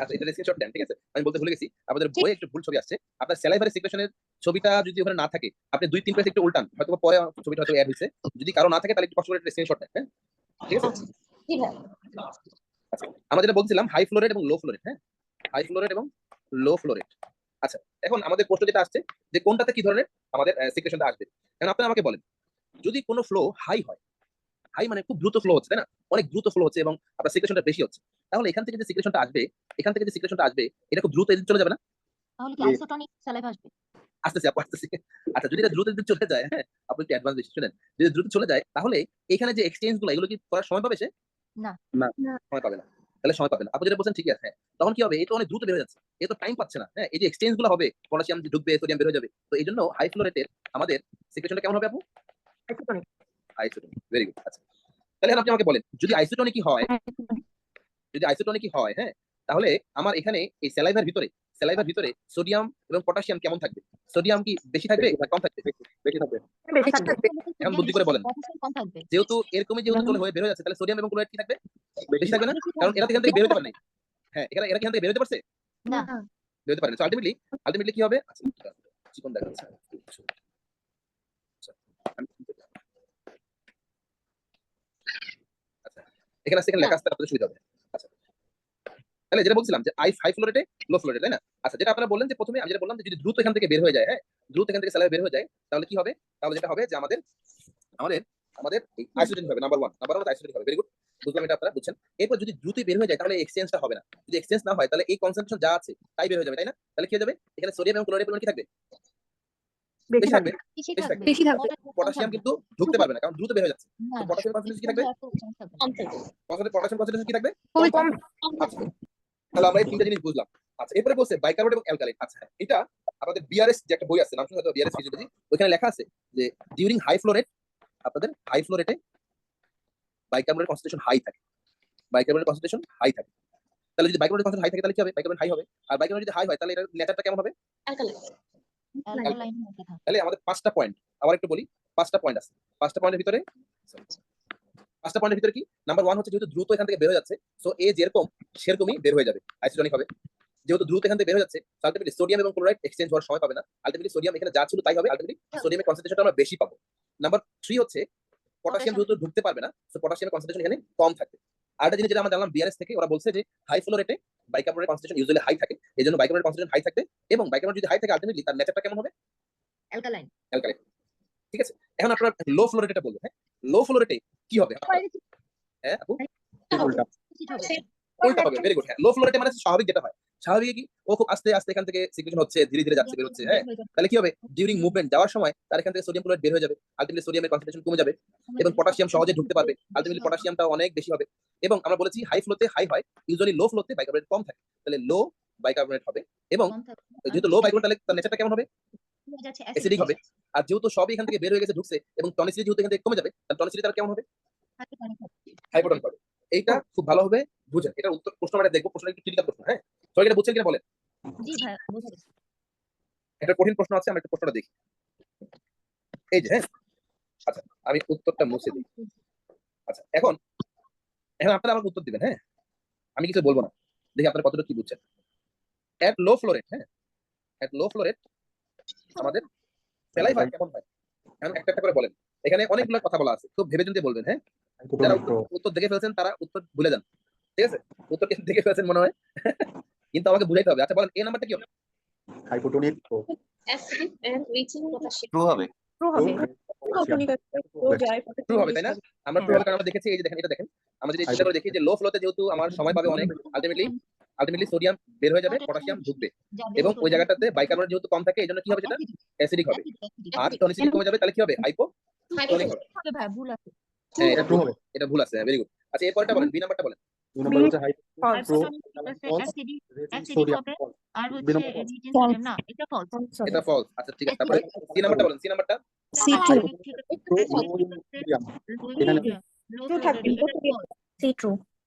আচ্ছা, এটা স্ক্রিনশট দেন, ঠিক আছে, আমি বলতে ভুলে গেছি, আমাদের বইয়ে একটু ভুল ছবি আসছে। আপনার স্যালাইভারি সিক্রেশনের ছবিটা যদি ওখানে না থাকে, আপনি 2-3 পেজ একটু উল্টান, হয়তো পরে ছবিটা হয়তো অ্যাড হয়েছে। যদি কারো না থাকে তাহলে একটু কষ্ট করে একটা স্ক্রিনশট নেন, হ্যাঁ, ঠিক আছে। জি ভাই। আচ্ছা, আমরা যেটা বলছিলাম হাই ফ্লো রেট এবং লো ফ্লো রেট, হ্যাঁ, হাই ফ্লো রেট এবং লো ফ্লো রেট। আচ্ছা, এখন আমাদের প্রশ্ন যেটা আসছে যে কোনটাতে কি ধরনের আমাদের সিক্রেশনটা আসবে। এখন আপনি আমাকে বলেন, যদি কোনো ফ্লো হাই হয়, হাই মানে খুব দ্রুত ফ্লো হচ্ছে, তাই না, অনেক দ্রুত ফ্লো হচ্ছে এবং আপনার সিক্রেশনটা বেশি হচ্ছে, তাহলে এখান থেকে যে সিক্রেশনটা আসবে, এখান থেকে যে সিক্রেশনটা আসবে, এটা খুব দ্রুত এদিকে চলে যাবে না, তাহলে কি জি। আইসোটনিক স্যালাইভা আসবে? আসতেছি আপু, আসতেছি। আচ্ছা, যদি এটা দ্রুত যদি চলে যায়, হ্যাঁ? আপনি একটু অ্যাডভান্স বেশি শুনেন। যদি দ্রুত চলে যায় তাহলে এখানে যে এক্সচেঞ্জ গুলো এগুলো কি করার সময় পাবে সে? না। না। সময় পাবে না। তাহলে সময় পাবে না। আপু যেটা বলছেন ঠিকই আছে, হ্যাঁ। তখন কি হবে? এ তো অনেক দ্রুত বের হয়ে যাচ্ছে। এ তো টাইম পাচ্ছে না। হ্যাঁ? এই যে এক্সচেঞ্জ গুলো হবে, পটাশিয়াম ঢুকবে, সোডিয়াম বের হয়ে যাবে। তো এইজন্য হাই ফ্লো রেটের আমাদের সিচুয়েশনটা কেমন হবে আপু? আইসোটনিক। আইসোটোনিক। Very good. আচ্ছা। তাহলে এখন আপনি আমাকে বলেন, যদি আইসোটোনিকই হয়, হ্যাঁ? তাহলে আমার এখানে এই স্যালাইভার ভিতরে সোডিয়াম এবং পটাশিয়াম কেমন থাকবে? সোডিয়াম কি বেশি থাকবে না কম থাকবে? বেশি থাকবে। বেশি থাকবে। এখন বুদ্ধি করে বলেন। পটাশিয়াম কম থাকবে। যেহেতু এরকমই চলে হয়ে বের হয়ে যাচ্ছে, তাহলে সোডিয়াম এবং ক্লোরাইড কি থাকবে? বেশি থাকবে না? কারণ এরা তো এখান থেকে বের হতে পারে নাই। হ্যাঁ, এরা কি এখান থেকে বের হতে পারছে? না। বের হতে পারে না। সো আল্টিমেটলি কি হবে? আচ্ছা, চিকন দেখাচ্ছে। আচ্ছা, আচ্ছা। এখানে সেকেন্ড লেখা আসতে আপনাদের সুবিধা হবে। আচ্ছা। তাহলে যেটা বলছিলাম যে হাই ফ্লো রেটে, লো ফ্লো রেটে, তাই না? আচ্ছা, যেটা আপনারা বললেন যে প্রথমে আমি যেটা বললাম যে যদি দ্রুত এখান থেকে বের হয়ে যায়, হ্যাঁ? দ্রুত এখান থেকে স্যালাইভা বের হয়ে যায়, তাহলে কি হবে? তাহলে যেটা হবে যে আমাদের আমাদের আমাদের আইসোটোনিক হবে নাম্বার 1 আইসোটোনিক হবে। Very good. বুঝলাম, এটা আপনারা বুঝছেন। এরপর যদি দ্রুত বের হয়ে যায় তাহলে এক্সচেঞ্জটা হবে না। যদি এক্সচেঞ্জ না হয় তাহলে এই কনসেন্ট্রেশন যা আছে তাই বের হয়ে যাবে, তাই না? তাহলে কি হয়ে যাবে? এখানে সোডিয়াম এবং ক্লোরাইডের পরিমাণ কি থাকবে? বেশি বেশি থাকবে। থাকবে। বেশি বেশি থাকবে। বেশি থাকবে। পটাশিয়াম কম পটাশিয়াম থাকবে। কিন্তু ঢুকতে পারবে না কারণ দ্রুত বের হয়ে যাচ্ছে। না, তো না। পটাশিয়াম কনসেন্ট্রেশন কি থাকবে? কম থাকবে। কম থাকবে। পটাশিয়াম কনসেন্ট্রেশন কি থাকবে? খুবই কম। আচ্ছা, তাহলে আমরা এই তিনটা জিনিস বুঝলাম। আচ্ছা, এরপরে বলছে বাইকার্বনেট এবং অ্যালকালাইন। আচ্ছা, এটা আমাদের বিআরএস যে একটা বই আছে, নাম শুনে হয়তো বিআরএস ফিজিওলজি, ওখানে লেখা আছে যে ডিউরিং হাই ফ্লো রেট, আপনাদের হাই ফ্লো রেটে বাইকার্বনেট কনসেন্ট্রেশন হাই থাকে। বাইকার্বনেট কনসেন্ট্রেশন হাই থাকে। তাহলে যদি বাইকার্বনেট কনসেন্ট্রেশন হাই থাকে তাহলে কি হবে? বাইকার্বনেট হাই হবে। আর বাইকার্বনেট যদি হাই হয় তাহলে এটার নেচারটা কেমন হবে? অ্যালকালাইন। অ্যালকালাইন কথা। তাহলে আমাদের 5টা পয়েন্ট, আবার একটু বলি, 5টা পয়েন্ট আছে। 5টা পয়েন্টের ভিতরে 5টা পয়েন্টের ভিতরে কি? নাম্বার 1 হচ্ছে যেহেতু দ্রুত এখান থেকে বের হয়ে যাচ্ছে, সো এ যেরকম সেরকমই বের হয়ে যাবে, আইসোটোনিক হবে। যেহেতু দ্রুত এখান থেকে বের হয়ে যাচ্ছে, আলটিমেটলি সোডিয়াম এবং ক্লোরাইড এক্সচেঞ্জ হওয়ার সময় পাবে না। আলটিমেটলি সোডিয়াম এখানে যা ছিল তাই হবে। আলটিমেটলি সোডিয়ামের কনসেন্ট্রেশনটা আমরা বেশি পাবো। নাম্বার 3 হচ্ছে পটাশিয়াম যেহেতু ঢুকতে পারবে না, সো পটাশিয়ামের কনসেন্ট্রেশন এখানে কম থাকবে। আরেকটা জিনিস যেটা আমরা জানলাম বিআরএস থেকে, ওরা বলছে যে হাই ফ্লো রেটে বাইকার্বনেট কনসেন্ট্রেশন ইউজুয়ালি হাই থাকে। এজন্য বাইকার্বনেট কনসেন্ট্রেশন হাই থাকবে এবং বাইকার্বনেট যদি হাই থাকে আলটিমেটলি তার নেচারটা কেমন হবে? অ্যালকালাইন। অ্যালকালাইন। ঠিক আছে? এখন আপনারা লো ফ্লো রেটটা বলবেন, হ্যাঁ? লো ফ্লো রেটে কি হবে? হ্যাঁ আপু? উল্টা। উল্টা হবে। Very good. হ্যাঁ, লো ফ্লো রেটে মানে স্বাভাবিক যেটা হয়। স্বাভাবিক কি? ও খুব আস্তে আস্তে এখান থেকে সিক্রেশন হচ্ছে, ধীরে ধীরে যাচ্ছে, বের হচ্ছে, হ্যাঁ? তাহলে কি হবে? ডিউরিং মুভমেন্ট যাওয়ার সময় তার এখান থেকে সোডিয়াম ক্লোরাইড বের হয়ে যাবে। আলটিমেটলি সোডিয়ামের কনসেন্ট্রেশন কমে যাবে এবং পটাশিয়াম সহজে ঢুকতে পারবে। আলটিমেটলি পটাশিয়ামটা অনেক বেশি হবে। এবং আমরা বলেছি হাই ফ্লোতে হাই হয়, ইউজুয়ালি লো ফ্লোতে বাইকার্বনেট কম থাকে। তাহলে লো বাইকার্বনেট হবে এবং যেহেতু লো বাইকার্বনেট তাহলে তার নেচারটা কেমন হবে? অ্যাসিডিক হবে। আর যেহেতু সবই এখান থেকে বের হয়ে গেছে, ঢুকছে এবং টনিসিটি যেহেতু এখান থেকে কমে যাবে, তাহলে টনিসিটি তার কেমন হবে? হাইপোটনিক হবে। এইটা খুব ভালোভাবে বুঝেন। এটার উত্তর প্রশ্ন আমরা দেখব। প্রশ্নটা একটু ক্রিটিক্যাল প্রশ্ন, হ্যাঁ? সবাই এটা বুঝছেন কিনা বলেন? জি ভাই, বুঝতে পেরেছি। একটা কঠিন প্রশ্ন আছে, আমরা একটু প্রশ্নটা দেখি। এই যে, হ্যাঁ? আচ্ছা, আমি উত্তরটা মুছে দিই। আচ্ছা, এখন আপনারা আমাকে উত্তর দিবেন, হ্যাঁ? আমি কিছু বলবো না। দেখি আপনারা কতটুকু কি বুঝছেন। এট লো ফ্লো রেট, হ্যাঁ? এট লো ফ্লো রেট আমাদের স্যালাইভা কেমন হয়? এখন একটা একটা করে বলেন। এখানে অনেকগুলো কথা বলা আছে। খুব ভেবে চিন্তে বলবেন, হ্যাঁ? যারা উত্তর দেখে ফেলছেন তারা উত্তর ভুলে যান। ঠিক আছে? উত্তর কিন্তু দেখে ফেলছেন মনে হয়। কিন্তু আমাকে বুঝাইতে হবে। আচ্ছা বলেন, এই নাম্বারটা কি হবে? Hypotonic acidic and rich in potassium. True হবে। ট্রু হবে। ট্রু হবে, তাই না? আমরা ট্রু হবে কারণ আমরা দেখেছি, এই যে দেখেন, এটা দেখেন। আমরা যদি চিন্তা করে দেখি যে লো ফ্লোতে যেহেতু আমার সময় পাবে অনেক, আলটিমেটলি সোডিয়াম বের হয়ে যাবে, পটাশিয়াম ঢুকবে এবং ওই জায়গাটাতে বাইকার্বনেট যেহেতু কম থাকে এইজন্য কি হবে? সেটা অ্যাসিডিক হবে। আর টনিসিটি কমে যাবে, তাহলে কি হবে? হাইপোটনিক হবে। হবে ভাই, ভুল আছে। হ্যাঁ, এটা ট্রু হবে। এটা ভুল আছে। Very good. আচ্ছা, এরপরটা বলেন, বি নাম্বারটা বলেন। 2 নম্বর হচ্ছে False. অ্যাসিডিক হবে আর হচ্ছে রিটেন False. সোডিয়াম না, এটা ফলস। এটা ফলস। আচ্ছা, ঠিক আছে। তারপরে সি নাম্বারটা বলেন, সি নাম্বারটা। এখানে ট্রু থাকবে। C true.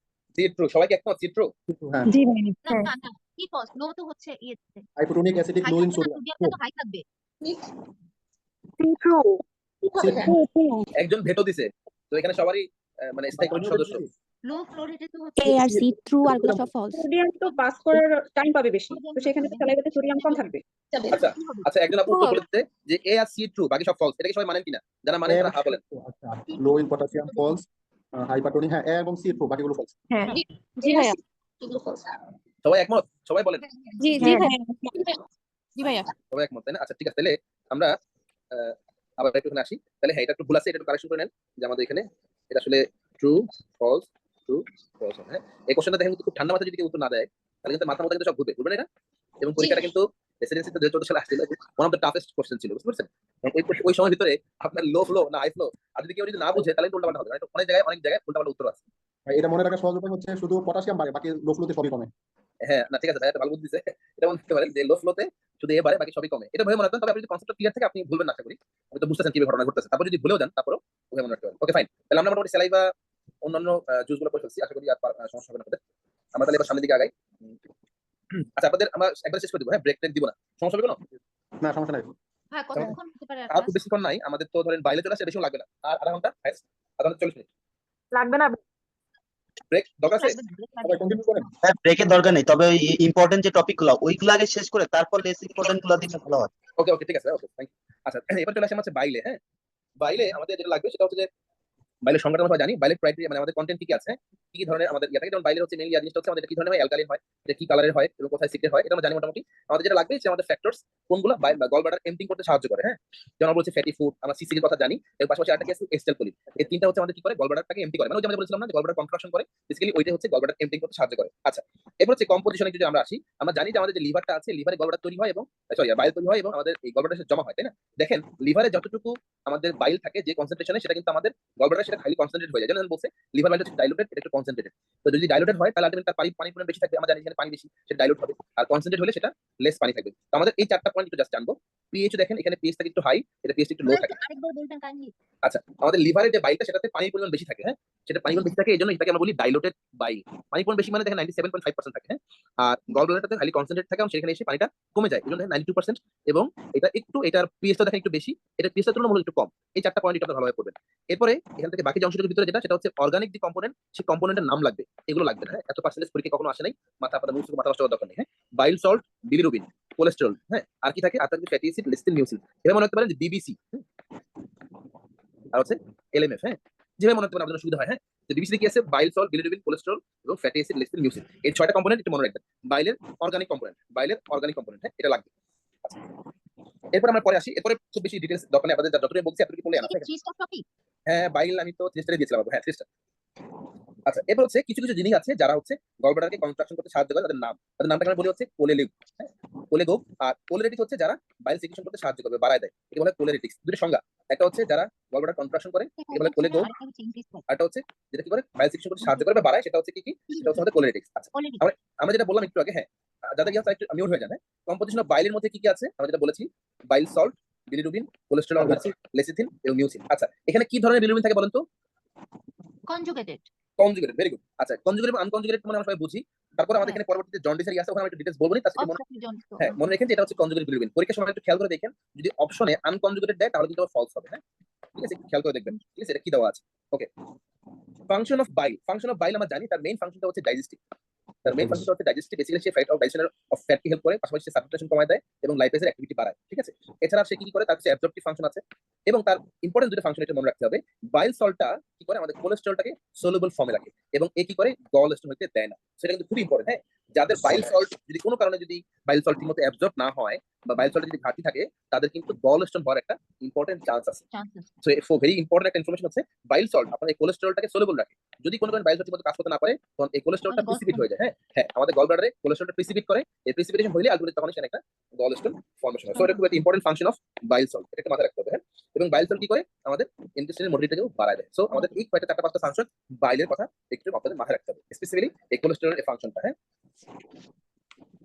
C true. সবাই কি একমত? C true? হ্যাঁ জি ভাই। না না না, কি ফলস? লো তো হচ্ছে ইয়েতে hypotonic acidic high low in থাকবে না, সোডিয়াম। সোডিয়ামটা তো হাই থাকবে। ট্রু। একজন ভেটো দিছে। তো এখানে সবারই মানে স্থায়ী কমিটির সদস্য। লো ফ্লো রেটে তো হচ্ছে এ আর সি ট্রু আর গুলো সব ফলস। সোডিয়াম তো পাস করার টাইম পাবে বেশি, তো সেখানে তো স্যালাইভাতে সোডিয়াম কম থাকবে। আচ্ছা, আচ্ছা, একজন আপু উত্তর বলেছে যে এ আর সি ট্রু, বাকি সব ফলস। এটা কি সবাই মানেন কিনা? যারা মানেন তারা হ্যাঁ বলেন। আচ্ছা, লো ইন পটাশিয়াম ফলস, হাইপাটোনিক হ্যাঁ, এ এবং সি ট্রু, বাকিগুলো ফলস। হ্যাঁ জি ভাইয়া। এগুলো false। সবাই একমত? সবাই বলেন। জি জি ভাই। জি ভাইয়া। সবাই একমত, তাই না? আচ্ছা, ঠিক আছে। তাহলে আমরা আবার একটু এখানে আসি। তাহলে হ্যাঁ, এটা একটু ভুল আছে, এটা একটু কারেকশন করে নেন যে আমাদের এখানে এটা আসলে ট্রু ফলস ট্রু ফলস, হ্যাঁ? এই কোশ্চেনটা দেখেন কিন্তু খুব ঠান্ডা মাথায় যদি কেউ উত্তর না দেয় তাহলে কিন্তু মাথা কিন্তু সব ঘুরবে না এটা। এবং পরীক্ষাটা কিন্তু রেসিডেন্সিতে 2014 সালে আসছিল, one of the toughest question ছিল, বুঝতে পারছেন? ওই সময়ের ভিতরে আপনার লো ফ্লো না হাই ফ্লো, আর যদি কেউ যদি না বুঝে তাহলে উল্টাপাল্টা হবে। মানে অনেক জায়গায় উল্টাপাল্টা উত্তর আছে। ভাই, এটা মনে রাখার সহজ উপায় হচ্ছে শুধু পটাশিয়াম বাড়ে, বাকি লো ফ্লোতে সবই কমে। হ্যাঁ, না ঠিক আছে ভাই, একটা ভালো বুদ্ধি দিছে। এটা মনে করতে পারেন যে লো ফ্লোতে শুধু এ বাড়ে, বাকি সবই কমে। এটা ভয় মনে রাখবেন, তবে আপনি যদি কনসেপ্টটা ক্লিয়ার থাকে আপনি ভুলবেন না, আশা করি। আপনি তো বুঝতেছেন কিভাবে ঘটনা ঘটতেছে। তারপর যদি ভুলেও যান তারপরও ভয় মনে রাখতে পারেন। ওকে ফাইন, তাহলে আমরা মোটামুটি সেলাই বা অন্যান্য জুস গুলো করে ফেলছি, আশা করি আর সমস্যা হবে না আপনাদের। আমরা তাহলে এবার সামনের দিকে আগাই। আচ্ছা, আপনাদের আমরা একবার শেষ করে দিব, হ্যাঁ, ব্রেক ট্রেক দিব না, সমস্যা হবে কোনো? না, সমস্যা নাই। হ্যাঁ, কতক্ষণ হতে পারে আর ক্লাস? খুব বেশিক্ষণ নাই, আমাদের তো ধরেন বাইরে চলে আসে, বেশি লাগবে না, আর আধা ঘন্টা, আধা ঘন্টা 40 মিনিট লাগবে না, ব্রেক দরকার আছে। সবাই কন্টিনিউ করেন। হ্যাঁ, ব্রেকের দরকার নেই, তবে ওই ইম্পর্টেন্ট যে টপিক গুলো ওইগুলো আগে শেষ করে তারপর লেস ইম্পর্টেন্ট গুলো দিলে ভালো হয়। ওকে ওকে, ঠিক আছে, ওকে থ্যাংক ইউ। আচ্ছা, এবার চলে আসে হচ্ছে বাইলে। হ্যাঁ, বাইলে আমাদের যেটা লাগবে সেটা হচ্ছে যে বাইলের সংজ্ঞাটা আমরা জানি, বাইলের ক্রাইটেরিয়া মানে আমাদের কন্টেন্ট কি কি আছে, কি কি ধরনের আমাদের ইয়া থাকে। যেমন বাইলের হচ্ছে মেইনলি জিনিসটা হচ্ছে আমাদের কি ধরনের হয়, অ্যালকালিন হয়, এটা কি কালারের হয় এবং কোথায় সিক্রেট হয়, এটা আমরা জানি মোটামুটি। আমাদের যেটা লাগবে সে আমাদের ফ্যাক্টরস কোনগুলো গল ব্লাডার এমপ্টিং করতে সাহায্য করে। হ্যাঁ, যেমন আমরা বলছি ফ্যাটি ফুড, আমরা সিসির কথা জানি, এর পাশাপাশি আরেকটা কি আছে এস্টেল কোলিন। এই তিনটা হচ্ছে আমাদের কি করে গল ব্লাডারটাকে এমপ্টি করে, মানে ওই যে আমরা বলেছিলাম না যে গল ব্লাডার কন্ট্রাকশন করে, বেসিক্যালি ওইটা হচ্ছে গল ব্লাডার এমপ্টিং করতে সাহায্য করে। আচ্ছা, এরপর হচ্ছে কম্পোজিশনে যদি আমরা আসি, আমরা জানি যে আমাদের যে লিভারটা আছে, লিভারে গল ব্লাডার তৈরি হয় এবং সরি বাইল তৈরি হয় এবং আমাদের এই গল ব্লাডারে জমা হয়, তাই না? দেখেন লিভারে যতটুকু আমাদের বাইল থাকে যে কনসেন্ট্রেশনে, সেটা কিন্তু আমাদের গল ব্লাডারে সেটা হাইলি কনসেন্ট্রেট হয়ে যায়। যেমন বলছে লিভার বাইলটা হচ্ছে ডাইলুটেড, এটা একটু কনসেন্ট্রেটেড। তো যদি ডাইলুটেড হয় তাহলে আলটিমেটলি তার পানি পরিমাণ বেশি থাকবে, আমরা জানি এখানে পানি বেশি, সেটা ডাইলুট হবে। আর কনসেন্ট্রেট হলে সেটা লেস পানি থাকবে। তো আমাদের এই চারটা পয়েন্ট একটু জাস্ট জানবো। পিএইচ দেখেন এখানে পিএইচ থাকে একটু হাই, এটা পিএইচ একটু লো থাকে। আরেকবার বলবেন কাইন্ডলি? আচ্ছা, আমাদের লিভারের যে বাইলটা সেটাতে পানির পরিমাণ বেশি থাকে। হ্যাঁ, সেটা পানি পরিমাণ বেশি থাকে, এই জন্য এটাকে আমরা বলি ডাইলুটেড বাইল। পানি পরিমাণ বেশি মানে দেখেন 97.5% থাকে। হ্যাঁ, আর গল ব্লাডারটাতে হাইলি কনসেন্ট্রেট থাকে এবং সেখানে এসে পানিটা কমে যায়, এই জন্য 92%। এবং এটা একটু এটার পিএইচটা দেখেন একটু বেশি, এটা পিএইচটা তুলনামূলক একটু কম। এই চারটা পয়েন্ট একটু ভালোভাবে পড়বেন। এরপরে এখান থেকে বাকি যে অংশটুকুর ভিতরে যেটা, সেটা হচ্ছে অর্গানিক যে কম্পোনেন্ট, সেই কম্পোনেন্টের নাম লাগবে, এগুলো লাগবে না। হ্যাঁ, এত পার্সেন্টেজ পরীক্ষা কখনো আসে নাই, মাথা নষ্ট করার দরকার নেই। হ্যাঁ, বাইল সল্ট, বিলিরুবিন, কোলেস্টেরল, হ্যাঁ, আর কি থাকে, আর থাকে ফ্যাটি অ্যাসিড, লিস্টিন, মিউসিন। এভাবে মনে রাখতে পারেন যে বিবিসি, আর হচ্ছে এলএমএফ। হ্যাঁ, যেভাবে মনে রাখতে পারেন আপনার সুবিধা হয়। হ্যাঁ, তো বিবিসি কি আছে, বাইল সল্ট, বিলিরুবিন, কোলেস্টেরল এবং ফ্যাটি অ্যাসিড, লিস্টিন, মিউসিন। এই ছয়টা কম্পোনেন্ট একটু মনে রাখবেন। বাইলের অর্গানিক কম্পোনেন্ট, হ্যাঁ, এটা লাগবে। আচ্ছা, এরপর আমরা পরে আসি। এরপরে খুব বেশি ডিটেইলস দরকার নেই, আপনাদের যতটুকু বলছি এতটুকু বলে আনা। 3 স্টার টপিক? হ্যাঁ, বাইল আমি তো 3 স্টারে দিয়েছিলাম। হ্যাঁ, 3 স্টার। আচ্ছা, এরপর হচ্ছে কিছু কিছু জিনিস আছে যারা হচ্ছে গলব্লাডারকে কন্ট্রাকশন করতে সাহায্য করে, তাদের নামটাকে আমরা বলি হচ্ছে কোলেলিক। হ্যাঁ, কোলেগোগ আর কোলেরেটিক হচ্ছে যারা বাইল সিক্রেশন করতে সাহায্য করবে, বাড়ায় দেয়, এটা বলে কোলেরেটিক্স। দুটো সংজ্ঞা, একটা হচ্ছে যারা গলব্লাডার কন্ট্রাকশন করে, এটা বলে কোলেগোগ। আরেকটা হচ্ছে ইনক্রিজ করে। আরেকটা হচ্ছে যেটা কি করে বাইল সিক্রেশন করতে সাহায্য করে বা বাড়ায়, সেটা হচ্ছে কি, সেটা হচ্ছে আমাদের কোলেরেটিক্স। আচ্ছা, Already। আমরা যেটা বললাম একটু আগে, হ্যাঁ, যাদের কি আছে একটু মিউট হয়ে যায়। কম্পোজিশন অফ বাইলের মধ্যে কি কি আছে আমরা যেটা বলেছি, bile salt, bilirubin, cholesterol, lecithin এবং মিউসিন। আচ্ছা, এখানে কি ধরনের বিলিরুবিন থাকে বলেন তো? কনজুগেটেড। Conjugated, very good. আচ্ছা, কনজুগেটেড এবং আনকনজুগেটেড মানে আমরা সবাই বুঝি। তারপর আমাদের এখানে পরবর্তীতে জন্ডিসের আছে, ওখানে আমি একটু ডিটেইলস বলবো না, তার সাথে হ্যাঁ মনে রাখেন যে এটা হচ্ছে কনজুগেটেড বিলিরুবিন। পরীক্ষার সময় একটু খেয়াল করে দেখেন, যদি অপশনে আনকনজুগেটেড দেয় তাহলে কিন্তু ফলস হবে। হ্যাঁ, ঠিক আছে, একটু খেয়াল করে দেখবেন। ঠিক আছে, এটা কি দেওয়া আছে। ওকে, ফাংশন অফ বাইল আমরা জানি তার মেইন ফাংশনটা হচ্ছে ডাইজেস্টিভ। তার মেইন ফাংশনটা হচ্ছে ডাইজেস্টিভ, বেসিক্যালি সে ফাইট অফ ডাইজেশন অফ ফ্যাটকে হেল্প করে, পাশাপাশি সার্কুলেশন কমায় দেয় এবং লাইপেজের অ্যাক্টিভিটি বাড়ায়। ঠিক আছে, এছাড়া সে কি করে, তার কাছে অ্যাবজর্পটিভ ফাংশন আছে এবং তার ইম্পর্টেন্ট দুটো ফাংশন এটা মনে রাখতে হবে। বাইল সল্টটা কি করে, আমাদের কোলেস্টেরলটাকে সলিউবল ফর্মে রাখে এবং এ কি করে, গল স্টোন হতে দেয় না। সেটা কিন্তু খুব ইম্পর্টেন্ট। হ্যাঁ, যাদের বাইল সল্ট যদি কোনো কারণে যদি বাইল সল্ট ঠিকমতো অ্যাবজর্ব না হয় বা বাইল সল্টে যদি ঘাটতি থাকে, তাদের কিন্তু গল স্টোন হওয়ার একটা ইম্পর্টেন্ট চান্স আছে। সো ভেরি ইম্পর্টেন্ট একটা ইনফরমেশন হচ্ছে বাইল সল্ট আপনার এই কোলেস্টেরলটাকে সলিউবল রাখে। যদি কোনো কারণে বাইল সল্ট ঠিকমতো কাজ করতে না পারে, তখন এই কোলেস্টেরলটা প্রিসিপিট হয়ে যায়। হ্যাঁ হ্যাঁ, আমাদের গল ব্লাডারে কোলেস্টেরলটা প্রিসিপিট করে, এই প্রিসিপিটেশন হইলে আলটিমেটলি তখন সেখানে একটা গল স্টোন ফর্মেশন হয়। সো এটা খুব একটা important function of bile salt, এটা মাথায় রাখতে হবে। হ্যাঁ, এবং বাইল সল্ট কি করে, আমাদের ইন্টেস্টাইনের মোটিলিটিকেও বাড়ায় দেয়। সো আমাদের এই কয়টা চারটা পাঁচটা ফাংশন বাইলের কথা একটু আপনাদের মাথায় রাখতে হবে, স্পেশালি এই কোলেস্টেরল এর ফাংশনটা। হ্যাঁ,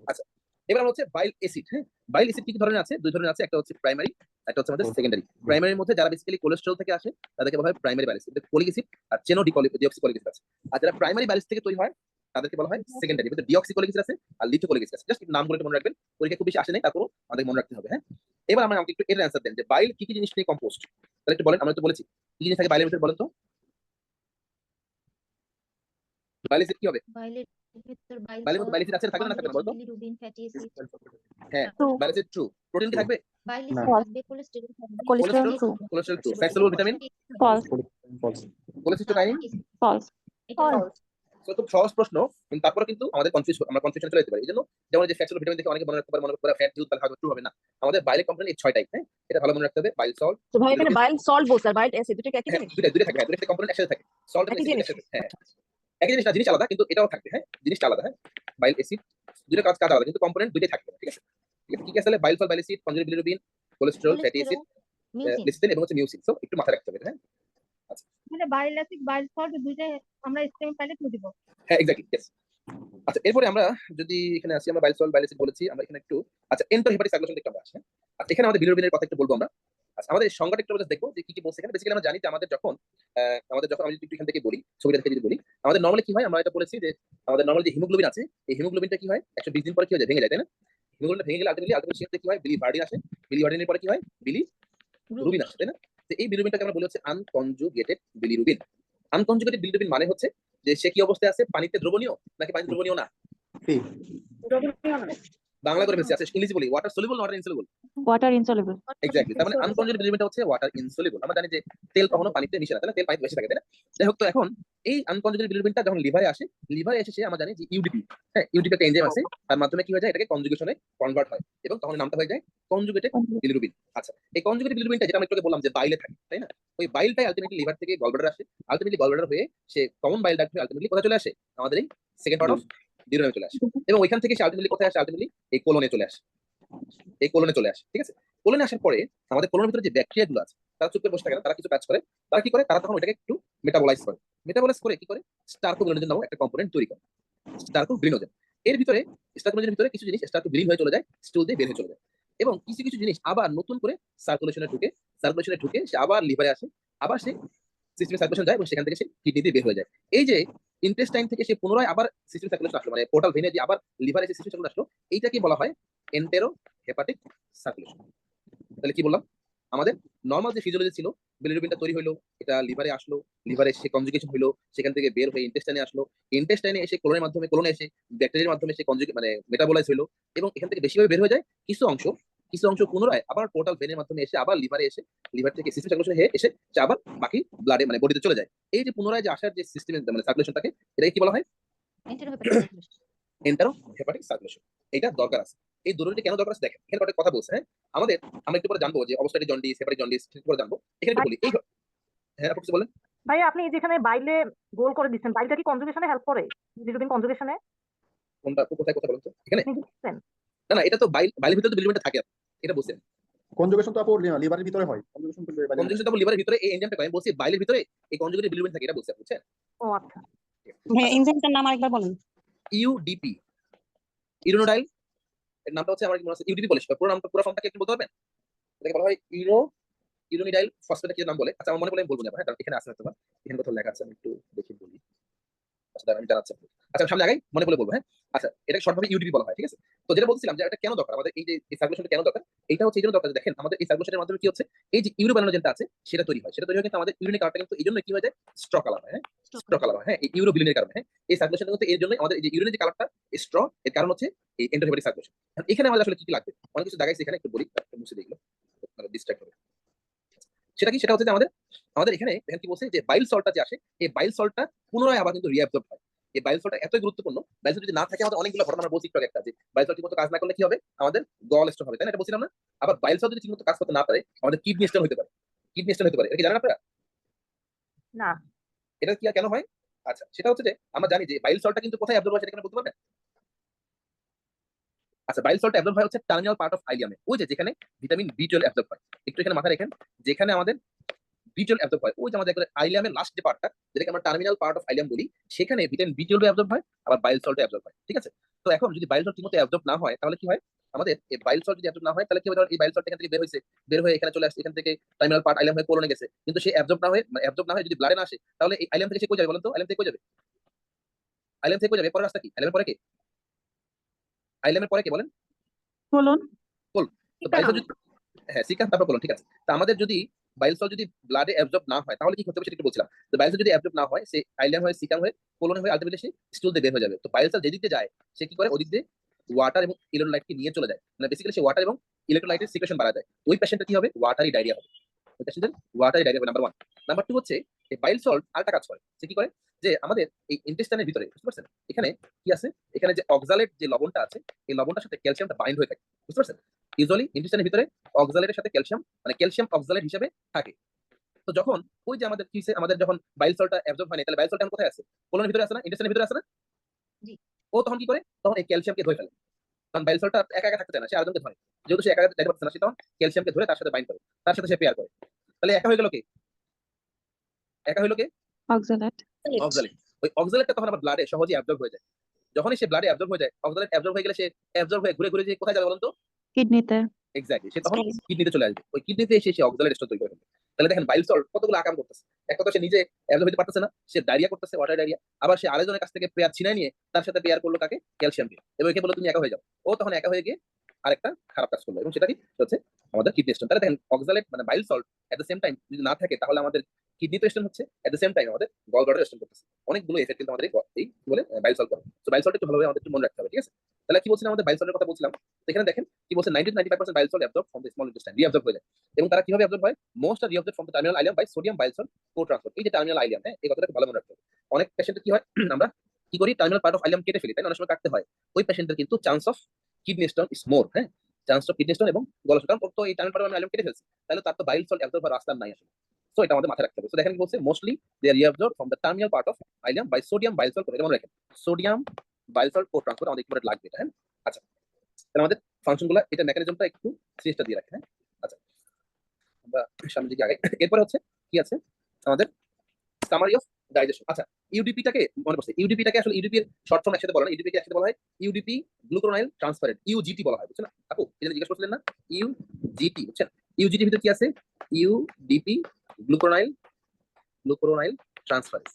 আচ্ছা, এবার আমরা হচ্ছে বাইল অ্যাসিড। হ্যাঁ, বাইল অ্যাসিড কি ধরনের আছে? দুই ধরনের আছে, একটা হচ্ছে প্রাইমারি, একটা হচ্ছে আমাদের সেকেন্ডারি। প্রাইমারির মধ্যে যারা বেসিক্যালি কোলেস্টেরল থেকে আসে তাদেরকে বলা হয় primary bile acid, folic acid আর ডিঅক্সিকোলিক অ্যাসিড আছে। আর যারা প্রাইমারি বাইল থেকে তৈরি হয় তাদেরকে বলা হয় সেকেন্ডারি, কিন্তু ডিঅক্সিকোলিক অ্যাসিড আছে আর লিথোকোলিক অ্যাসিড আছে। জাস্ট নামগুলো একটু মনে রাখবেন, পরীক্ষা খুব বেশি আসে নাই, তারপরও আমাদের মনে রাখতে হবে। হ্যাঁ, এবার আমরা আমাকে একটু এর অ্যান্সার দেন যে বাইল কি কি জিনিস নিয়ে কম্পোস্ট, তাহলে একটু বলেন। আমরা তো বলেছি কি জিনিস থাকে বাইলের ভিতরে, বলেন তো। বাইল অ্যাসিড কি হবে? বাইলের ভিতর বাইল বাইলের মধ্যে বাইল অ্যাসিড আছে, থাকবে না থাকবে না, বলো তো। Bilirubin, fatty acid. হ্যাঁ, বাইল অ্যাসিড ট্রু। প্রোটিন কি থাকবে? বাইল না। অ্যাসিড থাকবে, কোলেস্টেরল থাকবে। Cholesterol true, cholesterol true. Fat soluble vitamin false, false. Cholecystokinin false, এটা false। সো খুব সহজ প্রশ্ন, কিন্তু তারপরে কিন্তু আমাদের আমরা কনফিউশন চলে যেতে পারি। এইজন্য যেমন যে ফ্যাট সলিউবল ভিটামিন দেখে অনেকে মনে রাখতে পারে ফ্যাট জুস, তাহলে ট্রু হবে না। আমাদের বাইলের কম্পোনেন্ট এই 6টাই। হ্যাঁ, এটা ভালো মনে রাখতে হবে। বাইল সল্ট, তো ভাই এখানে বাইল সল্ট বলছে আর বাইল অ্যাসিড দুটো কি একই হ্যাঁ জিনিস? দুইটা থাকে। হ্যাঁ, দুইটা কম্পোনেন্ট একসাথে থাকে। সল্ট এবং একই অ্যাসিড জিনিস? একসাথে। হ্যাঁ, একই জিনিস না, জিনিস আলাদা, কিন্তু এটাও থাকবে। হ্যাঁ, জিনিসটা আলাদা। হ্যাঁ, বাইল অ্যাসিড দুইটা কাজ আলাদা, কিন্তু কম্পোনেন্ট দুইটাই থাকবে। ঠিক আছে, ঠিক আছে, কি কি আছে তাহলে? বাইল সল্ট, বাইল acid, conjugate bilirubin, cholesterol, fatty acid, mucin listen এবং হচ্ছে মিউসিন। সো একটু মাথায় রাখতে হবে, হ্যাঁ? মানে বাইল অ্যাসিড বাইল সল্ট দুইটাই আমরা স্টেম পাইলে টু দিব। হ্যাঁ, এক্স্যাক্টলি, ইয়েস। আচ্ছা, এরপরে আমরা যদি এখানে আসি, আমরা বাইল সল্ট, বাইল অ্যাসিড বলেছি, আমরা এখানে একটু আচ্ছা এন্টারহেপাটিক সার্কুলেশন দেখতে আমরা আসি, হ্যাঁ? আচ্ছা, এখানে আমাদের বিলিরুবিনের কথা একটু বলবো আমরা। আচ্ছা, আমাদের সংজ্ঞাটা একটু আমরা দেখবো যে কি কি বলছে এখানে। বেসিক্যালি আমরা জানি যে আমাদের যখন আমি যদি একটু এখান থেকে বলি, ছবিটা থেকে যদি বলি, আমাদের নরমালি কি হয়, আমরা এটা বলেছি যে আমাদের নরমালি যে হিমোগ্লোবিন আছে, এই হিমোগ্লোবিনটা কি হয় 120 দিন পরে কি হয়ে যায়, ভেঙে যায়, তাই না? হিমোগ্লোবিনটা ভেঙে গেলে আলটিমেটলি সেক্ষেত্রে কি হয়, বিলিভার্ডিন আসে, বিলিভার্ডিনের পরে কি হয়, বিলিরুবিন আসে, তাই না? তো এই বিলিরুবিনটাকে আমরা বলি হচ্ছে আনকনজুগেটেড বিলিরুবিন। আনকনজুগেটেড বিলিরুবিন মানে হচ্ছে যে সে কি অবস্থায় আছে, পানিতে দ্রবণীয় নাকি পানিতে দ্রবণীয় না? বাংলা করে ফেলছি, আচ্ছা ইংলিশে বলি, ওয়াটার সলিউবল না water insoluble? Water insoluble. Exactly, তার মানে আনকনজুগেটেড বিলিরুবিনটা হচ্ছে ওয়াটার ইনসলিউবল। আমরা জানি যে তেল কখনো পানিতে মিশে না, তাই না? তেল পানিতে বেশি থাকে, তাই না? যাই হোক, তো এখন এই আনকনজুগেটেড বিলিরুবিনটা যখন লিভারে আসে, লিভারে এসে সে আমরা জানি যে ইউডিপি, হ্যাঁ, ইউডিপি একটা এনজাইম আছে, তার মাধ্যমে কি হয়ে যায়, এটাকে কনজুগেশনে কনভার্ট হয় এবং তখন নামটা হয়ে যায় কনজুগেটেড বিলিরুবিন। আচ্ছা, এই কনজুগেটেড বিলিরুবিনটা যেটা আমি একটু আগে বললাম যে বাইলে থাকে, তাই না? ওই বাইলটাই আলটিমেটলি লিভার থেকে গলব্লাডার আসে, আলটিমেটলি গলব্লাডার হয়ে সে কমন বাইল ডাক্ট হয়ে আলটিমেটলি কোথায় চলে আসে, আমাদের এই সেকেন্ড পার্ট অফ ডিউরেনামে চলে আসে এবং ওইখান থেকে সে আলটিমেটলি কোথায় আসে, আলটিমেটলি এই কোলনে চলে আসে, এই কোলনে চলে আসে, ঠিক আছে? কোলনে আসার পরে আমাদের কোলনের ভিতরে যে ব্যাকটেরিয়া গুলো আছে, তারা চুপ করে বসে থাকে না, তারা কিছু কাজ করে। তারা কি করে, তারা তখন ওইটাকে একটু মেটাবলাইজ করে। মেটাবলাইজ করে কি করে, স্টার্কোগ্লিনোজেন নামক একটা কম্পোনেন্ট তৈরি করে, স্টার্কোগ্লিনোজেন। এর ভিতরে স্টার্কোগ্লিনোজেনের ভিতরে কিছু জিনিস স্টার্কোগ্লিন হয়ে চলে যায়, স্টুল দিয়ে বের হয়ে চলে যায় এবং কিছু কিছু জিনিস আবার নতুন করে সার্কুলেশনে ঢুকে সে আবার লিভারে আসে, আবার সে সিস্টেমে সার্কুলেশন যায় এবং সেখান থেকে সে কিডনি দিয়ে বের হয়ে যায়। এই যে ইন্টেস্টাইন থেকে সে পুনরায় আবার সিস্টেম সার্কুলেশন আসলো, মানে পোর্টাল ভেনে দিয়ে আবার লিভারে এসে সিস্টেম সার্কুলেশন আসলো, এইটাকে বলা হয় এন্টেরো হেপাটিক সার্কুলেশন। তাহলে কি বললাম, আমাদের নর্মাল যে ফিজিওলজি ছিল, বিলিরুবিনটা তৈরি হলো, এটা লিভারে আসলো, লিভারে সে কনজুগেশন হলো, সেখান থেকে বের হয়ে ইন্টেস্টাইনে আসলো, ইন্টেস্টাইনে এসে কোলনের মাধ্যমে, কোলনে এসে ব্যাকটেরিয়ার মাধ্যমে সে কনজুগেট মানে মেটাবলাইজ হলো এবং এখান থেকে বেশিভাবে বের হয়ে যায় কিছু অংশ পুনরায় আবার পোর্টাল ভেনের মাধ্যমে এসে আবার লিভারে এসে, লিভার থেকে সিস্টেম সার্কুলেশন হয়ে এসে সে আবার বাকি ব্লাডে মানে বডিতে চলে যায়। এই যে পুনরায় যে আসার যে সিস্টেমের মানে সার্কুলেশনটাকে, এটাকে কি বলা হয়, এন্টারো হেপাটিক সার্কুলেশন। এটা দরকার আছে। এই দুটোটি কেন দরকার আছে দেখেন, এখানে একটা কথা বলছে, হ্যাঁ? আমরা একটু পরে জানবো যে অবস্থাটি জন্ডিস, হেপাটিক জন্ডিস, ঠিক করে জানবো। এখানে একটু বলি, এই হ্যাঁ আপনি কিছু বলেন। ভাই আপনি যেখানে বাইলে গোল করে দিচ্ছেন, বাইলটা কি কনজুগেশনে হেল্প করে? বিলিরুবিন কনজুগেশনে কোনটা কোথায় কথা বলেন তো এখানে? আপনি বুঝছেন? না, এটা তো বাইলের ভিতরে তো বিলিরুবিনটা থাকে, এটা বলছেন। কনজুগেশন তো আপু লিভারের ভিতরে হয়, কনজুগেশন তো কনজুগেশন তো লিভারের ভিতরে এই এনজাইমটা আমি বলছি বাইলের ভিতরে এই কনজুগেটেড বিলিরুবিন থাকে, এটা বলছি, বুঝছেন? ও আচ্ছা। হ্যাঁ, এনজাইমটার নাম আরেকবার বলেন। ইউডিপি, ইউরোনোডাইল, এর নামটা হচ্ছে আমার কি মনে আছে, ইউডিপি বলে পুরো নামটা, পুরো ফর্মটাকে একটু বলতে পারবেন? এটাকে বলা হয় ইউরোনিডাইল ফসফেট কি নাম বলে। আচ্ছা, আমার মনে পড়লে আমি বলবো না, হ্যাঁ, কারণ এখানে আছে হয়তো বা, এখানে কোথাও লেখা আছে, আমি একটু দেখি বলি। আচ্ছা দাঁড়ান, আমি জানাচ্ছি। আচ্ছা, আমি সামনে আগাই, মনে পড়লে বলবো, হ্যাঁ? আচ্ছা, এটাকে শর্ট ভাবে ইউডিপি বলা হয়, ঠিক আছে? তো যেটা বলছিলাম যে এটা কেন দরকার, আমাদের এই যে সার্কুলেশনটা কেন দরকার, এটা হচ্ছে এই জন্য দরকার যে দেখেন আমাদের এই সার্কুলেশনের মাধ্যমে কি হচ্ছে, এই যে ইউরোবিলিনের আছে সেটা তৈরি হয়, কিন্তু আমাদের ইউরিনের কালারটা কিন্তু এই জন্য কি হয়ে যায়, স্ট্র কালার হয়, হ্যাঁ? স্ট্র কালার হয়, হ্যাঁ, এই ইউরোবিলিনের কারণে, হ্যাঁ? এই সার্কুলেশনটা কিন্তু এর জন্য আমাদের এই যে ইউরিনের যে কালারটা স্ট্র, এর কারণ হচ্ছে এই এন্ডোহেপাটিক সার্কুলেশন। এখানে আমাদের আসলে কি কি লাগবে, অনেক কিছু দেখাইছে, এখানে একটু বলি, মুছে দিই এগুলো, মানে ডিস্ট্রাক্ট হবে। সেটা কি, সেটা হচ্ছে যে আমাদের এখানে দেখেন কি বলছে যে বাইল সল্টটা যে আসে, এই বাইল সল্টটা পুনরায় আবার কিন্তু রিঅ্যাবজর্ব হয়। এই বাইল সল্টটা এতই গুরুত্বপূর্ণ, বাইল সল্ট যদি না থাকে আমাদের অনেকগুলো ঘটনা আমরা বলছি একটু একটা, যে বাইল সল্ট ঠিকমতো কাজ না করলে কি হবে, আমাদের গল স্টোন হবে, তাই না? এটা বলছিলাম না? আবার বাইল সল্ট যদি ঠিকমতো কাজ করতে না পারে, আমাদের কিডনি স্টোন হতে পারে, এটা কি জানেন আপনারা? না। এটা কি আর কেন হয়? আচ্ছা, সেটা হচ্ছে যে আমরা জানি যে বাইল সল্টটা কিন্তু কোথায় অ্যাবজর্ব হয়, সেটা কেন বলতে পারবেন? আচ্ছা, বাইল সল্ট অ্যাবজর্ব হয় হচ্ছে টার্মিনাল পার্ট অফ আইলিয়ামে, ওই যে যেখানে ভিটামিন বি12 অ্যাবজর্ব হয়, একটু এখানে মাথায় রাখেন, যেখানে আমাদের বি12 অ্যাবজর্ব হয়, ওই যে আমাদের আইলিয়ামের লাস্ট যে পার্টটা, যেটাকে আমরা টার্মিনাল পার্ট অফ আইলিয়াম বলি, সেখানে ভিটামিন বি12 অ্যাবজর্ব হয়, আবার বাইল সল্ট অ্যাবজর্ব হয়, ঠিক আছে? তো এখন যদি বাইল সল্ট ঠিকমতো অ্যাবজর্ব না হয়, তাহলে কি হয়, আমাদের এই বাইল সল্ট যদি অ্যাবজর্ব না হয়, তাহলে কি হবে, ধরুন এই বাইল সল্ট এখান থেকে বের হয়ে এখানে চলে আসছে, এখান থেকে টার্মিনাল পার্ট আইলিয়াম হয়ে কোলনে গেছে, কিন্তু সে অ্যাবজর্ব না হয়ে যদি ব্লাডে না আসে, তাহলে এই আইলিয়াম থেকে সে কই যাবে বলেন তো? আইলিয়াম থেকে কই যাবে? পরের রাস্তা কি? আইলিয়ামের পরে কে? আইলিয়ামের পরে কে বলেন? বলুন। কোল। তো বাইল সল্ট হ্যাঁ, সিকাম, তারপর কোলন, ঠিক আছে? তো আমাদের যদি বাইল সল্ট যদি ব্লাডে অ্যাবজর্ব না হয়, তাহলে কি হতে হবে সেটা একটু বলছিলাম। তো বাইল সল্ট যদি অ্যাবজর্ব না হয়, সে আইলিয়াম হয়ে, সিকাম হয়ে, কোলনে হয়ে আলটিমেটলি সে স্টুল দিয়ে বের হয়ে যাবে। তো বাইল সল্ট যেদিক দিয়ে যায়, সে কি করে, ওদিক দিয়ে ওয়াটার এবং ইলেকট্রোলাইটকে নিয়ে চলে যায়, মানে বেসিক্যালি সে ওয়াটার এবং ইলেকট্রোলাইটের সিক্রেশন বাড়ায় দেয়। ওই পেশেন্টের কি হবে, ওয়াটারি ডায়রিয়া হবে, ওই পেশেন্টের ওয়াটারি ডায়রিয়া হবে, নাম্বার 1। নাম্বার 2 হচ্ছে এই বাইল সল্ট আরেকটা কাজ করে, সে কি করে, যে আমাদের এই ইন্টেস্টাইনের ভিতরে, বুঝতে পারছেন, এখানে কি আছে, এখানে যে অক্সালেট যে লবণটা আছে, এই লবণটার সাথে ক্যালসিয়ামটা বাইন্ড হয়ে থাকে, বুঝতে পারছেন? ইউজুয়ালি ইন্টেস্টাইনের ভিতরে অক্সালেটের সাথে ক্যালসিয়াম, মানে ক্যালসিয়াম অক্সালেট হিসেবে থাকে। তো যখন ওই যে আমাদের কি হইছে, আমাদের যখন বাইল সল্টটা অ্যাবজর্ব হয় না, তাহলে বাইল সল্ট এখন কোথায় আছে, কোলনের ভিতরে আছে না, ইন্টেস্টাইনের ভিতরে আছে না? জি। ও তখন কি করে, তখন এই ক্যালসিয়ামকে ধরে ফেলে, কারণ বাইল সল্টটা একা একা থাকতে চায় না, সে আরেকজনকে ধরে। যেহেতু সে একা একা যাইতে পারছে না, সে তখন ক্যালসিয়ামকে ধরে তার সাথে বাইন্ড করে, তার সাথে সে পেয়ার করে। তাহলে একা হয়ে গেল কে? একা হইলো কে? অক্সালেট। অক্সালেট। ওই অক্সালেটটা তখন আবার ব্লাডে সহজেই অ্যাবজর্ব হয়ে যায়। যখনই সে ব্লাডে অ্যাবজর্ব হয়ে যায়, অক্সালেট অ্যাবজর্ব হয়ে গেলে সে অ্যাবজর্ব হয়ে ঘুরে ঘুরে যে কোথায় যাবে বলুন তো? কিডনিতে। এক্স্যাক্টলি, সে তখন কিডনিতে চলে আসবে। ওই কিডনিতে এসে সে অক্সালেট স্টোর তৈরি করে ফেলবে। তাহলে দেখেন বাইল সল্ট কতগুলো আকাম করতেছে। এক কথা সে নিজে অ্যাবজর্ব হতে পারতেছে না, সে ডায়রিয়া করতেছে, ওয়াটার ডায়রিয়া। আবার সে আরেকজনের কাছ থেকে পেয়ার ছিনায় নিয়ে তার সাথে পেয়ার করলো কাকে? ক্যালসিয়ামকে। এবং একে বললো তুমি একা হয়ে যাও। ও তখন একা হয়ে গিয়ে আরেকটা খারাপ কাজ করলো, এবং সেটা কি হচ্ছে আমাদের কিডনি স্টোন। তাহলে দেখেন অক্সালেট মানে bile salt at the same time যদি না থাকে তাহলে আমাদের কিডনি তো স্টোন হচ্ছে, এট দ্য সেম টাইম আমাদের গল ব্লাডার স্টোন করতেছে। অনেকগুলো এফেক্ট কিন্তু আমাদের এই কি বলে বাইল সল্ট করে। তো বাইল সল্ট একটু ভালোভাবে আমাদের একটু মনে রাখতে হবে, ঠিক আছে? তাহলে কি বলছিলাম, আমাদের বাইল সল্টের কথা বলছিলাম। এখানে দেখেন কি বলছে, 90-95% bile salt absorb from the small intestine, reabsorb হয়ে যায়। এবং তারা কিভাবে অ্যাবজর্ব হয়? Most are reabsorb from the terminal ileum by sodium bile salt co transport. এই যে টার্মিনাল আইলিয়াম, হ্যাঁ, এই কথাটা ভালো মনে রাখতে হবে। অনেক পেশেন্টের কি হয়, আমরা কি করি, টার্মিনাল পার্ট অফ আইলিয়াম কেটে ফেলি, তাই না? অনেক সময় কাটতে হয়। ওই পেশেন্টের কিন্তু chance of kidney stone is more, হ্যাঁ, চান্স অফ কিডনি স্টোন এবং গলস্টোন। কারণ ওর তো এই টার্মিনাল পার্ট অফ আইলিয়াম কেটে ফেলছে, তাহলে তার তো বাইল সল্ট অ্যাবজর্ব হওয়ার রাস্তা নাই আসলে। সো এটা আমাদের মাথায় রাখতে হবে। সো দেখেন কি বলছে, mostly they are reabsorb from the terminal part of ileum by sodium bile salt. এটা মনে রাখেন, sodium bile salt co transport আমাদের ইম্পর্টেন্ট লাগবে এটা, হ্যাঁ। আচ্ছা, তাহলে আমাদের ফাংশনগুলো, এটা মেকানিজমটা একটু সিরিজটা দিয়ে রাখেন, হ্যাঁ। আচ্ছা, আমরা সামনের দিকে আগে। এরপরে হচ্ছে কি আছে আমাদের, সামারি অফ ডাইজেশন। আচ্ছা, ইউডিপিটাকে মনে করছে, ইউডিপিটাকে আসলে ইউডিপি এর শর্ট ফর্ম একসাথে বলা না, ইউডিপি কে একসাথে বলা হয় ইউডিপি গ্লুকুরোনাইল ট্রান্সফারেট, ইউজিটি বলা হয়, বুঝছেন না আপু? এটা জিজ্ঞাসা করছিলেন না, ইউজিটি, বুঝছেন? ইউজিটির ভিতরে কি আছে? UDP glucuronyl glucuronyl transferase.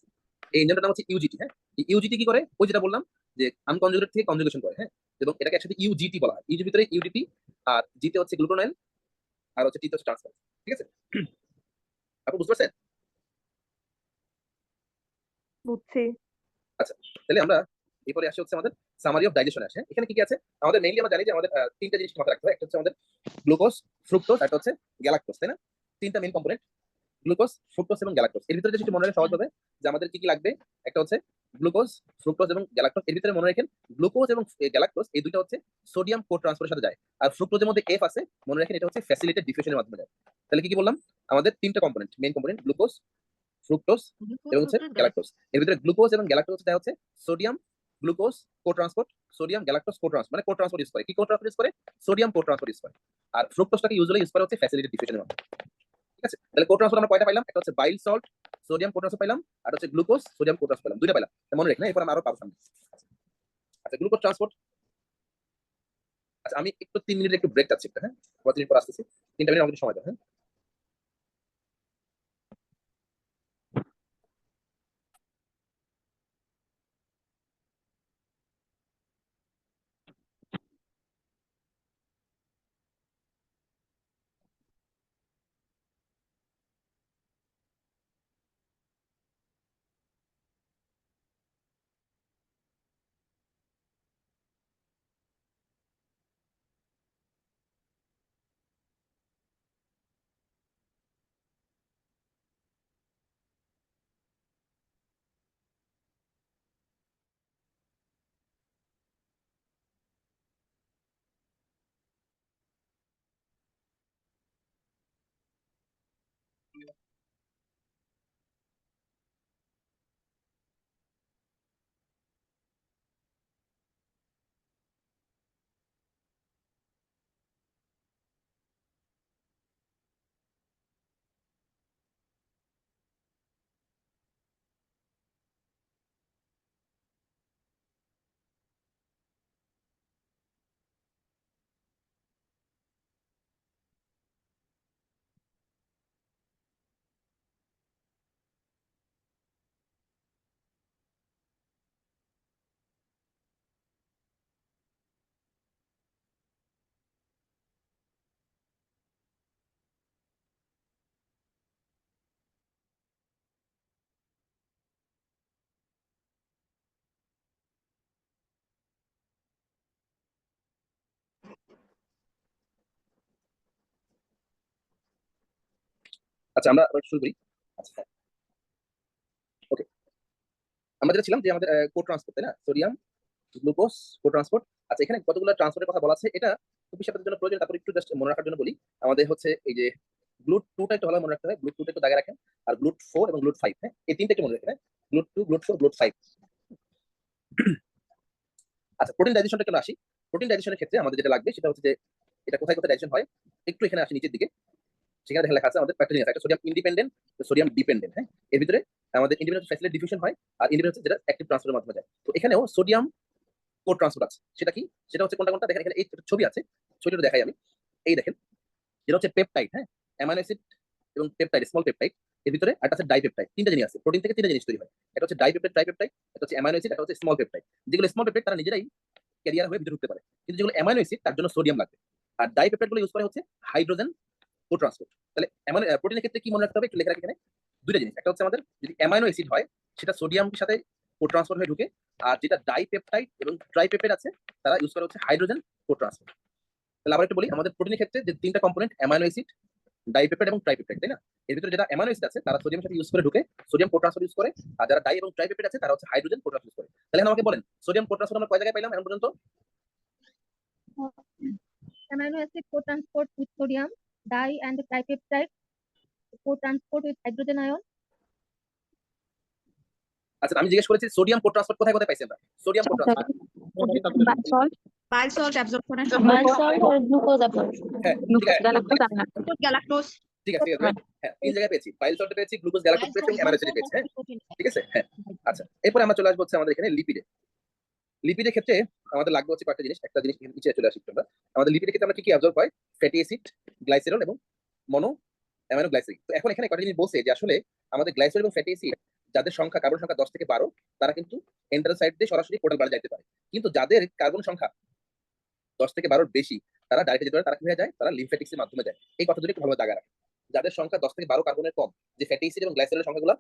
এই এনজাইমটার নাম হচ্ছে ইউজিটি, হ্যাঁ। ইউজিটি কি করে? ওই যেটা বললাম যে আনকনজুগেটেড থেকে কনজুগেশন করে, হ্যাঁ। এবং এটাকে একসাথে ইউজিটি বলা হয়। ইউজির ভিতরে ইউডিপি, আর জিতে হচ্ছে গ্লুকুরোনাইল, আর হচ্ছে টিতে হচ্ছে ট্রান্সফারেজ, ঠিক আছে? আপু বুঝতে পারছেন? বুঝছি। আচ্ছা, তাহলে আমরা এরপরে আসি হচ্ছে আমাদের সামারি অফ ডাইজেশন আসে। এখানে কি কি আছে আমাদের? মেইনলি আমরা জানি যে আমাদের তিনটা জিনিস মাথায় রাখতে হয়। একটা হচ্ছে আমাদের গ্লুকোজ, ফ্রুক্টোজ, একটা হচ্ছে গ্যালাক্টোজ, তাই না? তিনটা মেইন কম্পোনেন্ট, গ্লুকোজ, ফ্রুক্টোজ এবং গ্যালাক্টোজ। এর ভিতরে যদি একটু মনে রাখা সহজ হবে যে আমাদের কি কি লাগবে, একটা হচ্ছে গ্লুকোজ, ফ্রুক্টোজ এবং গ্যালাক্টোজ। এর ভিতরে মনে রাখেন গ্লুকোজ এবং গ্যালাক্টোজ এই দুটো হচ্ছে সোডিয়াম কো ট্রান্সপোর্টের সাথে যায়। আর ফ্রুক্টোজের মধ্যে এফ আছে, মনে রাখেন এটা হচ্ছে ফ্যাসিলিটেড ডিফিউশনের মাধ্যমে যায়। তাহলে কি কি বললাম? আমাদের তিনটা component, main component glucose, fructose এবং হচ্ছে গ্যালাক্টোজ। এর ভিতরে গ্লুকোজ এবং গ্যালাক্টোজ হচ্ছে সোডিয়াম গ্লুকোজ কো ট্রান্সপোর্ট, সোডিয়াম গ্যালাক্টোজ কো ট্রান্সপোর্ট, মানে কো ট্রান্সপোর্ট ইউজ করে। কি কো ট্রান্সপোর্ট ইউজ করে? সোডিয়াম কো ট্রান্সপোর্ট ইউজ করে। আর ফ্রুক্টোজটাকে ইউজুয়ালি ইউজ করে হচ্ছে ফ্যাসিলিটেড ডিফিউশনের মাধ্যমে, ঠিক আছে? তাহলে কো ট্রান্সপোর্ট আমরা কয়টা পাইলাম? একটা হচ্ছে বাইল সল্ট, সোডিয়াম কো ট্রান্সপোর্ট পাইলাম, আর হচ্ছে গ্লুকোজ, সোডিয়াম কো ট্রান্সপোর্ট পাইলাম, দুইটা পাইলাম। মনে রাখেন, এরপর আমরা আরো পাবো সামনে। আচ্ছা, গ্লুকোজ ট্রান্সপোর্ট। আচ্ছা, আমি একটু 3 মিনিট একটু ব্রেক চাচ্ছি, হ্যাঁ, আবার 3 মিনিট পর আসতেছি। 3টা মিনিট আমাকে সময় দাও, হ্যাঁ। আচ্ছা, আমরা আবার শুরু করি। আচ্ছা, হ্যাঁ, ওকে। আমরা যেটা ছিলাম যে আমাদের কো ট্রান্সপোর্ট, তাই না? সোডিয়াম গ্লুকোজ কো ট্রান্সপোর্ট। আচ্ছা, এখানে কতগুলো ট্রান্সপোর্টের কথা বলা আছে, এটা খুব বেশি আপনাদের জন্য প্রয়োজন। তারপর একটু জাস্ট মনে রাখার জন্য বলি, আমাদের হচ্ছে এই যে গ্লুট 2টা একটু ভালো মনে রাখতে হয়, গ্লুট 2টা একটু দাগে রাখেন। আর গ্লুট 4 এবং গ্লুট 5, হ্যাঁ, এই তিনটা একটু মনে রাখেন, হ্যাঁ। Glute 2, glute 4, glute 5। আচ্ছা, প্রোটিন ডাইজেশনটা কেন আসি? প্রোটিন ডাইজেশনের ক্ষেত্রে আমাদের যেটা লাগবে সেটা হচ্ছে যে এটা কোথায় কোথায় ডাইজেশন হয়, একটু এখানে আসি নিচের দিকে, সেখানে দেখা লেখা আছে আমাদের প্যাটার্ন আছে, একটা সোডিয়াম ইন্ডিপেন্ডেন্ট, সোডিয়াম ডিপেন্ডেন্ট। হ্যাঁ, এর ভিতরে আমাদের ইন্ডিপেন্ডেন্ট ফ্যাসিলিটি ডিফিউশন হয়, আর ইন্ডিপেন্ডেন্ট হচ্ছে যেটা অ্যাক্টিভ ট্রান্সফারের মাধ্যমে যায়। তো এখানেও সোডিয়াম কো ট্রান্সপোর্ট আছে, সেটা কি, সেটা হচ্ছে কোনটা কোনটা দেখেন, এখানে এই ছবি আছে, ছবিটা দেখাই আমি। এই দেখেন, যেটা হচ্ছে পেপটাইড, হ্যাঁ, অ্যামাইনো অ্যাসিড এবং পেপটাইড, স্মল পেপটাইড, এর ভিতরে একটা আছে ডাইপেপটাইড। তিনটা জিনিস আছে, প্রোটিন থেকে তিনটা জিনিস তৈরি হয়, এটা হচ্ছে ডাইপেপটাইড, ট্রাইপেপটাইড, এটা হচ্ছে অ্যামাইনো অ্যাসিড, এটা হচ্ছে স্মল পেপটাইড। যেগুলো স্মল পেপটাইড তারা নিজেরাই ক্যারিয়ার হয়ে ভিতরে ঢুকতে পারে, কিন্তু যেগুলো অ্যামাইনো অ্যাসিড তার জন্য সোডিয়াম লাগবে। আর ডাইপেপটাইড গুলো ইউজ করে হচ্ছে হাইড্রোজেন কো ট্রান্সপোর্ট। তাহলে অ্যামাইনো প্রোটিনের ক্ষেত্রে কি মনে রাখতে হবে, একটু লেখা রাখি এখানে দুইটা জিনিস, একটা হচ্ছে আমাদের যদি অ্যামাইনো অ্যাসিড হয় সেটা সোডিয়ামের সাথে কো ট্রান্সফার হয়ে ঢুকে, আর যেটা ডাইপেপটাইড এবং ট্রাইপেপটাইড আছে তারা ইউজ করে হচ্ছে হাইড্রোজেন কো ট্রান্সপোর্ট। তাহলে আবার একটু বলি, আমাদের প্রোটিনের ক্ষেত্রে যে তিনটা কম্পোনেন্ট অ্যামাইনো অ্যাসিড, ডাইপেপটাইড এবং ট্রাইপেপটাইড, তাই না? এর ভিতরে যেটা অ্যামাইনো অ্যাসিড আছে তারা সোডিয়ামের সাথে ইউজ করে ঢুকে, সোডিয়াম কো ট্রান্সফার ইউজ করে, আর যারা ডাই এবং ট্রাইপেপটাইড আছে তারা হচ্ছে হাইড্রোজেন কো ট্রান্সফার ইউজ করে। তাহলে এখন আমাকে বলেন সোডিয়াম কো ট্রান্সফার আমরা কয় জায়গায় পাইলাম এখন পর্যন্ত? Amino acid co-transport with sodium, di and tripeptide co-transport with hydrogen ion. আচ্ছা, আমি জিজ্ঞেস করেছি সোডিয়াম কো ট্রান্সফার কোথায় কোথায় পাইছি আমরা? Sodium co transfer, By salt, bile salt absorption এর By salt or glucose absorption. হ্যাঁ ঠিক আছে, galactose and গ্যালাক্টোজ ঠিক আছে, ঠিক আছে, হ্যাঁ তিন জায়গায় পেয়েছি, বাইল সল্ট পেয়েছি, গ্লুকোজ গ্যালাক্টোজ পেয়েছি এবং অ্যামাইনো অ্যাসিড পেয়েছি। হ্যাঁ ঠিক আছে, হ্যাঁ। আচ্ছা, এরপরে আমরা চলে আসবো হচ্ছে আমাদের এখানে লিপিডে। লিপিডের ক্ষেত্রে আমাদের লাগবে হচ্ছে কয়েকটা জিনিস, একটা জিনিস নিচে চলে আসি আমরা। আমাদের লিপিডের ক্ষেত্রে আমরা কি কি অ্যাবজর্ব হয়, ফ্যাটি অ্যাসিড, গ্লাইসেরল এবং মনো অ্যামাইনো গ্লাইসেরিক। তো এখন এখানে কয়েকটা জিনিস বলছে যে আসলে আমাদের গ্লাইসেরল এবং ফ্যাটি অ্যাসিড যাদের সংখ্যা কার্বন সংখ্যা 10 থেকে 12 তারা কিন্তু এন্টার সাইড দিয়ে সরাসরি পোর্টাল বারে যাইতে পারে, কিন্তু যাদের কার্বন সংখ্যা 10 থেকে 12 বেশি তারা ডাইরেক্ট যেতে পারে, তারা কি হয়ে যায়, তারা লিমফ্যাটিক্সের মাধ্যমে যায়। এই কথা যদি একটু ভালো দাগা রাখে, যাদের সংখ্যা 10 থেকে 12 কার্বনের কম, যে ফ্যাটি অ্যাসিড এবং গ্লাইসেরলের সংখ্যাগুলো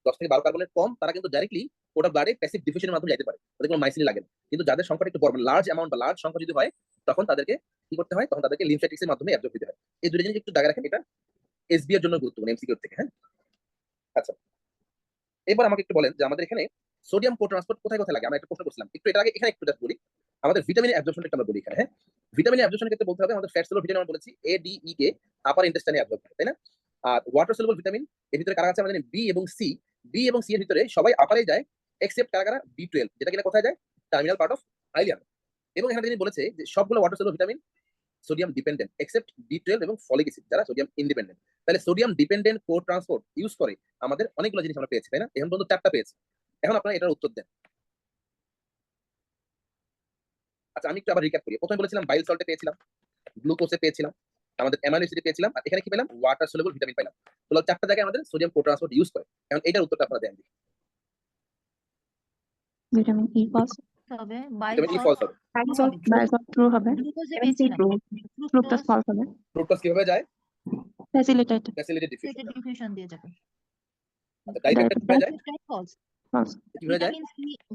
10 থেকে 12 কার্বনের কম, তারা কিন্তু ডাইরেক্টলি ওটা ব্লাডে প্যাসিভ ডিফিউশনের মাধ্যমে যেতে পারে, তাদের কোনো মাইসিন লাগে না। কিন্তু যাদের সংখ্যাটা একটু বড়, লার্জ অ্যামাউন্ট বা লার্জ সংখ্যা যদি হয়, তখন তাদেরকে কি করতে হয়, তখন তাদেরকে লিমফ্যাটিক্সের মাধ্যমে অ্যাবজর্ব দিতে হয়। এই দুটো জিনিস একটু দাগা রাখেন, এটা এসবি এর জন্য গুরুত্বপূর্ণ, এমসিকিউ থেকে। হ্যাঁ, আচ্ছা, এবার আমাকে একটু বলেন যে আমাদের এখানে সোডিয়াম কো ট্রান্সপোর্ট কোথায় কোথায় লাগে, আমরা একটা প্রশ্ন করছিলাম, একটু এটা আগে এখানে একটু জাস্ট বলি। আমাদের ভিটামিনের অ্যাবজর্পশনটা একটু আমরা বলি এখানে। হ্যাঁ, ভিটামিনের অ্যাবজর্পশনের ক্ষেত্রে বলতে হবে আমাদের ফ্যাট সলুবল ভিটামিন আমরা বলেছি A D E K upper ইন্টেস্টাইনে absorb করে, তাই না? আর ওয়াটার সলুবল ভিটামিন এর ভিতরে কারা আছে, আমাদের বি এবং সি। বি এবং সি এর ভিতরে সবাই আপারে যায় এক্সেপ্ট কারা কারা, বি12, যেটা কিনা কোথায় যায়, টার্মিনাল পার্ট অফ আইলিয়াম। এবং এখানে তিনি বলেছে যে সবগুলো water soluble vitamin sodium dependent except বি12 এবং ফলিক অ্যাসিড যারা সোডিয়াম ইন্ডিপেন্ডেন্ট। তাহলে sodium dependent co transport use করে আমাদের অনেকগুলো জিনিস আমরা পেয়েছি, তাই না? এখন পর্যন্ত 4টা পেয়েছি, এখন আপনারা এটার উত্তর দেন। আচ্ছা, আমি একটু আবার রিক্যাপ করি। প্রথমে বলেছিলাম বাইল সল্টে পেয়েছিলাম, গ্লুকোজে পেয়েছিলাম, আমাদের অ্যামাইনো অ্যাসিডে পেয়েছিলাম, আর এখানে কি পেলাম, ওয়াটার সলুবল ভিটামিন পেলাম। তো 4টা জায়গায় আমাদের সোডিয়াম কো ট্রান্সপোর্ট ইউজ করে। এখন এটার উত্তরটা আপনারা দেন। vitamin E false, হবে ভিটামিন ই ফলস হবে, by salt true হবে, গ্লুকোজে vitamin C true, fructose false হবে, ফ্রুক্টোজ কিভাবে যায়, facilitated ফ্যাসিলিটি ডিফিউশন। ডিফিউশন দিয়ে যাবে আচ্ছা, ডাইপেপটাইড কিভাবে যায়, ফলস false, কিভাবে যায়,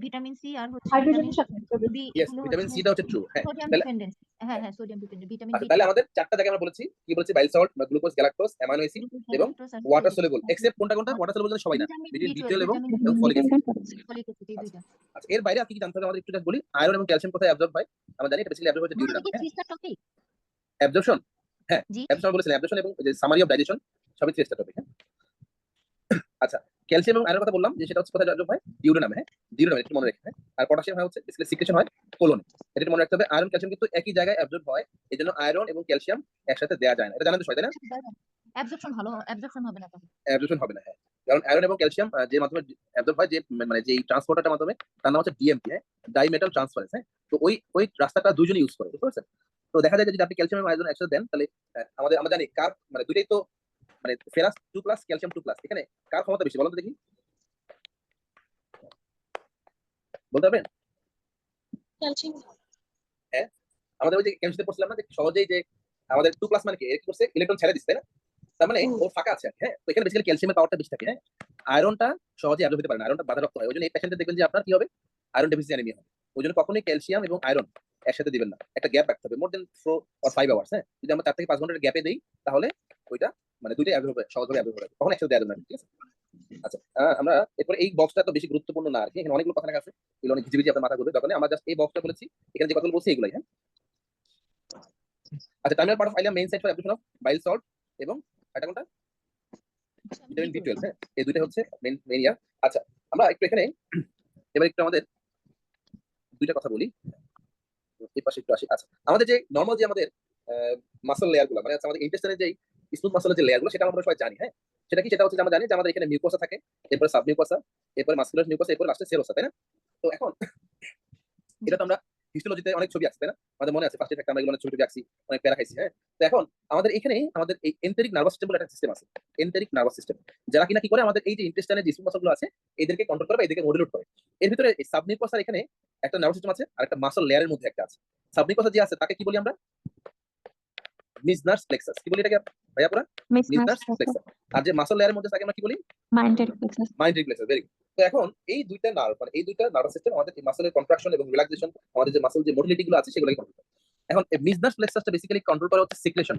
ভিটামিন সি আর হচ্ছে হাইড্রোজেনের সাথে বি ইয়েস, ভিটামিন সিটা হচ্ছে ট্রু। হ্যাঁ, সোডিয়াম তাহলে ডিপেন্ডেন্ট, হ্যাঁ হ্যাঁ সোডিয়াম ডিপেন্ডেন্ট ভিটামিন আচ্ছা, তাহলে আমাদের 4টা জায়গায় আমরা বলেছি, কি বলেছি, bile salt, glucose galactose, amino acid এবং ওয়াটার সলুবল, এক্সেপ্ট কোনটা কোনটা, ওয়াটার সলুবল সবাই না, বি12 এবং ফলিক অ্যাসিড। ফলিক অ্যাসিড এই দুইটা। আচ্ছা, এর বাইরে আর কি কি জানতে হবে আমাদের একটু জাস্ট বলি। আয়রন এবং ক্যালসিয়াম কোথায় অ্যাবজর্ব হয়, আমরা জানি এটা বেসিক্যালি অ্যাবজর্ব হচ্ছে ডিউরেনাম। কি থ্রি স্টার টপিক অ্যাবজর্পশন, হ্যাঁ জি অ্যাবজর্পশন বলেছিলাম, অ্যাবজর্পশন এবং যে সামারি অফ ডাইজেশন সবই 3 স্টার টপিক। হ্যাঁ, আচ্ছা, ক্যালসিয়াম এবং আয়রনের কথা বললাম যে সেটা হচ্ছে কোথায় অ্যাবজর্ব হয়, ডিউরেনামে। হ্যাঁ, ডিউরেনামে একটু মনে রাখবেন। হ্যাঁ, আর পটাশিয়াম হয় হচ্ছে বেসিক্যালি সিক্রেশন হয় কোলনে, এটা একটু মনে রাখতে হবে। আয়রন ক্যালসিয়াম কিন্তু একই জায়গায় অ্যাবজর্ব হয়, এজন্য আয়রন এবং ক্যালসিয়াম একসাথে দেওয়া যায় না, এটা জানেন তো সবাই, তাই না? অ্যাবজর্পশন ভালো অ্যাবজর্পশন হবে না তখন অ্যাবজর্পশন হবে না। হ্যাঁ, কারণ আয়রন এবং ক্যালসিয়াম যে মাধ্যমে অ্যাবজর্ব হয়, যে মানে যে ট্রান্সপোর্টারটার মাধ্যমে, তার নাম হচ্ছে ডিএমটি। হ্যাঁ, ডাইমেটাল ট্রান্সফারেন্স। হ্যাঁ, তো ওই রাস্তাটা দুইজনই ইউজ করে, বুঝতে পারছেন? তো দেখা যায় যে যদি আপনি ক্যালসিয়াম এবং আয়রন একসাথে দেন, তাহলে আমরা জানি কার মানে দুইটাই তো মানে ফেরাস 2+, ক্যালসিয়াম 2+, এখানে কার ক্ষমতা বেশি বলুন তো দেখি, বলতে পারবেন? ক্যালসিয়াম হ্যাঁ, আমাদের ওই যে কেমিস্ট্রিতে পড়ছিলাম না যে সহজেই যে আমাদের 2+ মানে কি, এর কি করছে, ইলেকট্রন ছেড়ে দিচ্ছে, তাই না? তার মানে ও ফাঁকা আছে। হ্যাঁ, তো এখানে বেসিক্যালি ক্যালসিয়ামের পাওয়ারটা বেশি থাকে। হ্যাঁ, আয়রনটা সহজে অ্যাবজর্ব হতে পারে না, আয়রনটা বাধাপ্রাপ্ত হয়। ওই জন্য এই পেশেন্টদের দেখবেন যে আপনার কি হবে, আয়রন ডেফিসিয়েন্সি অ্যানিমিয়া হবে। ওই জন্য কখনোই ক্যালসিয়াম এবং আয়রন একসাথে দিবেন না, একটা গ্যাপ রাখতে হবে, মোর দেন 4 or 5 আওয়ার্স। হ্যাঁ, যদি আমরা 4 থেকে 5 ঘন্টার গ্যাপে দেই, তাহলে ওইটা মানে দুইটাই অ্যাবজর্ব হবে, সহজভাবে অ্যাবজর্ব হবে, কখনো একসাথে দেওয়া যাবে না। ঠিক আছে? আচ্ছা, আমরা এরপরে এই বক্সটা তো বেশি গুরুত্বপূর্ণ না আর কি, এখানে অনেকগুলো কথা লেখা আছে, এগুলো অনেক ঘিজিবিজি আপনার মাথা ঘুরবে, দরকার নেই। আমরা জাস্ট এই বক্সটা বলেছি, এখানে যে কথাগুলো বলছি এগুলাই। হ্যাঁ, আচ্ছা, terminal part of ileum main site for absorption of bile salt এবং এটা কোনটা, ভিটামিন বি12। হ্যাঁ, এই দুইটা হচ্ছে মেইন ইয়ার। আচ্ছা, আমরা একটু এখানে এবার একটু আমাদের দুইটা কথা বলি। এই পাশে একটু আসি। আচ্ছা, আমাদের যে নরমাল যে আমাদের মাসল লেয়ার গুলো মানে হচ্ছে আমাদের ইন্টেস্টাইনের যে স্মুথ মাসলের যে লেয়ার গুলো সেটা আমরা সবাই জানি, হ্যাঁ? সেটা কি? সেটা হচ্ছে যে আমরা জানি যে আমাদের এখানে মিউকোসা থাকে, এরপরে সাবমিউকোসা, এরপরে মাসকুলার মিউকোসা, এরপরে লাস্টে সেরোসা, তাই না? তো এখন এটা তো আমরা হিস্টোলজিতে অনেক ছবি আঁকছি, তাই না? আমাদের মনে আছে ফার্স্ট ইয়ার আমরা এগুলো অনেক ছবি আঁকছি, অনেক প্যারা খাইছি, হ্যাঁ? তো এখন আমাদের এখানে আমাদের এই এন্টেরিক নার্ভাস সিস্টেম বলে একটা সিস্টেম আছে, এন্টেরিক নার্ভাস সিস্টেম, যারা কিনা কি করে আমাদের এই যে ইন্টেস্টাইনের যে স্মুথ মাসলগুলো আছে এদেরকে কন্ট্রোল করে বা এদেরকে মডুলেট করে। এর ভিতরে এই সাবমিউকোসার এখানে একটা নার্ভাস সিস্টেম আছে আর একটা মাসল লেয়ারের মধ্যে একটা আছে। সাবমিউকোসা যে আছে তাকে কি বলি আমরা? মিজনার্স প্লেক্সাস। কি বলি এটাকে ভাইয়া পুরা? মিজনার্স প্লেক্সাস। আর যে মাসল লেয়ারের মধ্যে তাকে আমরা কি বলি? Minded plexus. Mind replacer. Very good. তো এখন এই দুইটা নার্ভ মানে এই দুইটা নার্ভাস সিস্টেম আমাদের মাসলের কন্ট্রাকশন এবং রিল্যাক্সেশন, আমাদের যে মাসল যে মোটিলিটি গুলো আছে সেগুলোকে কন্ট্রোল করে। এখন এই মিজনার্স প্লেক্সাসটা বেসিক্যালি কন্ট্রোল করে হচ্ছে সিক্রেশন।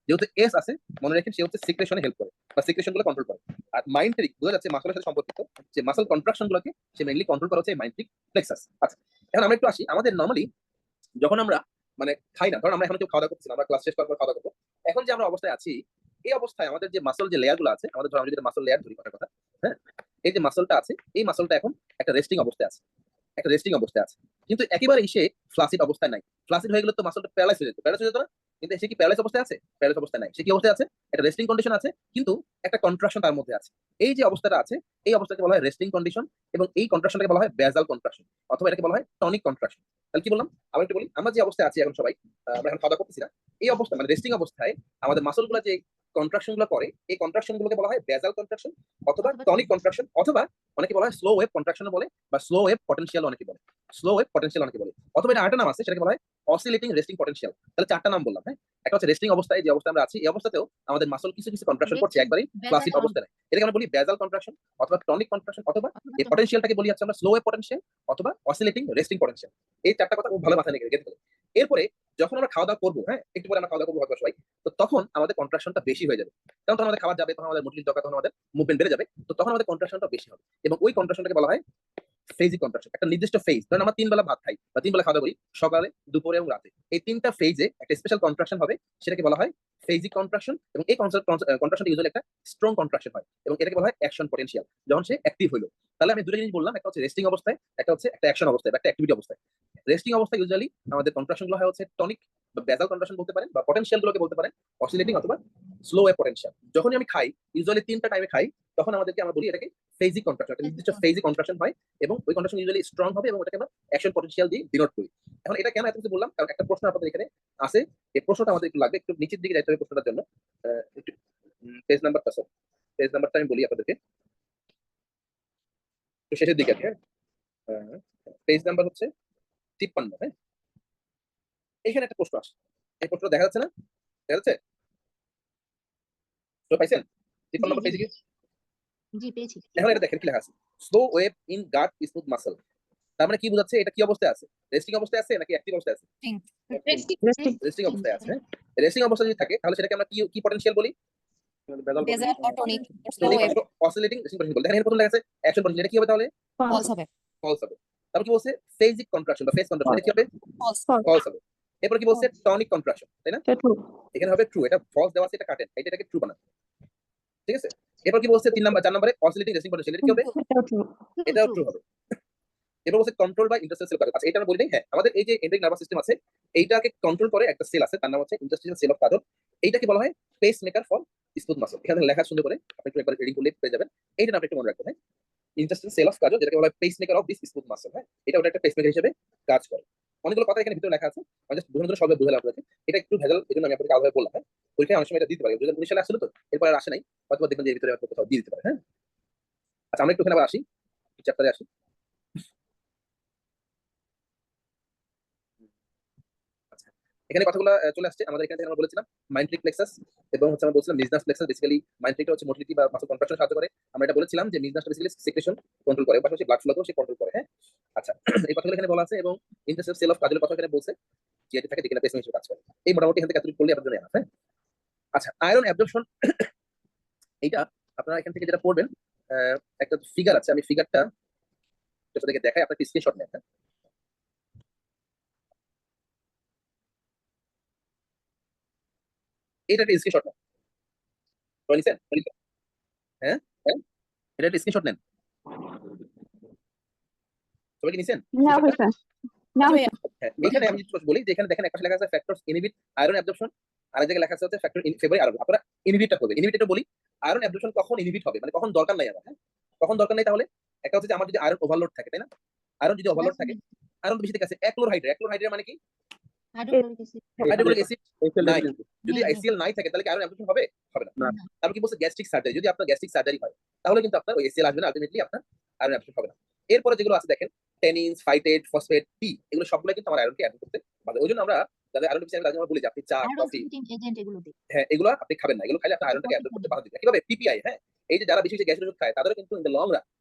যেহেতু এস আছে মনে রাখেন সে হচ্ছে সিক্রেশনে হেল্প করে বা সিক্রেশন গুলো কন্ট্রোল করে। আর মাইন্ড্রিক বোঝা যাচ্ছে মাসলের সাথে সম্পর্কিত যে মাসল কন্ট্রাকশন গুলোকে সে মেইনলি কন্ট্রোল করে হচ্ছে মাইন্ড্রিক প্লেক্সাস। আচ্ছা, এখন আমরা একটু আসি আমাদের নরমালি যখন আমরা মানে খাই না, ধরুন আমরা এখন কেউ খাওয়া দাওয়া করছি না, আমরা ক্লাস শেষ করার পর খাওয়া দাওয়া করবো, এখন যে আমরা অবস্থায় আছি এই অবস্থায় আমাদের যে মাসল যে লেয়ার গুলো আছে আমাদের, ধরুন আমরা যদি মাসল লেয়ার ধরি কথার কথা, হ্যাঁ, এই যে মাসলটা আছে এই মাসলটা এখন একটা রেস্টিং অবস্থায় আছে, একটা রেস্টিং অবস্থায় আছে, কিন্তু একেবারে সে ফ্লাসিড অবস্থায় নাই। ফ্লাসিড হয়ে গেলে তো মাসলটা প্যারালাইজ হয়ে যেত, প্যারালাইজ হয়ে যেত না? কিন্তু সে কি প্যারালাইজ অবস্থায় আছে? প্যারালাইজ অবস্থায় নাই। সে কি অবস্থায় আছে? একটা রেস্টিং কন্ডিশন আছে, কিন্তু একটা কন্ট্রাকশন তার মধ্যে আছে। এই যে অবস্থাটা আছে এই অবস্থাকে বলা হয় রেস্টিং কন্ডিশন এবং এই কন্ট্রাকশনটাকে বলা হয় বেজাল কন্ট্রাকশন অথবা এটাকে বলা হয় টনিক কন্ট্রাকশন। তাহলে কি বললাম? আবার একটু বলি, আমরা যে অবস্থায় আছি এখন সবাই, আমরা এখন খাওয়া দাওয়া করতেছি না, এই অবস্থা মানে রেস্টিং অবস্থায় আমাদের মাসলগুলো যে কন্ট্রাকশন গুলো করে এই কন্ট্রাকশন গুলোকে বলা হয় বেজাল কন্ট্রাকশন অথবা টনিক কন্ট্রাকশন, অথবা অনেকে বলা হয় স্লো ওয়েভ কন্ট্রাকশন বলে বা স্লো ওয়েভ পটেনশিয়াল অনেকে বলে, স্লো ওয়েভ পটেনশিয়াল অনেকে বলে, অথবা এটা আরেকটা নাম আছে সেটাকে বলা হয় অসিলেটিং রেস্টিং পটেনশিয়াল। তাহলে চারটা নাম বললাম, হ্যাঁ? একটা হচ্ছে রেস্টিং অবস্থায় যে অবস্থায় আমরা আছি এই অবস্থাতেও আমাদের মাসল কিছু কিছু কন্ট্রাকশন করছে একবারই ফ্লাসিড অবস্থায়, এটাকে আমরা বলি বেজাল কন্ট্রাকশন অথবা টনিক কন্ট্রাকশন, অথবা এই পটেনশিয়ালটাকে বলি হচ্ছে আমরা স্লো ওয়েভ পটেনশিয়াল অথবা অসিলেটিং রেস্টিং পটেনশিয়াল। এই চারটা কথা খুব ভালো মাথায় রেখে গেতে হবে। এরপরে যখন আমরা খাওয়া দাওয়া করবো, হ্যাঁ, একটু পরে আমরা খাওয়া দাওয়া করবো হয়তো সবাই, তো তখন আমাদের কন্ট্রাকশনটা বেশি হয়ে যাবে, কারণ তখন আমাদের খাবার যাবে, তখন আমাদের মোটিলিটি দরকার, তখন আমাদের মুভমেন্ট বেড়ে যাবে, তো তখন আমাদের কন্ট্রাকশনটা বেশি হবে এবং ওই কন্ট্রাকশনটাকে বলা হয় ফেজিক কন্ট্রাকশন। একটা নির্দিষ্ট ফেজ, ধরেন আমরা 3 বেলা ভাত খাই বা 3 বেলা খাওয়া দাওয়া করি, সকালে, দুপুরে এবং রাতে, এই 3টা ফেজে একটা স্পেশাল কন্ট্রাকশন হবে, সেটাকে বলা হয় ফেজিক কন্ট্রাকশন এবং এই কন্ট্রাকশনটা ইউজুয়ালি একটা স্ট্রং কন্ট্রাকশন হয় এবং এটাকে বলা হয় অ্যাকশন পটেনশিয়াল যখন সে অ্যাক্টিভ হলো। তাহলে আমি দুটো জিনিস বললাম, একটা হচ্ছে রেস্টিং অবস্থায়, একটা হচ্ছে একটা অ্যাকশন অবস্থায় বা একটা অ্যাক্টিভিটি অবস্থায়। রেস্টিং অবস্থায় ইউজুয়ালি আমাদের কন্ট্রাকশন গুলো হয় হচ্ছে টনিক বা বেজাল কন্ট্রাকশন বলতে পারেন বা পটেনশিয়াল গুলোকে বলতে পারেন অসিলেটিং অথবা স্লো ওয়েভ পটেনশিয়াল। যখনই আমি খাই ইউজুয়ালি 3টা টাইমে খাই, তখন আমাদেরকে আমরা বলি এটাকে ফেজিক কন্ট্রাকশন, একটা নির্দিষ্ট ফেজিক কন্ট্রাকশন হয় এবং ওই কন্ট্রাকশন ইউজুয়ালি স্ট্রং হবে এবং ওটাকে আমরা অ্যাকশন পটেনশিয়াল দিয়ে ডিনোট করি। এখন এটা কেন এত কিছু বললাম? কারণ একটা প্রশ্ন আপনাদের এখানে আছে, এই প্রশ্নটা আমাদের একটু লাগবে, একটু নিচের দিকে যাইতে হবে প্রশ্নটার জন্য। একটু পেজ নাম্বারটা আমি বলি আপনাদেরকে, একটু শেষের দিকে আছে, হ্যাঁ, পেজ নাম্বার হচ্ছে 53, হ্যাঁ? এখানে একটা প্রশ্ন আসে, এই প্রশ্নটা দেখা যাচ্ছে না? দেখা যাচ্ছে? তো পাইছেন 53 নম্বর পেজে? জি পেয়েছি। এখন এটা দেখেন কি লেখা আছে, slow wave in gut smooth muscle. তার মানে কি বোঝাচ্ছে? এটা কি অবস্থায় আছে? রেস্টিং অবস্থায় আছে নাকি অ্যাক্টিভ অবস্থায় আছে? রেস্টিং। রেস্টিং অবস্থায় আছে, হ্যাঁ? রেস্টিং অবস্থায় যদি থাকে তাহলে সেটাকে আমরা কি কি পটেনশিয়াল বলি? বেজাল বেজাল or tonic slow tonic wave oscillating resting potential বলি। দেখেন এখানে প্রথম লেখা আছে অ্যাকশন পটেনশিয়াল, এটা কি হবে তাহলে? ফলস হবে। ফলস হবে। তারপর কি বলছে? ফেজিক কন্ট্রাকশন বা ফেজ কন্ট্রাকশন, এটা কি হবে? ফলস ফলস হবে। এরপর কি বলছে? টনিক কন্ট্রাকশন, তাই না? ট্রু। এখানে হবে ট্রু, এটা ফলস দেওয়া আছে, এটা কাটেন, এটাকে ট্রু বানান, ঠিক আছে? এরপর কি বলছে 3 নাম্বার 4 নম্বরে অসিলেটিং রেস্টিং পটেনশিয়াল, এটা কি হবে? এটাও ট্রু। এটাও ট্রু হবে। এবার বলছে কন্ট্রোল বাই ইন্টারস্টিশিয়াল সেল কাজল। আচ্ছা, এটা আমরা বলি নাই, হ্যাঁ, আমাদের এই যে এন্ড্রিক নার্ভাস সিস্টেম আছে এইটাকে কন্ট্রোল করে একটা সেল আছে, তার নাম হচ্ছে ইন্টারস্টিশিয়াল সেল অফ কাজল। এইটাকে বলা হয় pace maker for smooth muscle. এখানে লেখা সুন্দর করে আপনি একটু একবার রিডিং করলে পেয়ে যাবেন। এইটা আপনি একটু মনে রাখবেন, হ্যাঁ? ইন্টারস্টিশিয়াল সেল অফ কাজল, যেটাকে বলা হয় pace maker of this smooth muscle, হ্যাঁ? এটা ওটা একটা পেস মেকার হিসেবে কাজ করে। অনেকগুলো কথা এখানে ভিতরে লেখা আছে, আমি জাস্ট বোঝানোর জন্য সবাই বুঝালাম আপনাদের। এটা একটু ভেজাল, এজন্য আমি আপনাকে আলাদা বললাম, হ্যাঁ? পরীক্ষায় অনেক সময় এটা দিতে পারে, 2019 সালে আসছিল তো, এরপর আর আসে নাই, হয়তো দেখবেন যে এর ভিতরে হয়তো কোথাও দিয়ে দিতে পারে, হ্যাঁ? আচ্ছা, আমরা একটু এখানে আবার আসি, চ্যাপ্টারে আসি। এখানে কথাগুলো চলে আসছে আমাদের এখানে থেকে আমরা বলেছিলাম মাইন্ড্রিক প্লেক্সাস এবং হচ্ছে আমরা বলছিলাম মিজনাস প্লেক্সাস। বেসিক্যালি মাইন্ড্রিকটা হচ্ছে মোটিলিটি বা মাসল কন্ট্রাকশন সাহায্য করে। আমরা এটা বলেছিলাম যে মিজনাসটা বেসিক্যালি সিক্রেশন কন্ট্রোল করে, পাশাপাশি ব্লাড ফ্লোকেও সে কন্ট্রোল করে, হ্যাঁ? আচ্ছা, এই কথাগুলো এখানে বলা আছে এবং ইন্টারস্টিশিয়াল সেল অফ কাজলের কথা এখানে বলছে যে এটা থাকে যেখানে পেসমেকার হিসেবে কাজ করে। এই মোটামুটি এখান থেকে এতটুকু করলে আপনাদের জন্য এনাফ, হ্যাঁ? আচ্ছা, আয়রন অ্যাবজর্পশন এইটা আপনারা এখান থেকে যেটা পড়বেন, একটা ফিগার আছে, আমি ফিগারটা আপনাদেরকে দেখাই, আপনার স্ক্রিনশট নেন, হ্যাঁ? এটা একটা স্ক্রিনশট নেন, নিছেন? হ্যাঁ, হ্যাঁ, এটা একটা স্ক্রিনশট নেন, সবাই কি নিছেন? না হয়েছে। না জি হয়েছে। ভাইয়া। হ্যাঁ, এখানে আমি একটু বলি যে এখানে দেখেন একটা লেখা আছে ফ্যাক্টরস ইনহিবিট আয়রন অ্যাবজর্পশন, আর এক জায়গায় লেখা আছে হচ্ছে ফ্যাক্টর ইন ফেভার আয়রন। আপনারা ইনহিবিটটা করবেন। ইনহিবিটটা বলি আয়রন অ্যাবজর্পশন কখন ইনহিবিট হবে, মানে কখন দরকার নাই আমার, হ্যাঁ কখন দরকার নাই। তাহলে একটা হচ্ছে যে আমার যদি আয়রন ওভারলোড থাকে, তাই না, আয়রন যদি ওভারলোড থাকে, আয়রন বেশি থেকে আছে একক্লোরহাইড্রেট মানে কি হাইড্রোক্লোরিক অ্যাসিড নাই। যদি HCl নাই থাকে তাহলে কি আয়রন অ্যাবজর্পশন হবে? হবে না। না। তারপর কি বলছে গ্যাস্ট্রিক সার্জারি, যদি আপনার গ্যাস্ট্রিক সার্জারি হয় তাহলে কিন্তু আপনার ওই HCl আসবে না, আলটিমেটলি আপনার আয়রন অ্যাবজর্পশন হবে না। এরপরে যেগুলো আছে দেখেন টেনিন, ফাইটেট, ফসফেট, পি, এগুলো সবগুলো কিন্তু আমার আয়রনকে অ্যাড করতে বাধা। ওইজন্য আমরা যাদের আয়রন ডিফিসিয়েন্সি তাদের আমরা বলি যে আপনি চা, কফি, এজেন্ট এগুলো দিই। হ্যাঁ এগুলো আপনি খাবেন না, এগুলো খাইলে আপনার আয়রনটাকে অ্যাবজর্ব করতে বাধা দিবে। কিভাবে? PPI, হ্যাঁ এই যে যারা বেশি বেশি গ্যাসের ওষুধ খায় তাদেরও কিন্তু ইন দ্য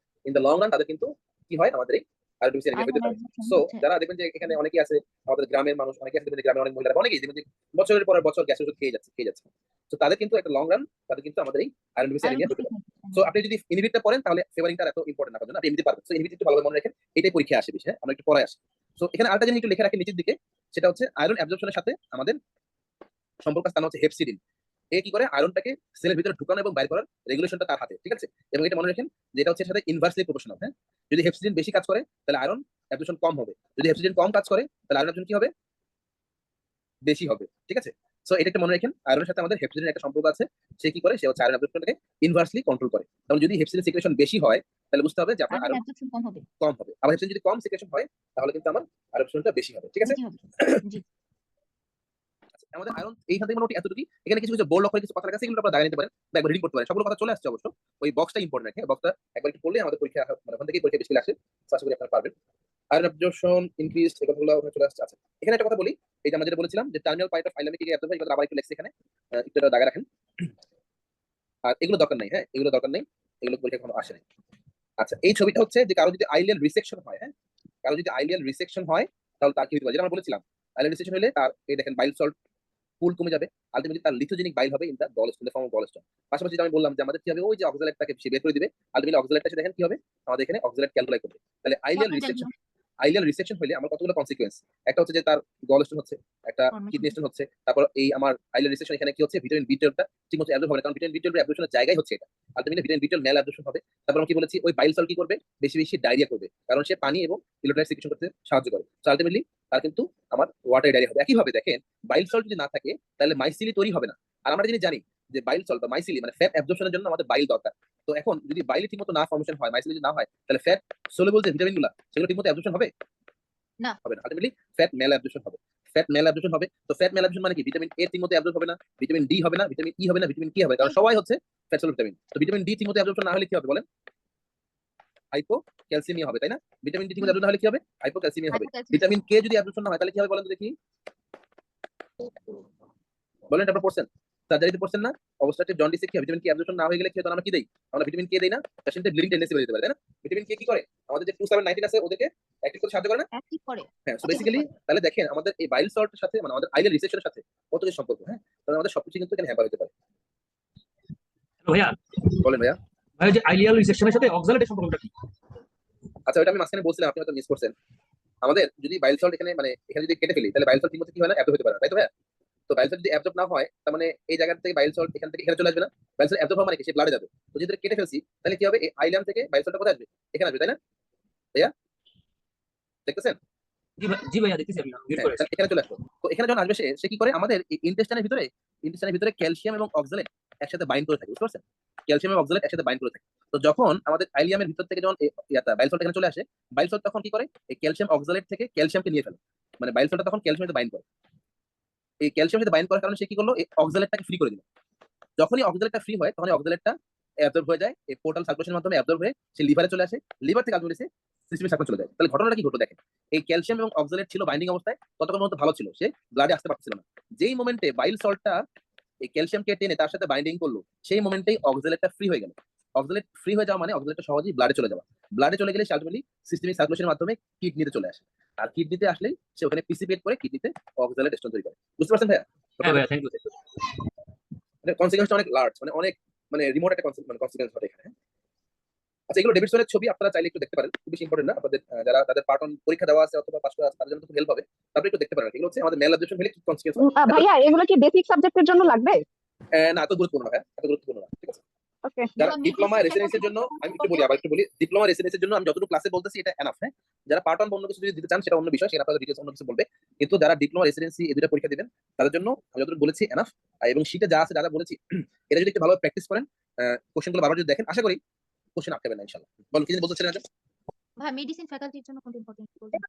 লং রান তাদের কিন্তু কি হয় আমাদের এই আয়রন ডিফিসিয়েন্সি হতে পারে। সো যারা দেখবেন যে এখানে অনেকেই আছে, আমাদের গ্রামের মানুষ অনেকে আছে, দেখবেন যে গ্রামের অনেক মহিলারা অনেকেই দেখবেন যে বছরের পর বছর গ্যাসের ওষুধ খেয়ে যাচ্ছে। তো তাদের কিন্তু একটা লং রান তাদের কিন্তু আমাদের এই আয়রন ডিফিসিয়েন্সি হতে পারে। সো আপনি যদি ইনহিবিটটা পড়েন তাহলে ফেভারিংটা এত ইম্পর্টেন্ট না, আপনি এমনিতে পারবেন। সো ইনহিবিট একটু ভালোভাবে মনে রাখেন, এটাই পরীক্ষা আসে বেশি। হ্যাঁ আমরা একটু পরে আসি। সো এখানে আরেকটা জিনিস একটু লেখা রাখি নিচের দিকে, সেটা হচ্ছে আয়রন অ্যাবজর্পশনের সাথে আমাদের সম্পর্ক স্থান হচ্ছে হেপসিডিন। এ কি করে আয়রনটাকে সেলের ভিতরে ঢুকানো এবং বাইর করার রেগুলেশনটা তার হাতে, ঠিক আছে। এবং এটা মনে রাখেন যে এটা হচ্ছে এর সাথে ইনভার্সলি প্রপোর্শনাল। হ্যাঁ যদি হেপসিডিন বেশি কাজ করে তাহলে আয়রন অ্যাবজর্পশন কম হবে, যদি হেপসিডিন কম কাজ করে তাহলে আয়রন অ্যাবজর্পশন কি হবে? বেশি হবে, ঠিক আছে। সো এটা একটা মনে রাখেন, আয়রনের সাথে আমাদের হেপসিডিনের একটা সম্পর্ক আছে। সে কি করে? সে হচ্ছে আয়রন অ্যাবজর্পশনটাকে ইনভার্সলি কন্ট্রোল করে। তাহলে যদি হেপসিডিন সিক্রেশন বেশি হয় তাহলে বুঝতে হবে যে আপনার আয়রন কম হবে। কম হবে। আবার হেপসিডিন যদি কম সিক্রেশন হয় তাহলে কিন্তু আমার আয়রন অ্যাবজর্পশনটা বেশি হবে, ঠিক আছে। বেশি হবে। জি। আমাদের আয়রন এইখান থেকে মোটামুটি এতটুকুই। এখানে কিছু কিছু বোল্ড অক্ষরে কিছু কথা লেখা আছে, এগুলো আপনারা দাগে নিতে পারেন বা একবার রিডিং করতে পারেন। সবগুলো কথা চলে আসছে অবশ্য, ওই বক্সটা ইম্পর্টেন্ট, হ্যাঁ বক্সটা একবার একটু পড়লে আমাদের পরীক্ষা মানে ওখান থেকে পরীক্ষা বেশি আসে। আশা করি আপনারা পারবেন। আয়রন অ্যাবজর্পশন ইনক্রিজড, এই কথাগুলো ওখানে চলে আসছে। আচ্ছা এখানে একটা কথা বলি, এই যে আমরা যেটা বলেছিলাম যে টার্মিনাল পয়েন্ট অফ আইলামিক অ্যাবজর্পশন, এই কথা আবার একটু লেখছি এখানে, একটু এটা দাগে রাখেন। আর এগুলো দরকার নাই, হ্যাঁ এগুলো দরকার নেই, এগুলো পরীক্ষা এখনো আসে নাই। আচ্ছা এই ছবিটা হচ্ছে যে কারো যদি আইলিয়াল রিসেকশন হয়, হ্যাঁ কারো যদি আইলিয়াল রিসেকশন হয় তাহলে তার কি হতে পারে, যেটা আমরা বলেছিলাম আইলিয়াল রিসেকশন হলে তার এই দেখেন বাইল সল্ট পুল কমে যাবে, আলটিমেটলি তার লিথোজেনিক বাইল হবে in the gallstone, the form of gallstone. পাশাপাশি আমি বললাম যে আমাদের কি হবে, ওই যে অক্সালেটটাকে সে বের করে দিবে, আলটিমেটলি অক্সালেটটা দেখেন কি হবে, আমাদের এখানে অক্সালেট ক্যালকুলেট করবে। তাহলে আইলিয়াল রিসেকশন হলে আমার কতগুলো কনসিকুয়েন্স, একটা হচ্ছে যে তার গলস্টোন হচ্ছে, একটা কিডনি স্টোন হচ্ছে, তারপর এই আমার আইলিয়াল রিসেকশন এখানে কি হচ্ছে, ভিটামিন B12টা ঠিকমতো অ্যাবজর্ব হবে না, কারণ ভিটামিন B12 এর অ্যাবজর্পশনের জায়গাই হচ্ছে এটা। আলটিমেটলি ভিটামিন B12 ম্যাল অ্যাবজর্পশন হবে। তারপর আমি কি বলেছি, ওই বাইল সল্ট কি করবে, বেশি বেশি ডায়রিয়া করবে, কারণ সে পানি এবং ইলেকট্রোলাইট সিক্রেশন করতে সাহায্য করে। সো আলটিমেটলি তার কিন্তু আমার ওয়াটার ডায়রিয়া হবে। একইভাবে দেখেন বাইল সল্ট যদি না থাকে তাহলে মাইসিলি তৈরি হবে না। আর আমরা যদি জানি যে বাইল সল্ট বা মাইসিলি মানে ফ্যাট অ্যাবজর্পশনের জন্য আমাদের বাইল দরকার। তো এখন যদি বাইল ঠিকমতো না ফর্মেশন হয়, মাইসিলি যদি না হয়, তাহলে ফ্যাট সলিউবল যে ভিটামিনগুলো সেগুলো ঠিকমতো অ্যাবজর্পশন হবে না। হবে না। আলটিমেটলি ফ্যাট ম্যাল অ্যাবজর্পশন হবে। ফ্যাট ম্যাল অ্যাবজর্পশন হবে। তো ফ্যাট ম্যাল অ্যাবজর্পশন মানে কি, ভিটামিন এ ঠিকমতো অ্যাবজর্ব হবে না, ভিটামিন ডি হবে না, ভিটামিন ই হবে না, ভিটামিন কি হবে, কারণ সবাই হচ্ছে ফ্যাট সলিউবল ভিটামিন। তো ভিটামিন ডি ঠিকমতো অ্যাবজর্পশন না হলে কি হবে বলেন, হাইপোক্যালসিমিয়া হবে, তাই না। ভিটামিন ডি ঠিকমতো অ্যাবজর্ব না হলে কি হবে, হাইপোক্যালসিমিয়া হবে। ভিটামিন কে যদি অ্যাবজর্পশন না হয় তাহলে কি হবে বলেন তো দেখি, বলেন আপনারা পড়ছেন, সার্জারিতে পড়ছেন না, অবস্ট্রাকটিভ জন্ডিসে কি ভিটামিন কে অ্যাবজর্পশন না হয়ে গেলে কি হয়, তখন আমরা কি দেই, আমরা ভিটামিন কে দেই না, পেশেন্টের ব্লিডিং টেন্ডেন্সি বেড়ে যেতে পারে, তাই না। ভিটামিন কে কি করে, আমাদের যে 2719 আছে ওদেরকে অ্যাক্টিভ করতে সাহায্য করে না। অ্যাক্টিভ করে। হ্যাঁ সো বেসিক্যালি তাহলে দেখেন আমাদের এই বাইল সল্টের সাথে মানে আমাদের আইলিয়াল রিসেকশনের সাথে কত কিছু সম্পর্ক। হ্যাঁ তাহলে আমাদের সবকিছু কিন্তু এখানে হ্যাম্পার হতে পারে। ভাইয়া, বলেন ভাইয়া। ভাই যে আইলিয়াল রিসেকশনের সাথে অক্সালেটের সম্পর্কটা কি? আচ্ছা ওটা আমি মাঝখানে বলছিলাম, আপনি হয়তো মিস করছেন। আমাদের যদি বাইল সল্ট এখানে মানে এখানে যদি কেটে ফেলি তাহলে বাইল সল্ট ঠিকমতো কি হয় না, অ্যাবজর্ব হতে পারে না, তাই তো ভাইয়া। তো বাইল সল্ট যদি অ্যাবজর্ব না হয় তার মানে এই জায়গা থেকে বাইল সল্ট এখান থেকে এখানে চলে আসবে না, বাইল সল্ট অ্যাবজর্ব মানে কি সে ব্লাডে যাবে। তো যদি কেটে ফেলছি তাহলে কি হবে, এই আইলিয়াম থেকে বাইল সল্টটা কোথায় আসবে, এখানে আসবে, তাই না ভাইয়া, দেখতেছেন। জি ভাইয়া দেখতেছি আমি মিউট করে আছি। এখানে চলে আসলো। তো এখানে যখন আসবে সে কি করে, আমাদের ইন্টেস্টাইনের ভিতরে ক্যালসিয়াম এবং অক্সালেট একসাথে বাইন্ড করে থাকে, বুঝতে পারছেন। ক্যালসিয়াম এবং অক্সালেট একসাথে বাইন্ড করে থাকে। তো যখন আমাদের আইলিয়ামের ভিতর থেকে যখন বাইল সল্ট এখানে চলে আসে, বাইল সল্ট তখন কি করে, এই ক্যালসিয়াম অক্সালেট থেকে ক্যালসিয়ামকে নিয়ে ফেলে, মানে বাইল সল্টটা তখন ক্যালসিয়ামের সাথে বাইন্ড করে। এই ক্যালসিয়ামের সাথে বাইন্ড করার কারণে সে কি করলো, এই অক্সালেটটাকে ফ্রি করে দিল। যখনই অক্সালেটটা ফ্রি হয় তখন অক্সালেটটা অ্যাবজর্ব হয়ে যায়, এই পোর্টাল সার্কুলেশনের মাধ্যমে অ্যাবজর্ব হয়ে সে লিভারে চলে আসে, লিভার থেকে আলটিমেটলি সিস্টেমে সার্কুলেশন চলে যায়। তাহলে ঘটনাটা কি ঘটলো দেখেন, এই ক্যালসিয়াম এবং অক্সালেট ছিল বাইন্ডিং অবস্থায়, ততক্ষণ পর্যন্ত ভালো ছিল, সে ব্লাডে আসতে পারছিল না। যেই মোমেন্টে বাইল সল্টটা এই ক্যালসিয়ামকে টেনে তার সাথে বাইন্ডিং করলো, সেই মোমেন্টেই অক্সালেটটা ফ্রি হয়ে গেল। অক্সালেট ফ্রি হয়ে যাওয়া মানে অক্সালেটটা সহজেই ব্লাডে চলে যাওয়া। ব্লাডে চলে গেলে সে আলটিমেটলি সিস্টেমিক সার্কুলেশনের মাধ্যমে কিডনিতে চলে আসে, আর কিডনিতে আসলেই সে ওখানে প্রিসিপিয়েট করে কিডনিতে অক্সালেট স্টোন তৈরি করে। বুঝতে পারছেন ভাইয়া। হ্যাঁ ভাইয়া থ্যাংক ইউ। মানে কনসিকুয়েন্সটা অনেক লার্জ, মানে অনেক মানে রিমোট একটা কনসিকুয়েন্স ঘটে এখানে। আচ্ছা এগুলো ডেভিডসনের ছবি, আপনারা চাইলে একটু দেখতে পারেন, খুব বেশি ইম্পর্টেন্ট না, আপনাদের যারা তাদের পার্ট অন পরীক্ষা দেওয়া আছে অথবা পাস করা আছে তাদের জন্য খুব হেল্প হবে। তারপরে একটু দেখতে পারেন, এগুলো হচ্ছে আমাদের মেল অ্যাবজর্পশন হলে কি কনসিকুয়েন্স। ভাইয়া এগুলো কি বেসিক সাবজেক্টের জন্য লাগবে? না এত গুরুত্বপূর্ণ না, এত গুরুত্বপূর্ণ না, ঠিক আছে। ওকে যারা ডিপ্লোমা রেসিডেন্সি এর জন্য আমি একটু বলি, আবার একটু বলি, ডিপ্লোমা রেসিডেন্সি এর জন্য আমি যতটুকু ক্লাসে বলতেছি এটা এনাফ। হ্যাঁ, যারা পার্ট ওয়ান অন্য কিছু যদি দিতে চান সেটা অন্য বিষয়, সেটা আপনাদের ডিটেইলস অন্য কিছু বলবে। কিন্তু যারা ডিপ্লোমা রেসিডেন্সি এই দুটো পরীক্ষা দিবেন তাদের জন্য আমি যতটুকু বলেছি এনাফ। এবং শীটে যা আছে যা যা বলেছি এটা যদি একটু ভালো প্র্যাকটিস করেন, কোশ্চেনগুলো বারবার যদি দেখেন, আশা করি কোশ্চেন আটকাবেন না ইনশাআল্লাহ। বল কি বলতেছিলেন আজ? ভাই মেডিসিন ফ্যাকাল্টির জন্য কোনটা ইম্পর্টেন্ট বলবেন?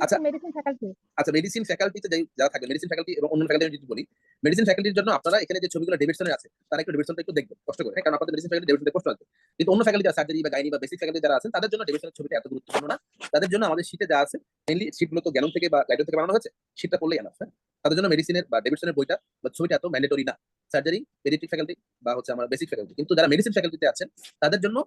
আচ্ছা। মেডিসিন ফ্যাকাল্টি আচ্ছা, মেডিসিন ফ্যাকাল্টিতে যারা থাকবে, মেডিসিন ফ্যাকাল্টি এবং অন্য ফ্যাকাল্টি যদি বলি, মেডিসিন ফ্যাকাল্টির জন্য আপনারা এখানে যে ছবিগুলো ডেভিডসনের আছে তারা একটু ডেভিডসনটা একটু দেখবেন কষ্ট করে। হ্যাঁ, কারণ আপনাদের মেডিসিন ফ্যাকাল্টি ডেভিডসনের প্রশ্ন আছে। কিন্তু অন্য ফ্যাকাল্টি যারা সার্জারি বা গাইনি বা বেসিক ফ্যাকাল্টি যারা আছেন তাদের জন্য ডেভিডসনের ছবিটা এত গুরুত্বপূর্ণ না। তাদের জন্য আমাদের শীটে যা আছে মেইনলি শীটগুলো তো জ্ঞান থেকে বা গাইডন থেকে বানানো হয়েছে, শীটটা পড়লেই এনাফ। হ্যাঁ, তাদের জন্য মেডিসিনের বা ডেভিডসনের বইটা বা ছবিটা এত ম্যান্ডেটরি না। সার্জারি, পেডিয়াট্রিক ফ্যাকাল্টি বা হচ্ছে আমার বেসিক ফ্যাকাল্টি। কিন্তু যারা মেডিসিন ফ্যাকাল্টিতে আছেন তাদের জন্য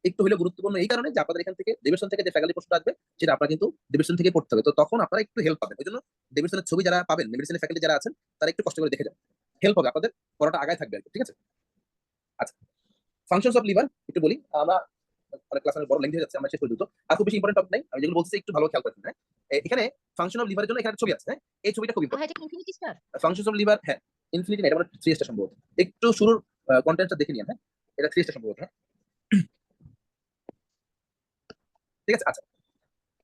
একটু হলেও গুরুত্বপূর্ণ এই কারণে যে আপনাদের এখান থেকে ডেভিডসন থেকে যে ফ্যাকাল্টি প্রশ্ন আসবে সেটা আপনারা কিন্তু ডেভিডসন থেকে পড়তে হবে। তো তখন আপনারা একটু হেল্প পাবেন। ওই জন্য ডেভিডসনের ছবি যারা পাবেন, মেডিসিনের ফ্যাকাল্টি যারা আছেন তারা একটু কষ্ট করে দেখে যান, হেল্প হবে, আপনাদের পড়াটা আগায় থাকবে আর কি। ঠিক আছে? আচ্ছা, ফাংশনস অফ লিভার একটু বলি। আমরা অনেক ক্লাস বড় লেন্থ হয়ে যাচ্ছে, আমরা শেষ করে দিত। আর খুব বেশি ইম্পর্টেন্ট টপিক নাই, আমি যেগুলো বলছি একটু ভালো খেয়াল করবেন। হ্যাঁ, এখানে ফাংশন অফ লিভারের জন্য এখানে একটা ছবি আছে। হ্যাঁ, এই ছবিটা খুব ইম্পর্টেন্ট। ভাই এটা infinity star. Functions of liver, হ্যাঁ ইনফিনিটি না, এটা মানে 3 স্টেশন সম্ভবত। একটু শুরুর কন্টেন্টটা দেখে নিন। হ্যাঁ, এটা 3 স্টেশন সম্ভবত। হ্যাঁ, ঠিক আছে। আচ্ছা,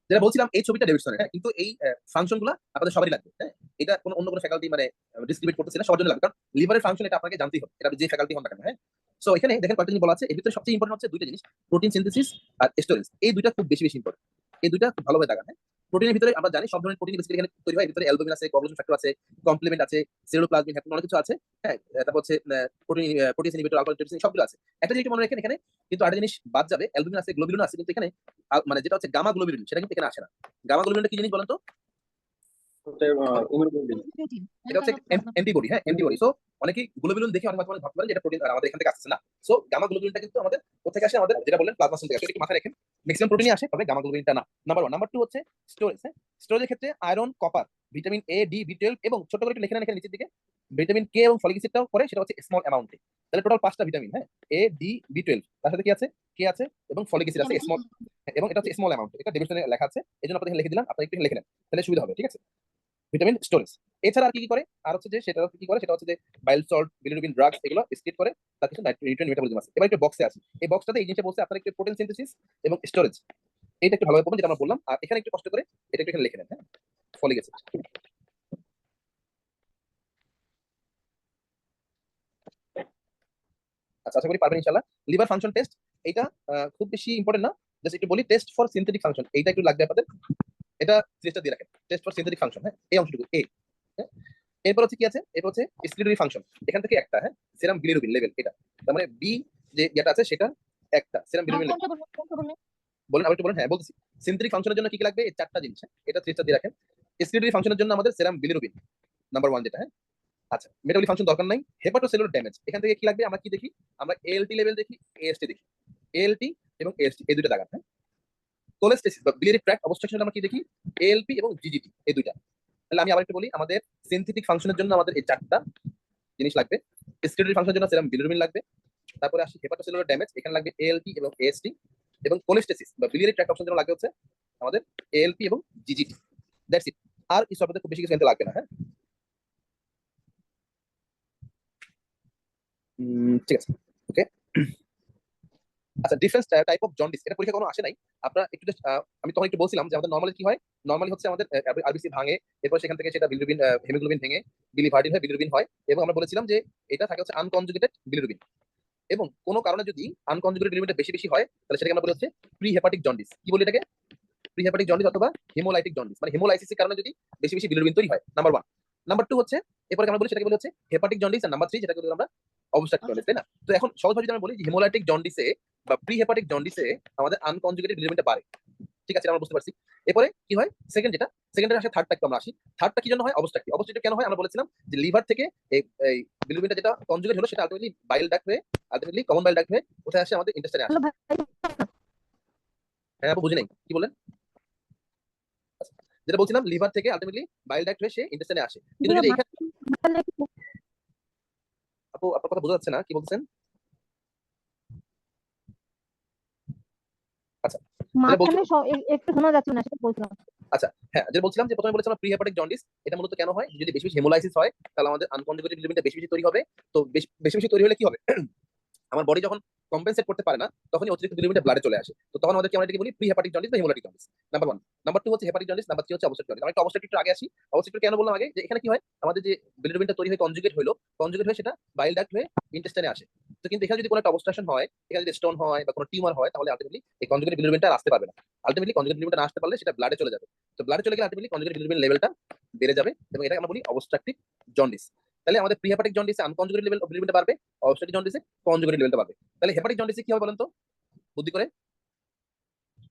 যেটা বলছিলাম এই ছবিটা ডেভিডসনের। হ্যাঁ, কিন্তু এই ফাংশনগুলো আপনাদের সবারই লাগবে। হ্যাঁ, এটা কোনো অন্য কোনো ফ্যাকাল্টি মানে ডিস্ট্রিবিউট করতেছে না, সবার জন্য লাগবে। কারণ লিভারের ফাংশন এটা আপনাকে জানতেই হবে, এটা আপনি যে ফ্যাকাল্টি হন না কেন। হ্যাঁ, সো এখানে দেখেন কয়েকটা জিনিস বলা আছে। এর ভিতরে সবচেয়ে ইম্পর্টেন্ট হচ্ছে দুইটা জিনিস, প্রোটিন সিনথেসিস আর স্টোরেজ। এই দুইটা খুব বেশি বেশি ইম্পর্টেন্ট। এই দুইটা খুব ভালোভাবে দাগান। হ্যাঁ, প্রোটিনের ভিতরে আমরা জানি সব ধরনের প্রোটিন বেসিক্যালি এখানে তৈরি হয়। এর ভিতরে অ্যালবুমিন আছে, কোয়াগুলেশন ফ্যাক্টর আছে, কমপ্লিমেন্ট আছে, সেলুলোপ্লাজমিন, হ্যাপটেন, অনেক কিছু আছে। হ্যাঁ, তারপর হচ্ছে প্রোটিন ইনহিবিটর, আলফা ট্রিপসিন সবগুলো আছে। একটা জিনিস একটু মনে রাখেন এখানে, কিন্তু আরেকটা জিনিস বাদ যাবে, অ্যালবুমিন আছে, গ্লোবিউলিন আছে, কিন্তু এখানে মানে যেটা হচ্ছে গামা গ্লোবিউলিন সেটা কিন্তু এখানে আসে না। গামা গ্লোবিউলিনটা কি জিনিস বলেন তো? এটা হচ্ছে অ্যান্টিবডি। হ্যাঁ, অ্যান্টিবডি। সো অনেকেই গ্লোবিউলিন দেখে অনেক সময় ভাবতে পারেন যে এটা প্রোটিন, আমাদের এখান থেকে আসছে না। সো গামা গ্লোবিউলিনটা কিন্তু আমাদের কোথা থেকে আসে? আমাদের যেটা বললেন প্লাজমা সেল থেকে আসে। এটা মাথায় রাখেন, ম্যাক্সিমাম প্রোটিনই আসে, তবে গামা গ্লোবিউলিনটা না। নাম্বার 1। নাম্বার 2 হচ্ছে স্টোরেজ। হ্যাঁ, স্টোরেজের ক্ষেত্রে iron, copper, vitamin A, D, বি12 এবং ছোট করে একটু লিখে নেন এখানে নিচের দিকে ভিটামিন কে এবং ফলিক অ্যাসিডটাও পড়ে, সেটা হচ্ছে স্মল অ্যামাউন্টে। তাহলে টোটাল 5টা ভিটামিন। হ্যাঁ, এ, ডি, বি12, তার সাথে কি আছে? কে আছে এবং ফলিক অ্যাসিড আছে স্মল, এবং এটা হচ্ছে স্মল অ্যামাউন্ট। এটা ডেভিডসনে লেখা আছে, এজন্য আপনাদের লিখে দিলাম, আপনারা একটু লিখে নেন তাহলে সুবিধা হবে। ঠিক আছে? Vitamin storage. এছাড়া আর কি কি করে? আর হচ্ছে যে সেটা কি করে, সেটা হচ্ছে যে বাইল সল্ট, বিলিরুবিন, ড্রাগস এগুলো এক্সক্রিট করে, তার কিছু নিউট্রিয়েন্ট মেটাবলিজম আছে। এবার একটু বক্সে আসি। এই বক্সটাতে এই জিনিসটা বলছে আপনারা একটু প্রোটিন সিনথেসিস এবং স্টোরেজ, এটা একটু ভালোভাবে পড়বেন যেটা আমরা বললাম। আর এখানে একটু কষ্ট করে এটা একটু এখানে লিখে নেন। হ্যাঁ, ফলিক অ্যাসিড। আচ্ছা, আশা করি পারবেন ইনশাআল্লাহ। লিভার ফাংশন টেস্ট, এটা খুব বেশি ইম্পর্টেন্ট না, জাস্ট একটু বলি টেস্ট ফর সিনথেটিক ফাংশন, এইটা একটু লাগবে আপনাদের। এটা সিরিজটা দিয়ে রাখেন, টেস্ট ফর সিনথেটিক ফাংশন। হ্যাঁ, এই অংশটুকু এ। হ্যাঁ, এরপর হচ্ছে কি আছে? এরপর হচ্ছে স্ক্রিটোরি ফাংশন, এখান থেকে একটা। হ্যাঁ, সেরাম বিলিরুবিন লেভেল, এটা তার মানে বি যে ইয়েটা আছে সেটা একটা সেরাম বিলিরুবিন লেভেল। কোনটা বললেন? বলেন, আবার একটু বলেন। হ্যাঁ, বলতেছি সিনথেটিক ফাংশনের জন্য কি কি লাগবে? এই 4টা জিনিস। হ্যাঁ, এটা সিরিজটা দিয়ে রাখেন। স্ক্রিটোরি ফাংশনের জন্য আমাদের সেরাম বিলিরুবিন নাম্বার 1 যেটা। হ্যাঁ, আচ্ছা, মেটাবলিক ফাংশন দরকার নাই। হেপাটোসেলুলার ড্যামেজ, এখান থেকে কি লাগবে? আমরা কি দেখি? আমরা এএলটি লেভেল দেখি, এএসটি দেখি। এএলটি এবং এএসটি এই দুইটা দাগান। হ্যাঁ, কোলেস্টেসিস বা বিলিয়ারি ট্র্যাক্ট অবস্ট্রাকশন আমরা কি দেখি? এএলপি এবং জিজিটি এই দুইটা। তাহলে আমি আবার একটু বলি, আমাদের সিনথেটিক ফাংশনের জন্য আমাদের এই 4টা জিনিস লাগবে। স্ক্রিটোরি ফাংশনের জন্য সেরাম বিলিরুবিন লাগবে। তারপরে আসি হেপাটোসেলুলার ড্যামেজ, এখানে লাগবে এএলপি এবং এএসটি। এবং কোলেস্টেসিস বা বিলিয়ারি ট্র্যাক্ট অপশনের জন্য লাগবে হচ্ছে আমাদের এএলপি এবং জিজিটি। That's it. আর কিছু আপনাদের খুব বেশি কিছু জানতে লাগবে না। হ্যাঁ, ঠিক আছে। ওকে, আচ্ছা, ডিফারেন্স টাইপ অফ জন্ডিস, এটা পরীক্ষা কোনো আসে নাই। আপনারা একটু জাস্ট, আমি তখন একটু বলছিলাম যে আমাদের নরমালি কি হয়? নরমালি হচ্ছে আমাদের আরবিসি ভাঙে, এরপর সেখান থেকে সেটা বিলিরুবিন, হিমোগ্লোবিন ভেঙে বিলিভার্ডিন হয়, বিলিরুবিন হয়। এবং আমরা বলেছিলাম যে এটা থাকে হচ্ছে আনকনজুগেটেড বিলিরুবিন। এবং কোনো কারণে যদি আনকনজুগেটেড বিলিরুবিনটা বেশি বেশি হয় তাহলে সেটাকে আমরা বলি হচ্ছে প্রি হেপাটিক জন্ডিস। কি বলি এটাকে? প্রি হেপাটিক জন্ডিস অথবা হিমোলাইটিক জন্ডিস, মানে হিমোলাইসিসের কারণে যদি বেশি বেশি বিলিরুবিন তৈরি হয়। নাম্বার 1। নাম্বার 2 হচ্ছে এরপরে আমরা বলি সেটাকে বলি হচ্ছে হেপাটিক জন্ডিস। আর নাম্বার 3 যেটাকে বলি আমরা অবস্ট্রাকটিভ জন্ডিস, তাই না? তো এখন সহজভাবে যদি আমি বলি যে হিমোলাইটিক জন্ডিসে বা প্রি হেপাটিক জন্ডিসে আমাদের আনকনজুগেটেড বিলিরুবিনটা বাড়ে। ঠিক আছে, আমরা বুঝতে পারছি। এরপরে কি হয়? সেকেন্ডের আসে থার্ডটা, একটু আমরা আসি। থার্ডটা কি জন্য হয়? অবস্ট্রাকটিভ। অবস্ট্রাকটিভ কেন হয়? আমরা বলেছিলাম যে লিভার থেকে এই এই বিলিরুবিনটা যেটা কনজুগেট হলো সেটা আলটিমেটলি বাইল ডাক্ট হয়ে, আলটিমেটলি কমন বাইল ডাক্ট হয়ে কোথায় আসে? আমাদের ইন্টেস্টাইনে আসে। হ্যালো ভাই, হ্যাঁ আপু, বুঝি নাই কি বলেন। আচ্ছা, যেটা বলছিলাম লিভার থেকে আলটিমেটলি বাইল ডাক্ট হয়ে সে ইন্টেস্টাইনে আসে। কিন্তু যদি এখানে, আপু আপনার কথা বোঝা যাচ্ছে না, কি বলছেন? আচ্ছা, মাঝখানে একটু শোনা যাচ্ছে না, সেটা বলছিলাম। আচ্ছা, হ্যাঁ, যেটা বলছিলাম যে প্রথমে বলেছিলাম প্রি হেপাটিক জন্ডিস, এটা মূলত কেন হয়? যদি বেশি বেশি হেমোলাইসিস হয় তাহলে আমাদের আনকনজুগেটেড বিলিরুবিনটা বেশি বেশি তৈরি হবে। তো বেশি বেশি তৈরি হলে কি হবে? আমার বডি যখন কম্পেনসেট করতে পারে না তখনই অতিরিক্ত বিলিরুবিনটা ব্লাডে চলে আসে। তো তখন আমাদেরকে আমরা এটাকে বলি প্রি হেপাটিক জন্ডিস বা হেমোলাইটিক জন্ডিস। নাম্বার 1। নাম্বার 2 হচ্ছে হেপাটিক জন্ডিস, নাম্বার 3 হচ্ছে অবস্ট্রাকটিভ জন্ডিস। আমরা একটু অবস্ট্রাকটিভ আগে আসি। অবস্ট্রাকটিভ কেন বললাম আগে, যে এখানে কি হয়, আমাদের যে বিলিরুবিনটা তৈরি হয়ে কনজুগেট হয়ে সেটা বাইল ডাক্ট হয়ে ইন্টেস্টাইনে আসে। তো কিন্তু এখানে যদি কোনো একটা অবস্ট্রাকশন হয়, এখানে যদি স্টোন হয় বা কোনো টিউমার হয়, তাহলে আলটিমেটলি এই কনজুগেট বিলিরুবিনটা আর আসতে পারবে না। আলটিমেটলি কনজুগেট বিলিরুবিনটা না আসতে পারলে সেটা ব্লাডে চলে যাবে। তো ব্লাডে চলে গেলে আলটিমেটলি কনজুগেট বিলিরুবিন লেভেলটা বেড়ে যাবে এবং এটাকে আমরা বলি অবস্ট্রাকটিভ জন্ডিস। তাহলে আমাদের প্রি হেপাটিক জন্ডিসে আনকনজুগেট লেভেল বিলিরুবিনটা বাড়বে, অবস্ট্রাকটিভ জন্ডিসে কনজুগেট লেভেলটা বাড়বে। তাহলে হেপাটিক জন্ডিসে কি হবে বলেন তো, বুদ্ধি করে?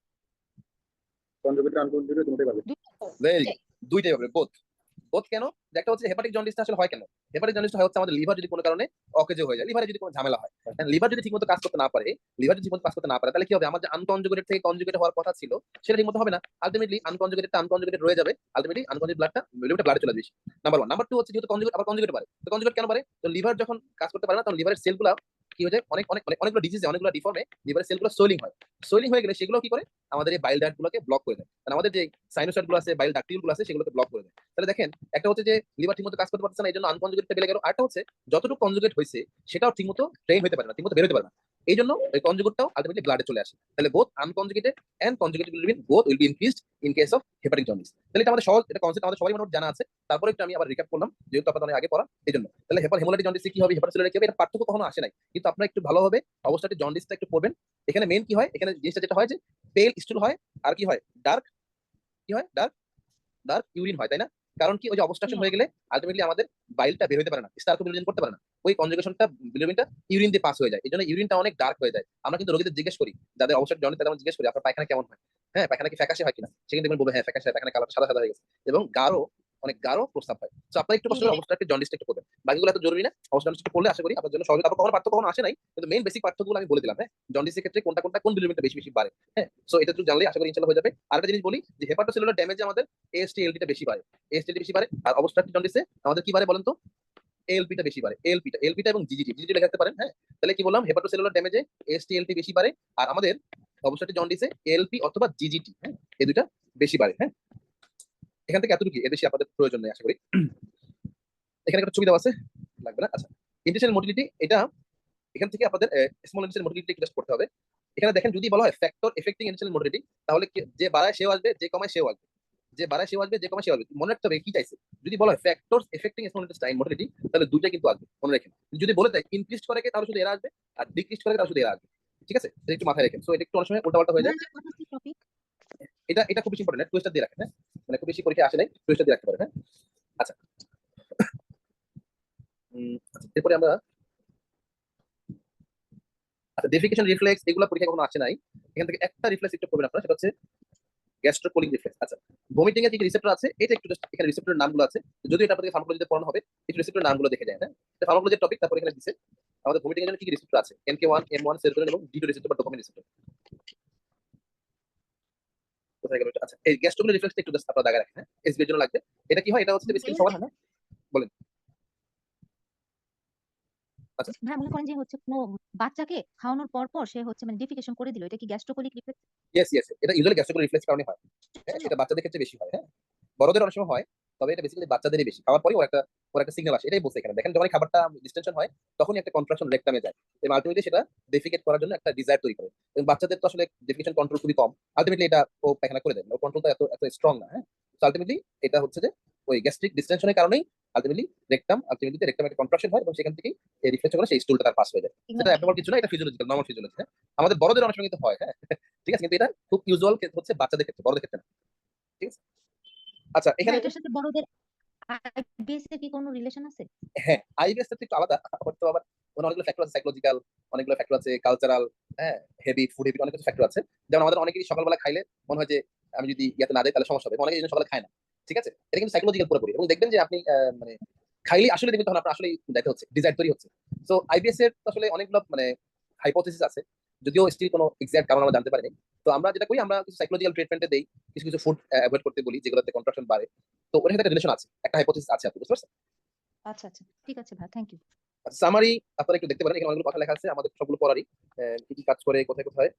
কনজুগেট আনকনজুগেট দুটোই পাবে। ভেরি গুড, দুইটাই হবে, বোথ। বোথ কেন? যে একটা হচ্ছে হেপাটিক জন্ডিসটা আসলে হয় কেন? হেপাটিক জন্ডিসটা হয় হচ্ছে আমাদের লিভার যদি কোনো কারণে অকেজো হয়ে যায়, লিভারে যদি কোনো ঝামেলা হয়, লিভার যদি ঠিকমতো কাজ করতে না পারে, তাহলে কি হবে, আমার যে আনকনজুগেটেড থেকে কনজুগেট হওয়ার কথা ছিল সেটা ঠিকমতো হবে না। আলটিমেটলি আনকনজুগেটেড রয়ে যাবে, আলটিমেটলি আনকনজুগেট ব্লাডে চলে যাবে। নাম্বার 1। নাম্বার 2 হচ্ছে যেহেতু কনজুগেট বাড়ে, তো কনজুগেট কেন বাড়ে? তো লিভার যখন কাজ করতে পারে না, তখন লিভারের সেলগুলো কি হয়ে যায়, অনেকগুলো ডিজিজে, অনেকগুলো ডিফর্মে লিভারের সেলগুলো সোলিং হয়ে গেলে সেগুলো কি করে, আমাদের এই বাইল ডাক্ট গুলোকে ব্লক করে দেয়। মানে আমাদের যে সাইনোসয়েড গুলো আছে, বাইল ডাক্টিল গুলো আছে, সেগুলোকে ব্লক করে দেয়। তাহলে দেখেন, একটা হচ্ছে যে লিভার ঠিকমতো কাজ করতে পারছে না, এই জন্য আনকনজুগেটটা বেড়ে গেল। আরেকটা হচ্ছে যতটুকু কনজুগেট হয়েছে সেটাও ঠিকমতো ট্রেন হতে পারে না, ঠিকমতো বেরোতে পারে না। এই জন্য এই কনজুগেটটাও আলটিমেটলি ব্লাডে চলে আসে। তাহলে both unconjugated and conjugated bilirubin both will be increased in case of hepatic jaundice. তাহলে এটা আমাদের সহজ, এটা কনসেপ্ট আমাদের সবাই মোটামুটি জানা আছে। তারপরে একটু আমি আবার রিক্যাপ করলাম, যেহেতু আপনাদের অনেক আগে পড়া, এই জন্য। তাহলে হেমোলাইটিক জন্ডিসে কি হবে, হেপাটোসেলুলার কি হবে, এটা পার্থক্য কখনো আসে নাই, কিন্তু আপনারা একটু ভালোভাবে অবস্থাটি জন্ডিসটা একটু পড়বেন। এখানে মেইন কি হয়, এখানে জিনিসটা যেটা হয় যে পেল স্টুল হয়, আর কি হয়, ডার্ক ইউরিন হয়, তাই না? কারণ কি, ওই যে অবস্ট্রাকশন হয়ে গেলে আলটিমেটলি আমাদের বাইলটা বের হতে পারে না, স্টার্কোবিলিরুবিন করতে পারে না, ওই কনজুগেশনটা বিলিরুবিনটা ইউরিন দিয়ে পাস হয়ে যায়, এই জন্য ইউরিনটা অনেক ডার্ক হয়ে যায়। আমরা কিন্তু রোগীদের জিজ্ঞেস করি, যাদের অবস্ট্রাকটিভ জন্ডিস, তাদের আমরা জিজ্ঞেস করি আপনার পায়খানা কেমন হয়, হ্যাঁ পায়খানা কি ফ্যাকাশে হয় কিনা, সেখানে দেখবেন বলবে হ্যাঁ ফ্যাকাশে হয়, পায়খানা কালার সাদা সাদা হয়ে গেছে এবং অনেক গাঢ় প্রস্তাব হয়। তো আপনারা একটু কষ্ট করে অবস্ট্রাকটিভ জন্ডিসটা একটু করবেন, বাকিগুলো এত জরুরি না। অবস্ট্রাকটিভ জন্ডিসটা করলে আশা করি আপনার জন্য সহজ। তারপর কখনো পার্থক্য কখনো আসে নাই, কিন্তু মেইন বেসিক পার্থক্যগুলো আমি বলে দিলাম। হ্যাঁ, জন্ডিসের ক্ষেত্রে কোন বিলিরুবিনটা বেশি বেশি বাড়ে, হ্যাঁ। সো এটা একটু জানলে আশা করি ইনশাআল্লাহ হয়ে যাবে। আরেকটা জিনিস বলি, যে হেপাটোসেলুলার ড্যামেজে আমাদের এএসটি-এলটিটা বেশি বাড়ে, আর অবস্ট্রাকটিভ জন্ডিসে আমাদের কি বাড়ে বলেন তো, এএলপিটা বেশি বাড়ে। এলপিটা এবং জিজিটি লেখা রাখতে পারেন, হ্যাঁ। তাহলে কি বললাম, হেপাটোসেলুলার ড্যামেজে এএসটি-এলটি বেশি বাড়ে, আর আমাদের অবস্ট্রাকটিভ জন্ডিসে এএলপি অথবা জিজিটি, হ্যাঁ, এই দুইটা বেশি বাড়ে, হ্যাঁ। এখান থেকে এতটুকু, এর বেশি আপনাদের প্রয়োজন নেই আশা করি। এখানে একটা ছবি দেওয়া আছে, লাগবে না। আচ্ছা, ইন্টেনশনাল মোটিলিটি, এটা এখান থেকে আপনাদের স্মল ইন্টেনশনাল মোটিলিটি একটু জাস্ট পড়তে হবে। এখানে দেখেন, যদি বলা হয় ফ্যাক্টর এফেক্টিং ইন্টেনশনাল মোটিলিটি, তাহলে যে বাড়ায় সেও আসবে, যে কমায় সেও আসবে, মনে রাখতে হবে কি চাইছে। যদি বলা হয় factors affecting small intestine motility, তাহলে দুইটা কিন্তু আসবে, মনে রাখেন। যদি বলে দেয় ইনক্রিজ করে তাহলে শুধু এরা আসবে, আর ডিক্রিজ করে তাহলে শুধু এরা আসবে, ঠিক আছে? এটা একটু মাথায় রাখেন। সো এটা একটু অনেক সময় উল্টাপাল্টা হয়ে যায়। টপিক এটা খুব বেশি ইম্পর্টেন্ট, টুইস্টার দিয়ে রাখেন, হ্যাঁ। মানে খুব বেশি পরীক্ষা আসে নাই, টুইস্টার দিয়ে রাখতে পারেন, হ্যাঁ। আচ্ছা, এরপরে আমরা ডেফিকেশন রিফ্লেক্স, এগুলো পরীক্ষা কখনো আসে নাই। এখান থেকে একটা রিফ্লেক্স একটু করবেন আপনারা, সেটা হচ্ছে গ্যাস্ট্রোকোলিক রিফ্লেক্স। আচ্ছা, ভমিটিং এর কি রিসেপ্টর আছে, এটা একটু জাস্ট এখানে রিসেপ্টরের নামগুলো আছে, যদি এটা আপনাদের ফার্মাকোলজিতে পড়ানো হবে, একটু রিসেপ্টরের নামগুলো দেখে যায়, হ্যাঁ। এটা ফার্মাকোলজির টপিক। তারপর এখানে দিছে আমাদের ভমিটিং এর জন্য কি কি রিসেপ্টর আছে, NK1, M1, সেরোটোনিন এবং D2 রিসেপ্টর বা ডোপামিন রিসেপ্টর। কোথায় গেল এটা? আচ্ছা, এই গ্যাস্ট্রোকোলিক রিফ্লেক্সটা একটু জাস্ট আপনারা দাগে রাখেন, হ্যাঁ, এসবি এর জন্য লাগবে। এটা কি হয়, এটা হচ্ছে বেসিক্যালি সবার হয় না, বলেন। আচ্ছা, ভাই মনে করেন যে হচ্ছে কোনো বাচ্চাকে খাওয়ানোর পর পর সে হচ্ছে মানে ডিফিকেশন করে দিল, এটা কি গ্যাস্ট্রোকোলিক রিফ্লেক্স? ইয়েস, এটা ইউজুয়ালি গ্যাস্ট্রোকোলিক রিফ্লেক্স কারণে হয়, হ্যাঁ। এটা বাচ্চাদের ক্ষেত্রে বেশি হয়, হ্যাঁ, বড়দের অনেক সময় হয়, তবে এটা বেসিক্যালি বাচ্চাদেরই বেশি। খাওয়ার পরে ওর একটা সিগন্যাল আসে, এটাই বলছে এখানে। দেখেন, যখন খাবারটা ডিস্টেনশন হয়, তখনই একটা কন্ট্রাকশন রেকটামে যায়, এবং আলটিমেটলি সেটা ডেফিকেট করার জন্য একটা ডিজায়ার তৈরি করে। এবং বাচ্চাদের তো আসলে ডেফিকেশন কন্ট্রোল খুবই কম, আলটিমেটলি এটা ও পায়খানা করে দেয়, ওর কন্ট্রোলটা এত স্ট্রং না, হ্যাঁ। আলটিমেটলি এটা হচ্ছে যে ওই গ্যাস্ট্রিক ডিস্টেনশনের কারণেই আলটিমেটলি রেকটাম একটা কন্ট্রাকশন হয়, এবং সেখান থেকেই এই রিফ্লেক্স করে সেই স্টুলটা তার পাস হয়ে যায়। সেটা অ্যাবনর্মাল কিছু না, এটা ফিজিওলজিক্যাল, নরমাল ফিজিওলজি, হ্যাঁ। আমাদের বড়দের অনেক সময় কিন্তু হয়, হ্যাঁ, ঠিক আছে, কিন্তু এটা খুব ইউজুয়াল হচ্ছে বাচ্চাদের ক্ষেত্রে, বড়দের ক্ষেত্রে না, ঠিক আছে। আচ্ছা, এখানে এটার সাথে বড়দের আইবিএস এর কি কোনো রিলেশন আছে? হ্যাঁ, আইবিএস টা একটু আলাদা, আবার তো আবার অনেকগুলো ফ্যাক্টর আছে, সাইকোলজিক্যাল অনেকগুলো ফ্যাক্টর আছে, কালচারাল, হ্যাঁ, হেবিট, ফুড হেবিট, অনেক কিছু ফ্যাক্টর আছে। যেমন আমাদের অনেকেরই সকালবেলা খাইলে মনে হয় যে আমি যদি ইয়াতে না যাই তাহলে সমস্যা হবে, অনেকে এই জন্য সকালে খায় না, ঠিক আছে। এটা কিন্তু সাইকোলজিক্যাল পুরোপুরি, এবং দেখবেন যে আপনি মানে খাইলে আসলে দেখবেন তখন আপনার আসলে দেখা হচ্ছে, ডিজায়ার তৈরি হচ্ছে। সো আইবিএস এর তো আসলে অনেকগুলো মানে হাইপোথিসিস আছে, যদিও স্টিল কোনো এক্সাক্ট কারণ আমরা জানতে পারিনি। তো আমরা যেটা করি, আমরা কিছু সাইকোলজিক্যাল ট্রিটমেন্টে দেই, কিছু ফুড অ্যাভয়েড করতে বলি যেগুলোতে কন্ট্রাকশন বাড়ে। তো ওর সাথে একটা রিলেশন আছে, একটা হাইপোথিসিস আছে, আপনি বুঝতে পারছেন? আচ্ছা আচ্ছা, ঠিক আছে ভাই, থ্যাংক ইউ। সামারি আপনারা একটু দেখতে পারেন, এখানে অনেকগুলো কথা লেখা আছে আমাদের সবগুলো পড়ারই, কি কি কাজ করে, কোথায় কোথায়,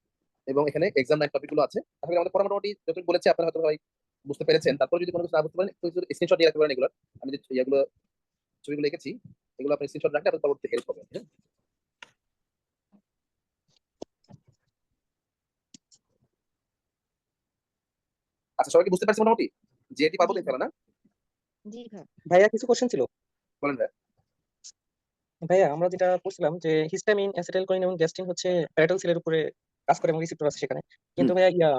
এবং এখানে এক্সাম লাইন টপিকগুলো আছে। আসলে আমাদের পড়া মোটামুটি যতটুকু বলেছে আপনারা হয়তো সবাই বুঝতে পেরেছেন। তারপর যদি কোনো কিছু না বুঝতে পারেন, একটু স্ক্রিনশট নিয়ে রাখতে পারেন। এগুলো আমি যে ইয়েগুলো ছবিগুলো লিখেছি, এগুলো আপনি স্ক্রিনশট রাখলে আপনার পরবর্তী হেল্প হবে, হ্যাঁ। আচ্ছা, সবাই কি বুঝতে পারছি মোটামুটি? যে এটি পারবো তো জি ইনশাআল্লাহ না? জি ভাই ভাইয়া কিছু কোশ্চেন ছিল। বলেন ভাই। ভাইয়া আমরা যেটা করছিলাম যে হিস্টামিন, অ্যাসিটাইলকোলিন এবং গ্যাস্ট্রিন হচ্ছে প্যারাটাল সেলের উপরে কাজ করে এবং রিসেপ্টর আছে সেখানে। কিন্তু হুম। ভাইয়া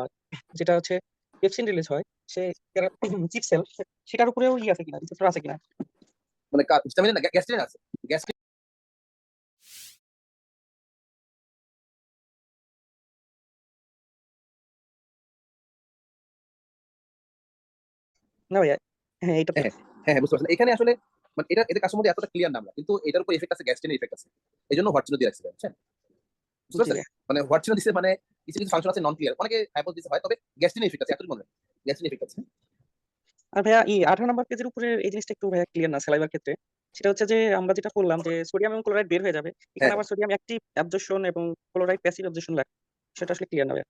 যেটা হচ্ছে পেপসিন রিলিজ হয় সে চিপ সেল, সেটার উপরেও আছে কিনা, রিসেপ্টর আছে কিনা? মানে হিস্টামিন না, গ্যাস্ট্রিন আছে। গ্যাস্ট্রিন না ভাইয়া, হ্যাঁ এটা হ্যাঁ, হ্যাঁ, হ্যাঁ, বুঝতে পারছেন। এখানে আসলে মানে এটা এদের কাজের মধ্যে এতটা ক্লিয়ার না আমরা। কিন্তু এটার উপর ইফেক্ট আছে, গ্যাস্ট্রিনের ইফেক্ট আছে। এজন্য হোয়াট চিহ্ন দিয়ে রাখছি ভাই, বুঝছেন? বুঝতে জি পারছেন? ভাইয়া। মানে হোয়াট চিহ্ন দিছে মানে কিছু, কিছু ফাংশন আছে নন ক্লিয়ার। অনেকে হাইপোথিসিস হয়, তবে গ্যাস্ট্রিনের ইফেক্ট আছে, এতটুকু মনে হয়। গ্যাস্ট্রিনের ইফেক্ট আছে। আর ভাইয়া 18 নম্বর পেজের উপরে এই জিনিসটা একটু ভাইয়া ক্লিয়ার না স্যালাইভার ক্ষেত্রে। সেটা হচ্ছে যে আমরা যেটা করলাম যে সোডিয়াম এবং ক্লোরাইড বের হয়ে যাবে, এখানে হ্যাঁ। আবার সোডিয়াম অ্যাক্টিভ অ্যাবজর্পশন এবং ক্লোরাইড প্যাসিভ অ্যাবজর্পশন লেখা, সেটা আসলে ক্লিয়ার না ভাইয়া।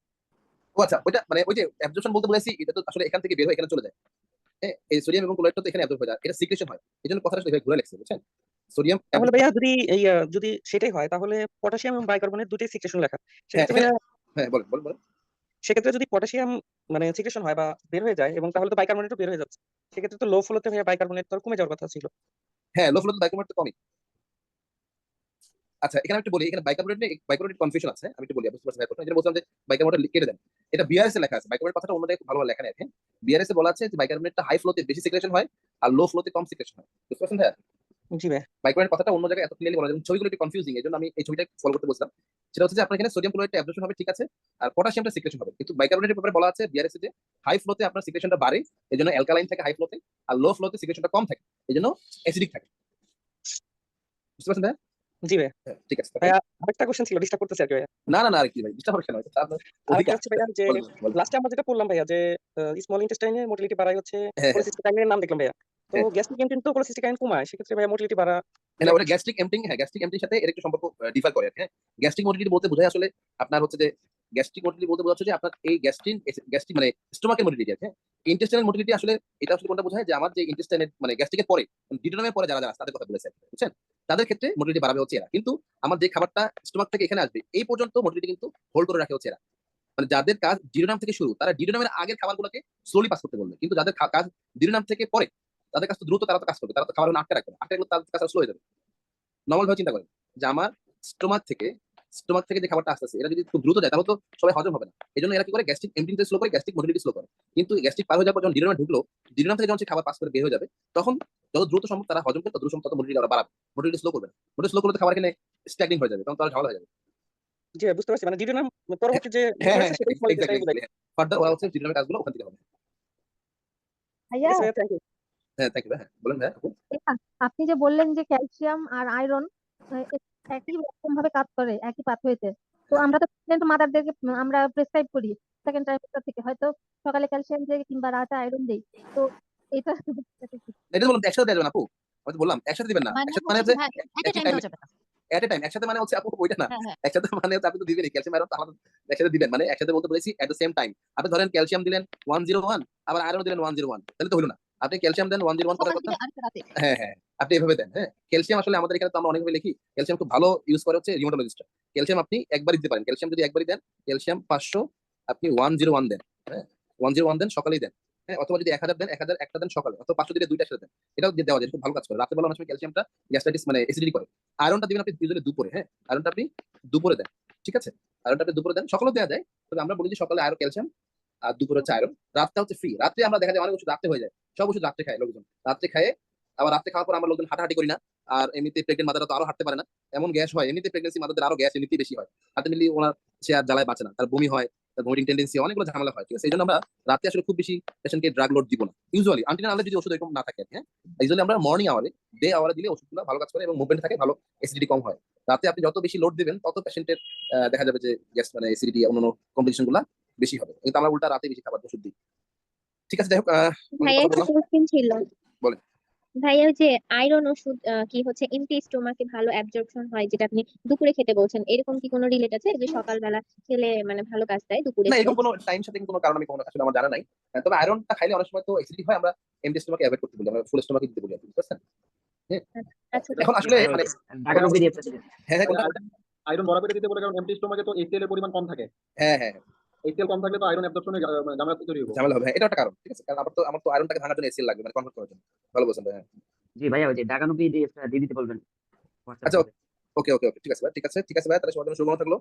ও আচ্ছা, ওইটা মানে ওই যে অ্যাবজর্পশন বলতে বলেছি, এটা তো আসলে এখান থেকে বের হয়ে এখানে চলে যায়। হ্যাঁ, এই সোডিয়াম এবং ক্লোরাইডটা তো এখানে অ্যাবজর্ব হয়ে যায়। এটা সিক্রেশন হয়। এজন্য কথাটা আসলে এভাবে ঘুরে লেখছে, বুঝছেন? সোডিয়াম তাহলে ভাইয়া যদি যদি সেটাই হয় তাহলে পটাশিয়াম এবং বাইকার্বনেট দুটোই সিক্রেশন লেখা। হ্যাঁ, সেক্ষেত্রে এখানে ভাইয়া, হ্যাঁ, বলেন, বলেন, বলেন। সেক্ষেত্রে যদি পটাশিয়াম মানে সিক্রেশন হয় বা বের হয়ে যায় এবং তাহলে তো বাইকার্বনেটও বের হয়ে যাচ্ছে। সেক্ষেত্রে তো লো ফ্লোতে ভাইয়া বাইকার্বনেট তো আর কমে যাওয়ার কথা ছিল। হ্যাঁ, লো ফ্লো তো বাইকার্বনেট তো কমই। আচ্ছা, এখানে আমি একটু বলি, এখানে বাইকার্বনেট নিয়ে বাইকার্বনেট কনফিউশন আছে। আমি একটু বলি, বুঝতে পারছেন ভাই প্রশ্ন? যেটা বলছিলাম যে বাইকার্বনেট কেটে দেন। এটা বিআরএস এ লেখা আছে। বাইকার্বনেট কথাটা অন্য জায়গায় খুব ভালোভাবে লেখা নেই, হ্যাঁ? বিআরএস এ বলা আছে যে বাইকার্বনেটটা হাই ফ্লোতে বেশি সিক্রেশন হয় আর লো ফ্লোতে কম সিক্রেশন হয়। বুঝতে পারছেন ভাই? জি ভাইয়া। বাইকার্বনেট কথাটা অন্য জায়গায় এত ক্লিয়ারলি বলা যায়। ছবিগুলো একটু কনফিউজিং, এজন্য আমি এই ছবিটা ফলো করতে বলছিলাম। সেটা হচ্ছে যে আপনার এখানে সোডিয়াম ক্লোরাইডটা অ্যাবজর্পশন হবে, ঠিক আছে, আর পটাশিয়ামটা সিক্রেশন হবে। কিন্তু বাইকার্বনেটের ব্যাপারে বলা আছে বিআরএস এ যে হাই ফ্লোতে আপনার সিক্রেশনটা বাড়ে, এজন্য অ্যালকালাইন থাকে হাই ফ্লোতে, আর লো ফ্লোতে সিক্রেশনটা কম থাকে, এজন্য অ্যাসিডিক থাকে। বুঝতে পারছেন ভাই? জি ভাইয়া। হ্যাঁ, ঠিক আছে। ভাইয়া আরেকটা কোশ্চেন ছিল, ডিস্টার্ব করতেছি আর কি ভাইয়া। না, না, না, আর কি ভাই, ডিস্টার্ব হবে কেন? এটা তো আপনার আরেকটা অধিকার। হচ্ছে ভাইয়া যে বলেন, বলেন। লাস্টে আমরা যেটা পড়লাম ভাইয়া যে স্মল ইন্টেস্টাইনে মোটিলিটি বাড়ায় হচ্ছে হ্যাঁ, হ্যাঁ, কোলেসিস্টিকাইনের নাম দেখলাম ভাইয়া। তো হ্যাঁ। গ্যাস্ট্রিক এমটিন তো কোলেসিস্টিকাইন কমায়, সেক্ষেত্রে ভাইয়া মোটিলিটি বাড়া হ্যাঁ, না, ওটা গ্যাস্ট্রিক এমটিং, হ্যাঁ, গ্যাস্ট্রিক এমটিং সাথে এর একটু সম্পর্ক ডিফার করে, হ্যাঁ। গ্যাস্ট্রিক মোটিলিটি বলতে বোঝায় আসলে আপনার হচ্ছে যে গ্যাস্ট্রিক মোটিলিটি বলতে বোঝাচ্ছে যে আপনার এই গ্যাস্ট্রিক মানে স্টোমাকের মোটিলিটি আছে, হ্যাঁ। ইন্টেস্টাইনাল মোটিলিটি আসলে এটা আসলে কোনটা বোঝায় যে আমার যে ইন্টেস্টাইনের মানে গ্যাস্ট্রিকের পরে ডিউডেনামের পরে যারা যারা আছে তাদের কথা বলেছে, বুঝছেন? তাদের ক্ষেত্রে মোটিলিটি বাড়াবে হচ্ছে এরা। কিন্তু আমার যে খাবারটা স্টোমাক থেকে এখানে আসবে এই পর্যন্ত মোটিলিটি কিন্তু হোল্ড করে রাখে হচ্ছে এরা। মানে যাদের কাজ ডিউডেনাম থেকে শুরু, তারা ডিউডেনামের আগের খাবারগুলোকে স্লোলি পাস করতে বলবে। কিন্তু যাদের কাজ ডিউডেনাম থেকে পরে, তাদের কাজ তো দ্রুত, তারা তো কাজ করবে। তারা তো খাবার আটকে রাখবে না। আটকে রাখলে তাদের কাজ স্লো হয়ে যাবে। নরমাল ভাবে চিন্তা করেন যে আমার স্টোমাক থেকে যে খাবারটা আসতেছে এটা যদি খুব দ্রুত যায় তাহলে তো সবাই হজম হবে না। এই জন্য এরা কি করে গ্যাস্ট্রিক এমটিংটা স্লো করে, গ্যাস্ট্রিক মোটিলিটি স্লো করে। কিন্তু গ্যাস্ট্রিক পার হয়ে যাওয়ার পর যখন ডিউডেনামে ঢুকলো, ডিউডেনাম থেকে যখন সে খাবার পাস করে বের হয়ে যাবে, তখন যত দ্রুত সম্ভব তারা হজম করে, তত দ্রুত সম্ভব তত মোটিলিটি ওরা বাড়াবে। মোটিলিটি স্লো করবে না। মোটিলিটি স্লো করলে তো খাবার এখানে স্ট্যাগনিং হয়ে যাবে, তখন তারা ঝামেলা হয়ে যাবে। জি ভাইয়া, বুঝতে পারছি। মানে ডিউডেনাম পরবর্তী যে হ্যাঁ, বিষয় হ্যাঁ, আছে সেটাই স্মল ইন্টেস্টাইনে বোঝায়। এক্স্যাক্টলি। ফার্দার ওরা হচ্ছে ডিউডেনামের কাজগুলো ওখান থেকে হবে। ভাইয়া, ঠিক আছে ভাইয়া, থ্যাংক ইউ। হ্যাঁ, থ্যাংক ইউ। হ্যাঁ, বলেন ভাই। আপনি যে বললেন যে ক্যালসিয়াম আর আয়রন একই রকম ভাবে কাজ করে একই পাথওয়েতে, তো আমরা তো প্রেগন্যান্ট মাদারদেরকে আমরা প্রেসক্রাইব করি সেকেন্ড ট্রাইমেস্টার থেকে, হয়তো সকালে ক্যালসিয়াম দেই কিংবা রাতে আয়রন দেই। তো এটা এটা তো বললাম একসাথে দেওয়া যাবে না আপু। আমি তো বললাম একসাথে দিবেন না। মানে একসাথে মানে হচ্ছে হচ্ছে কি ভাই এট এ একই টাইম টাইমে দেওয়া যাবে না। এট এ টাইম একসাথে মানে হচ্ছে আপু ওইটা না। হ্যাঁ হ্যাঁ একসাথে মানে হচ্ছে আপনি তো দিবেনই ক্যালসিয়াম আয়রন তো আলাদা একসাথে দিবেন। মানে একসাথে বলতে বলেছি এট দ্য সেম টাইম। আপনি ধরেন ক্যালসিয়াম দিলেন 101, আবার আয়রন দিলেন 101, তাহলে তো হলো না। আপনি ক্যালসিয়াম দেন 101 করার সকাল কথা। থেকে আরেকটা রাতে। হ্যাঁ, হ্যাঁ, আপনি এভাবে দেন, হ্যাঁ। ক্যালসিয়াম আসলে আমাদের এখানে তো আমরা অনেকভাবে লিখি। ক্যালসিয়াম খুব ভালো ইউজ করে হচ্ছে রিউমাটোলজিস্টরা। ক্যালসিয়াম আপনি একবারই দিতে পারেন। ক্যালসিয়াম যদি একবারই দেন, ক্যালসিয়াম 500 আপনি 101 দেন, হ্যাঁ। 101 দেন, সকালেই দেন, হ্যাঁ। অথবা যদি 1000 দেন, 1000 একটা দেন সকালে, অথবা 500 দিলে দুইটা সাথে দেন। এটাও দেওয়া যায়, খুব ভালো কাজ করে। রাতে বেলা অনেক সময় ক্যালসিয়ামটা গ্যাস্ট্রাইটিস মানে অ্যাসিডিটি করে। আয়রনটা দিবেন আপনি ইউজুয়ালি দুপুরে, হ্যাঁ। আয়রনটা আপনি দুপুরে দেন, ঠিক আছে। আয়রনটা আপনি দুপুরে দেন, সকালেও দেওয়া যায়। তবে আমরা বলি যে সকালে আয়রন ক্যালসিয়াম আর দুপুরে হচ্ছে আয়রন। রাতটা হচ্ছে ফ্রি। রাত্রে আমরা দেখা যায় অনেক ওষুধ রাত্রে হয়ে যায়। সব ওষুধ রাত্রে খায় লোকজন। রাত্রে খায়, আবার রাত্রে খাওয়ার পর আমরা লোকজন হাঁটাহাঁটি করি না। আর এমনিতে প্রেগনেন্ট মাদাররা তো আরো হাঁটতে পারে না। এমন গ্যাস হয়, এমনিতে প্রেগনেন্সি মাদারদের আরো গ্যাস এমনিতেই বেশি হয়। আলটিমেটলি ওনার সে আর জ্বালায় বাঁচে না, তার বমি হয়, তার ভমিটিং টেন্ডেন্সি, অনেকগুলো ঝামেলা হয়, ঠিক আছে। এই জন্য আমরা রাতে আসলে খুব বেশি পেশেন্টকে ড্রাগ লোড দিব না ইউজুয়ালি, আনটিল আনলেস যদি ওষুধ এরকম না থাকে, হ্যাঁ। ইউজুয়ালি আমরা মর্নিং আওয়ারে, ডে আওয়ারে দিলে ওষুধগুলো ভালো কাজ করে এবং মুভমেন্ট থাকে ভালো, অ্যাসিডিটি কম হয়। রাতে আপনি যত বেশি লোড দিবেন তত পেশেন্টের দেখা যাবে যে গ্যাস মানে অ্যাসিডিটি অন্যান্য কমপ্লিকেশন গুলা বেশি হবে। কিন্তু আমরা উল্টা রাতে বেশি খাবার ওষুধ দিই। ঠিক আছে, যাই হোক, অনেক ভাইয়া কথা একটা বললাম। কোশ্চেন ছিল। বলেন। ভাইয়া ওই যে আয়রন ওষুধ কি হচ্ছে এমটি স্টোমাকে ভালো অ্যাবজর্পশন হয়, যেটা আপনি দুপুরে খেতে বলছেন, এরকম কি কোনো রিলেট আছে যে সকালবেলা খেলে মানে ভালো কাজ দেয় দুপুরে না, খেলে? এরকম কোনো টাইম সাথে কোনো কারণ আমি কখনো আসলে আমার জানা নাই। তবে আয়রনটা খাইলে অনেক সময় তো অ্যাসিডিটি হয়, আমরা এমটি স্টোমাকে অ্যাভয়েড করতে বলি, আমরা ফুল স্টোমাকে দিতে বলি, বুঝতে পারছেন? হ্যাঁ। আচ্ছা এখন আসলে মানে ঢাকা বিডিএফ হ্যাঁ, হ্যাঁ, কোনটা? আয়রন বরাবর দিতে বলে, কারণ এমটি স্টোমাকে তো HCl এর পরিমাণ কম থাকে। হ্যাঁ, হ্যাঁ, হ্যাঁ। HCl কম থাকলে তো আয়রন অ্যাবজর্পশনে ঝামেলা তৈরি হবে। ঝামেলা হবে, হ্যাঁ, এটা একটা কারণ, ঠিক আছে? কারণ আমার তো আয়রনটাকে ভাঙার জন্য HCl লাগবে, মানে কনভার্ট করার জন্য। ভালো বলছেন ভাই, হ্যাঁ। জি ভাইয়া, ওই যে দাগানো পিডিএফটা দিয়ে দিতে বলবেন হোয়াটসঅ্যাপ আচ্ছা, গ্রুপে। ওকে ওকে ওকে, ঠিক আছে ভাই, ঠিক আছে ঠিক আছে ভাই, তাহলে সবার জন্য শুভকামনা থাকলো।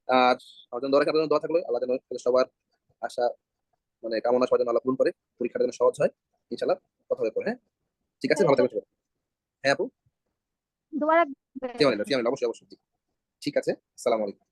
আর আমার জন্য দোয়া থাকলো, আল্লাহ যেন সবার আশা মানে কামনা সবার জন্য আল্লাহ পূরণ করে, পরীক্ষাটা যেন সহজ হয়। ইনশাআল্লাহ কথা হবে পরে, হ্যাঁ? ঠিক আছে, ভালো থাকবেন সবাই। হ্যাঁ আপু, দোয়া রাখবেন। অবশ্যই অবশ্যই। ঠিক আছে, আসসালামু আলাইকুম।